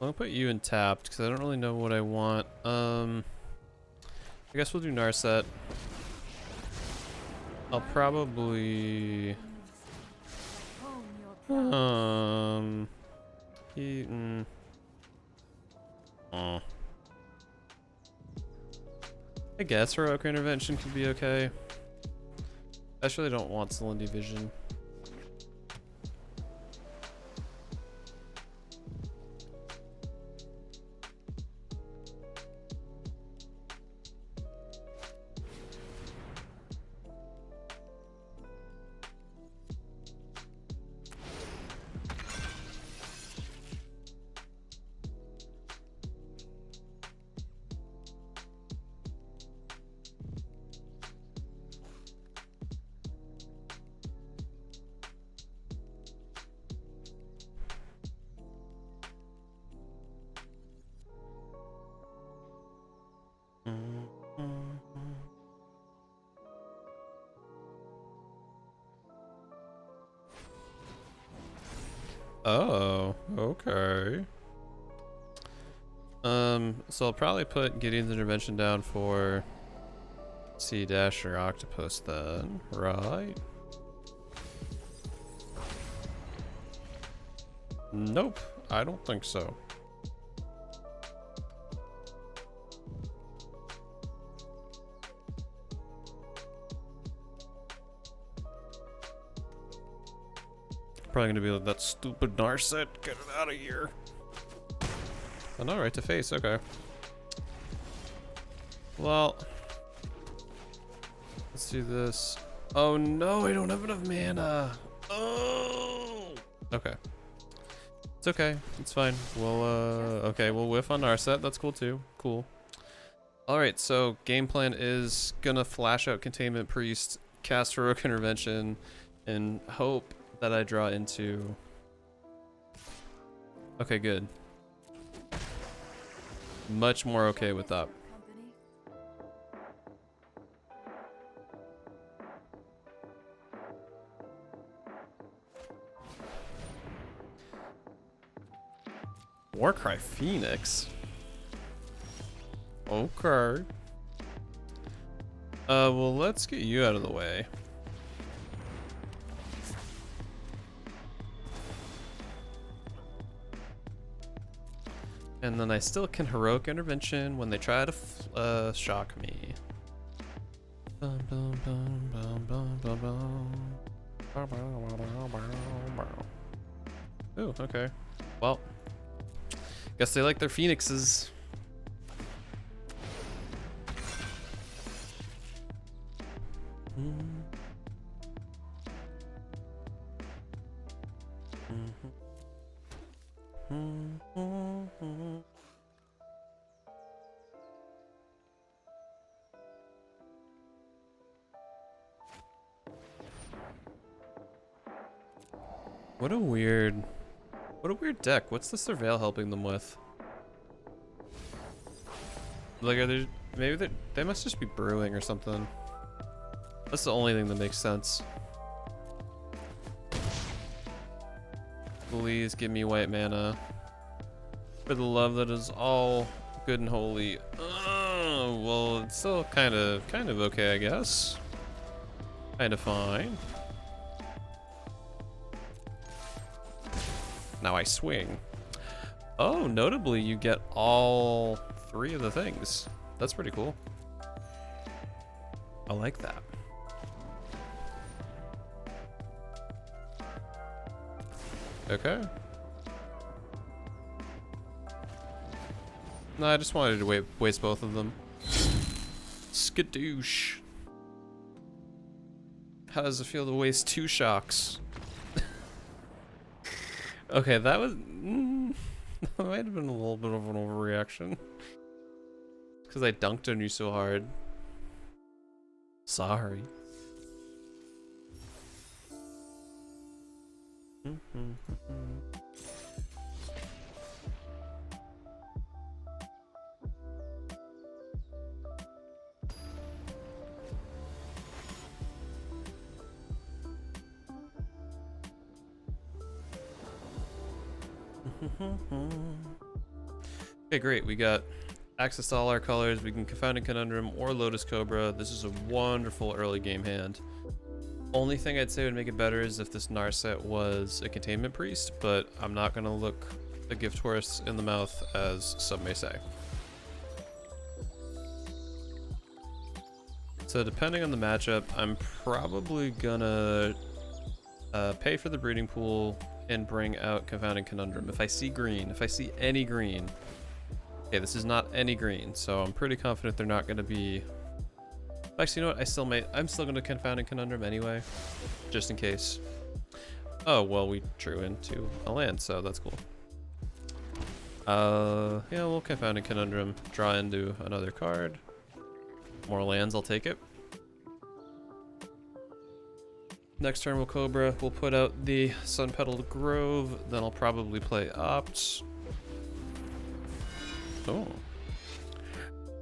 I'll put you in tapped because I don't really know what I want. I guess we'll do Narset. I'll probably I guess Heroic Intervention could be okay. I just really don't want Salinity Vision. Oh, okay. So I'll probably put Gideon's Intervention down for Sea Dash or Octopus then, right? Nope, I don't think so. Probably gonna be like that stupid Narset. Get it out of here. Oh no, right to face. Okay. Well, let's do this. Oh no, I don't have enough mana. Oh. Okay. It's okay. It's fine. We'll okay, we'll whiff on Narset. That's cool too. Cool. All right. So game plan is gonna flash out Containment Priest, cast Heroic Intervention, and hope that I draw into. Okay, good. Much more okay with that. Warcry Phoenix. Okay. Well, let's get you out of the way. And then I still can Heroic Intervention when they try to shock me. Ooh, okay. Well, guess they like their phoenixes. What a weird deck. What's the Surveil helping them with? Like, are they, maybe they must just be brewing or something. That's the only thing that makes sense. Please give me white mana. For the love that is all good and holy. Oh, well, it's still kind of okay, I guess. Kind of fine. Now I swing. Oh, notably, you get all 3 of the things. That's pretty cool. I like that. Okay. No, I just wanted to waste both of them. Skadoosh. How does it feel to waste 2 shocks? Okay, that was... that might have been a little bit of an overreaction. Because I dunked on you so hard. Sorry. Okay, great. We got access to all our colors. We can Confounding Conundrum or Lotus Cobra. This is a wonderful early game hand. Only thing I'd say would make it better is if this Narset was a Containment Priest, but I'm not going to look a Gift Horse in the mouth, as some may say. So depending on the matchup, I'm probably gonna pay for the breeding pool and bring out Confounding Conundrum. If I see green, if I see any green. Okay, this is not any green, so I'm pretty confident they're not gonna be... Actually, you know what? I'm still gonna Confounding Conundrum anyway, just in case. Oh, well, we drew into a land, so that's cool. Yeah, we'll Confounding Conundrum, draw into another card. More lands, I'll take it. Next turn we'll Cobra, we'll put out the Sun Petaled Grove, then I'll probably play Opt.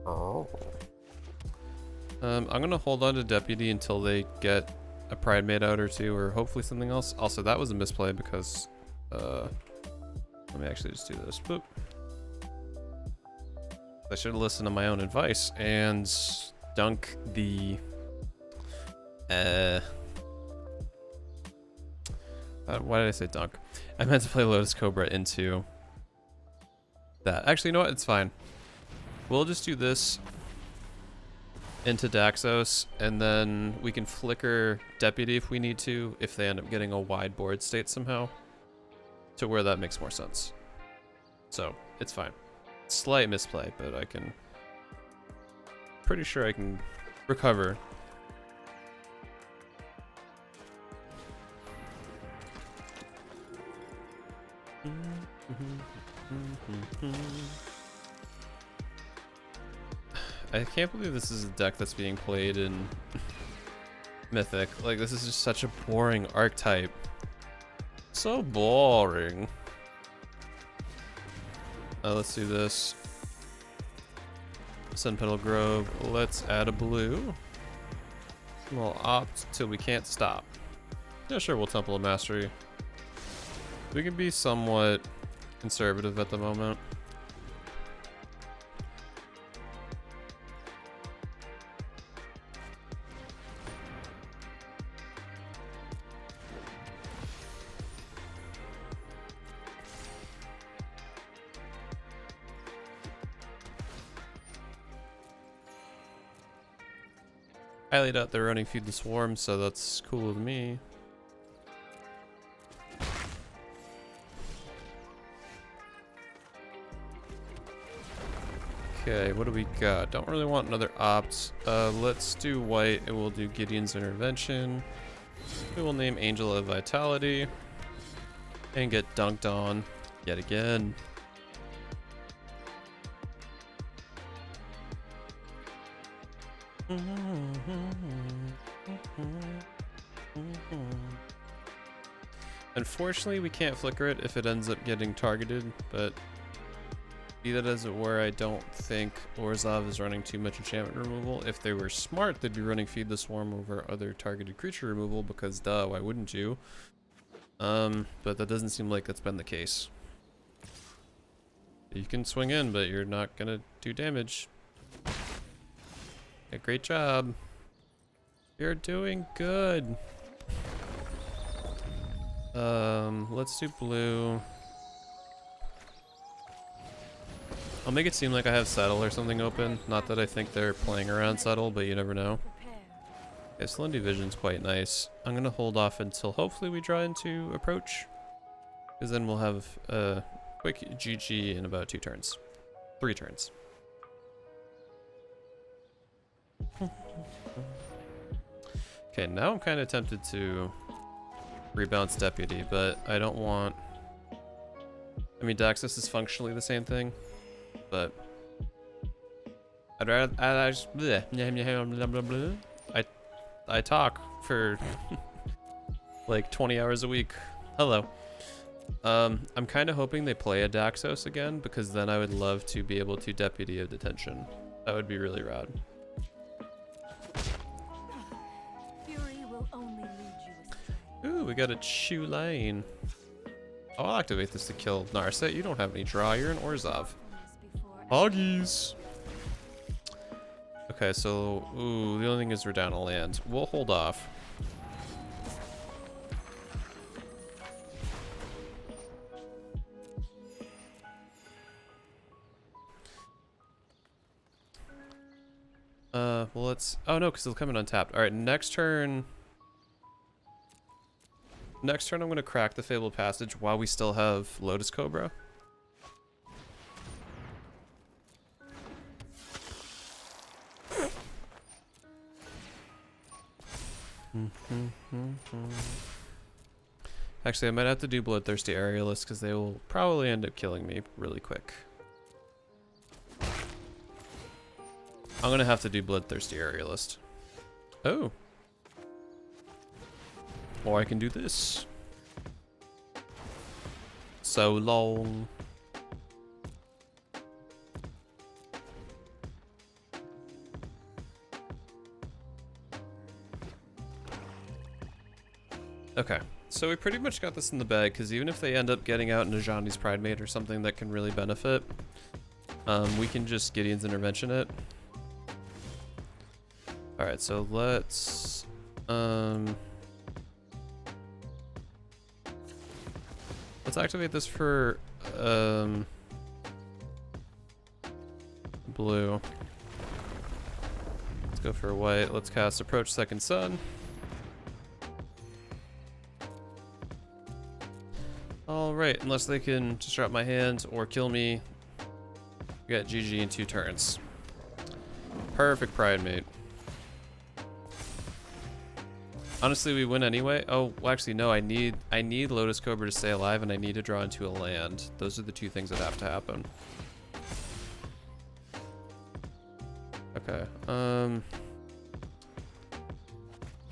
Oh. I'm gonna hold on to Deputy until they get a Pride Mate out or two, or hopefully something else. Also, that was a misplay because, let me actually just do this. Boop. I should have listened to my own advice and dunk the, why did I say dunk? I meant to play Lotus Cobra into that. Actually, you know what? It's fine. We'll just do this into Daxos, and then we can flicker Deputy if we need to, if they end up getting a wide board state somehow, to where that makes more sense. So, it's fine. Slight misplay, but I can... Pretty sure I can recover. I can't believe this is a deck that's being played in Mythic. Like, this is just such a boring archetype. So boring. Let's do this. Sun Petal Grove. Let's add a blue. We'll opt till we can't stop. Yeah, sure, we'll Temple of Mastery. We can be somewhat conservative at the moment. I laid out they're running Feed the Swarm, so that's cool with me. Okay, what do we got? Don't really want another opt. Let's do white and we'll do Gideon's Intervention. We will name Angel of Vitality and get dunked on yet again. Unfortunately, we can't flicker it if it ends up getting targeted, but be that as it were, I don't think Orzhov is running too much enchantment removal. If they were smart, they'd be running Feed the Swarm over other targeted creature removal, because duh, why wouldn't you? But that doesn't seem like that's been the case. You can swing in, but you're not gonna do damage. Yeah, great job. You're doing good. Let's do blue. I'll make it seem like I have Settle or something open. Not that I think they're playing around Settle, but you never know. Okay, Slendy Vision's quite nice. I'm gonna hold off until hopefully we draw into Approach. Because then we'll have a quick GG in about 2 turns. 3 turns. Okay, now I'm kind of tempted to rebalance Deputy, but I don't want... I mean, Daxus is functionally the same thing, but... I'd rather... I talk for like 20 hours a week. Hello. I'm kind of hoping they play a Daxos again, because then I would love to be able to Deputy of Detention. That would be really rad. Ooh, we got a Chew Lane. Oh, I'll activate this to kill Narset. You don't have any draw. You're an Orzhov. Hoggies. Okay, so... Ooh, the only thing is we're down a land. We'll hold off. Well, let's... Oh, no, because it'll come in untapped. Alright, next turn... Next turn I'm going to crack the Fabled Passage while we still have Lotus Cobra. Actually, I might have to do Bloodthirsty Aerialist because they will probably end up killing me really quick. I'm going to have to do Bloodthirsty Aerialist. Oh. Or I can do this. So long. Okay, so we pretty much got this in the bag, because even if they end up getting out Najani's Pridemate or something that can really benefit, we can just Gideon's Intervention it. Alright, so let's... Let's activate this for blue. Let's go for white. Let's cast Approach Second Sun. Alright, unless they can disrupt my hand or kill me. We got GG in 2 turns. Perfect Pridemate. Honestly, we win anyway. Oh, well, actually, no. I need Lotus Cobra to stay alive, and I need to draw into a land. Those are the 2 things that have to happen. Okay. I'm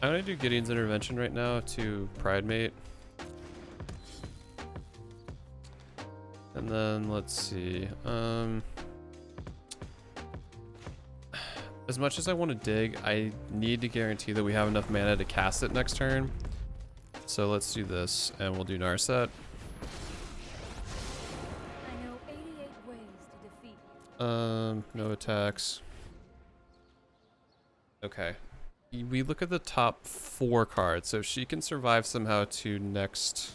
gonna do Gideon's Intervention right now to Pridemate. And then let's see. As much as I want to dig, I need to guarantee that we have enough mana to cast it next turn. So let's do this, and we'll do Narset. I know 88 ways to defeat you. No attacks. Okay. We look at the top 4 cards, so if she can survive somehow to next...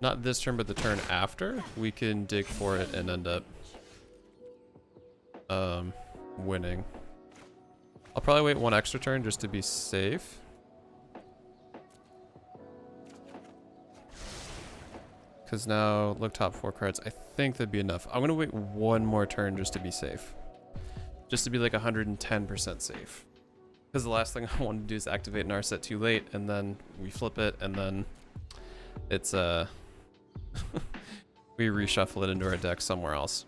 Not this turn, but the turn after, we can dig for it and end up... winning. I'll probably wait 1 extra turn just to be safe. Because now, look, top 4 cards. I think that'd be enough. I'm going to wait 1 more turn just to be safe. Just to be like 110% safe. Because the last thing I want to do is activate Narset too late, and then we flip it, and then it's, we reshuffle it into our deck somewhere else.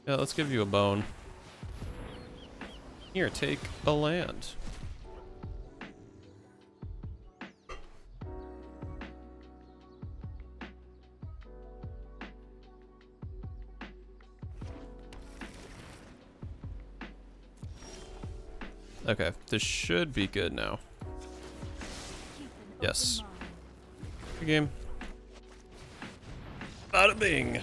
Yeah, let's give you a bone. Here, take a land. Okay, this should be good now. Yes. Good game. Bada bing.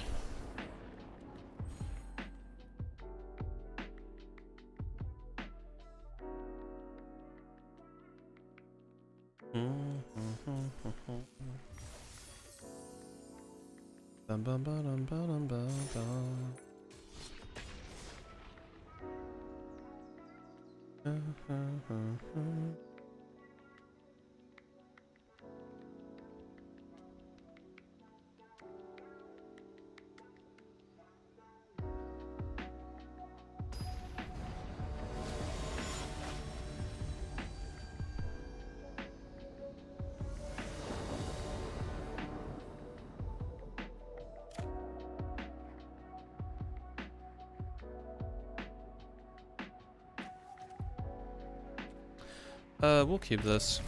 We'll keep this.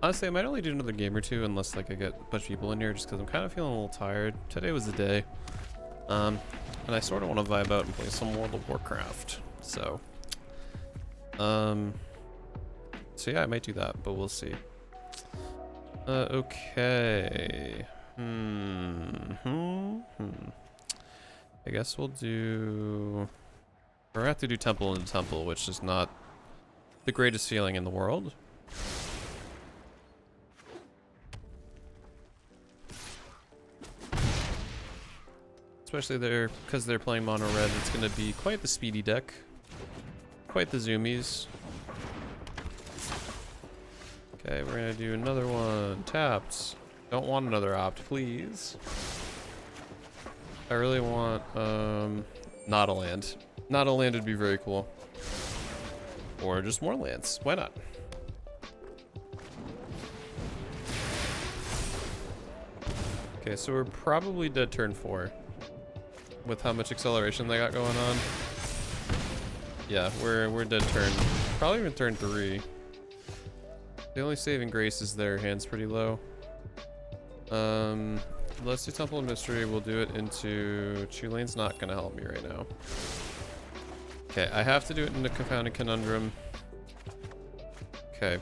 Honestly, I might only do another game or two unless like I get a bunch of people in here, just because I'm kind of feeling a little tired. Today was the day. And I sort of want to vibe out and play some World of Warcraft. So yeah, I might do that, but we'll see. Okay. I guess we'll do... We're gonna have to do Temple into Temple, which is not the greatest feeling in the world. Especially there, because they're playing mono red, it's gonna be quite the speedy deck. Quite the zoomies. Okay, we're gonna do another one. Tapped. Don't want another opt, please. I really want, not a land. Not a land would be very cool. Or just more lands. Why not? Okay, so we're probably dead turn 4. With how much acceleration they got going on. Yeah, we're dead turn. Probably even turn 3. The only saving grace is their hand's pretty low. Let's do Temple of Mystery. We'll do it into... Chulane's not gonna help me right now. Okay, I have to do it into Confounded Conundrum. Okay.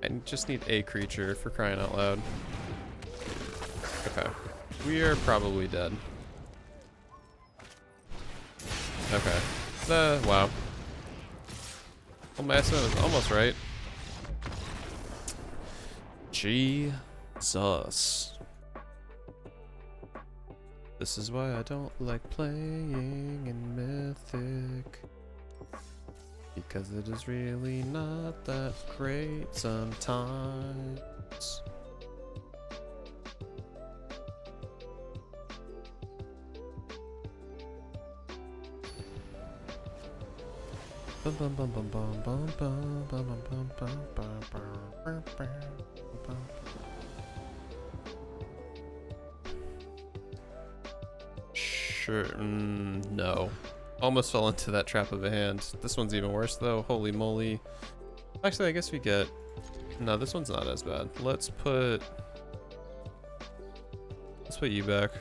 I just need a creature, for crying out loud. Okay. We are probably dead. Okay. Wow. Well, my estimate was almost right. Jesus. This is why I don't like playing in Mythic. Because it is really not that great sometimes. Sure, no. Almost fell into that trap of a hand. This one's even worse though, holy moly. Actually, I guess we get... No, this one's not as bad. Let's put you back.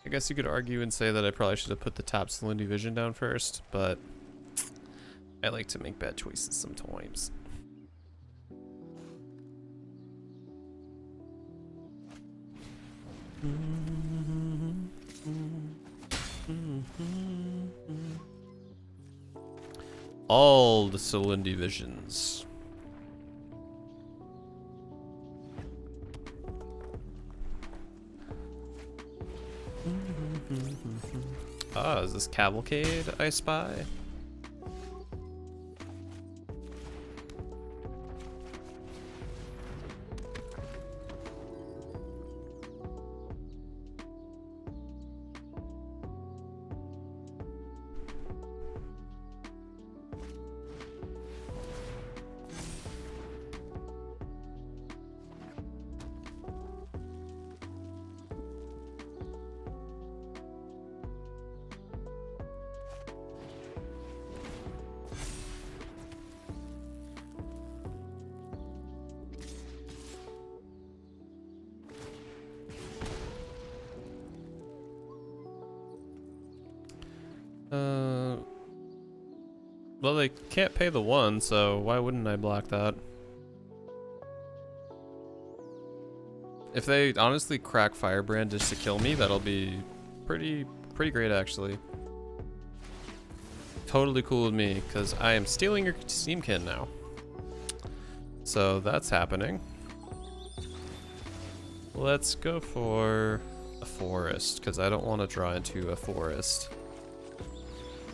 I guess you could argue and say that I probably should have put the top Salinity Vision down first, but I like to make bad choices sometimes. All the Salinity Visions. Ah, is this Cavalcade I spy? Well, they can't pay the 1, so why wouldn't I block that? If they honestly crack Firebrand just to kill me, that'll be pretty great actually. totally cool with me because I am stealing your Steamkin now. So that's happening. Let's go for a forest because I don't want to draw into a forest.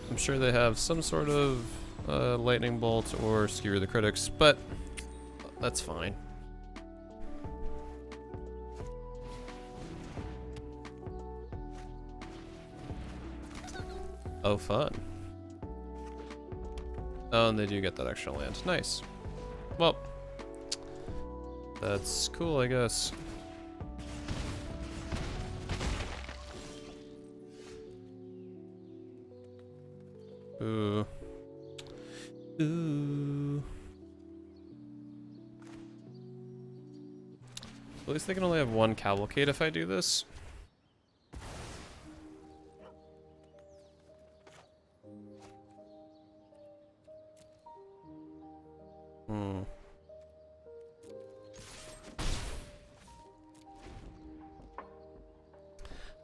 I'm sure they have some sort of lightning bolt or skewer the critics, but that's fine. Oh, fun. Oh, and they do get that extra land. Nice. Well, that's cool, I guess. Ooh. Ooh. At least they can only have one cavalcade if I do this.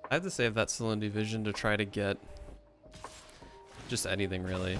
I had to save that Celine Division to try to get just anything really.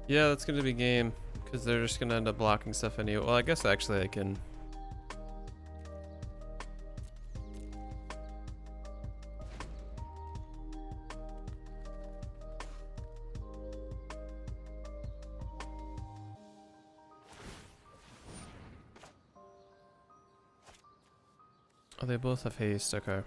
Yeah, that's gonna be game, because they're just gonna end up blocking stuff anyway. Well, I guess actually I can... Oh, they both have haste, okay.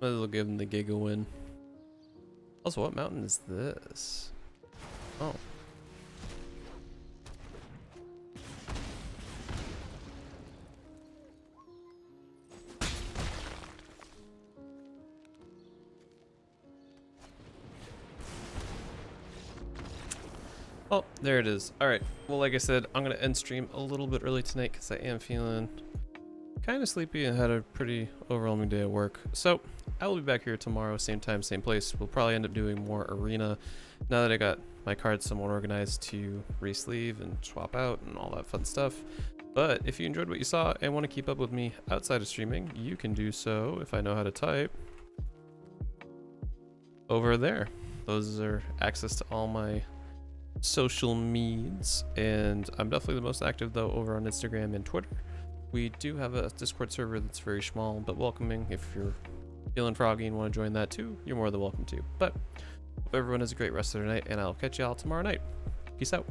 Might as well give him the Giga win. Also, what mountain is this? Oh. Oh, there it is. Alright, well, like I said, I'm going to end stream a little bit early tonight because I am feeling kind of sleepy and had a pretty overwhelming day at work. So, I will be back here tomorrow, same time, same place. We'll probably end up doing more arena now that I got my cards somewhat organized to re-sleeve and swap out and all that fun stuff. But if you enjoyed what you saw and want to keep up with me outside of streaming, you can do so, if I know how to type, over there. Those are access to all my social meds, and I'm definitely the most active though over on Instagram and Twitter. We do have a Discord server that's very small but welcoming. If you're feeling froggy and want to join that too, you're more than welcome to. But hope everyone has a great rest of their night, and I'll catch y'all tomorrow night. Peace out.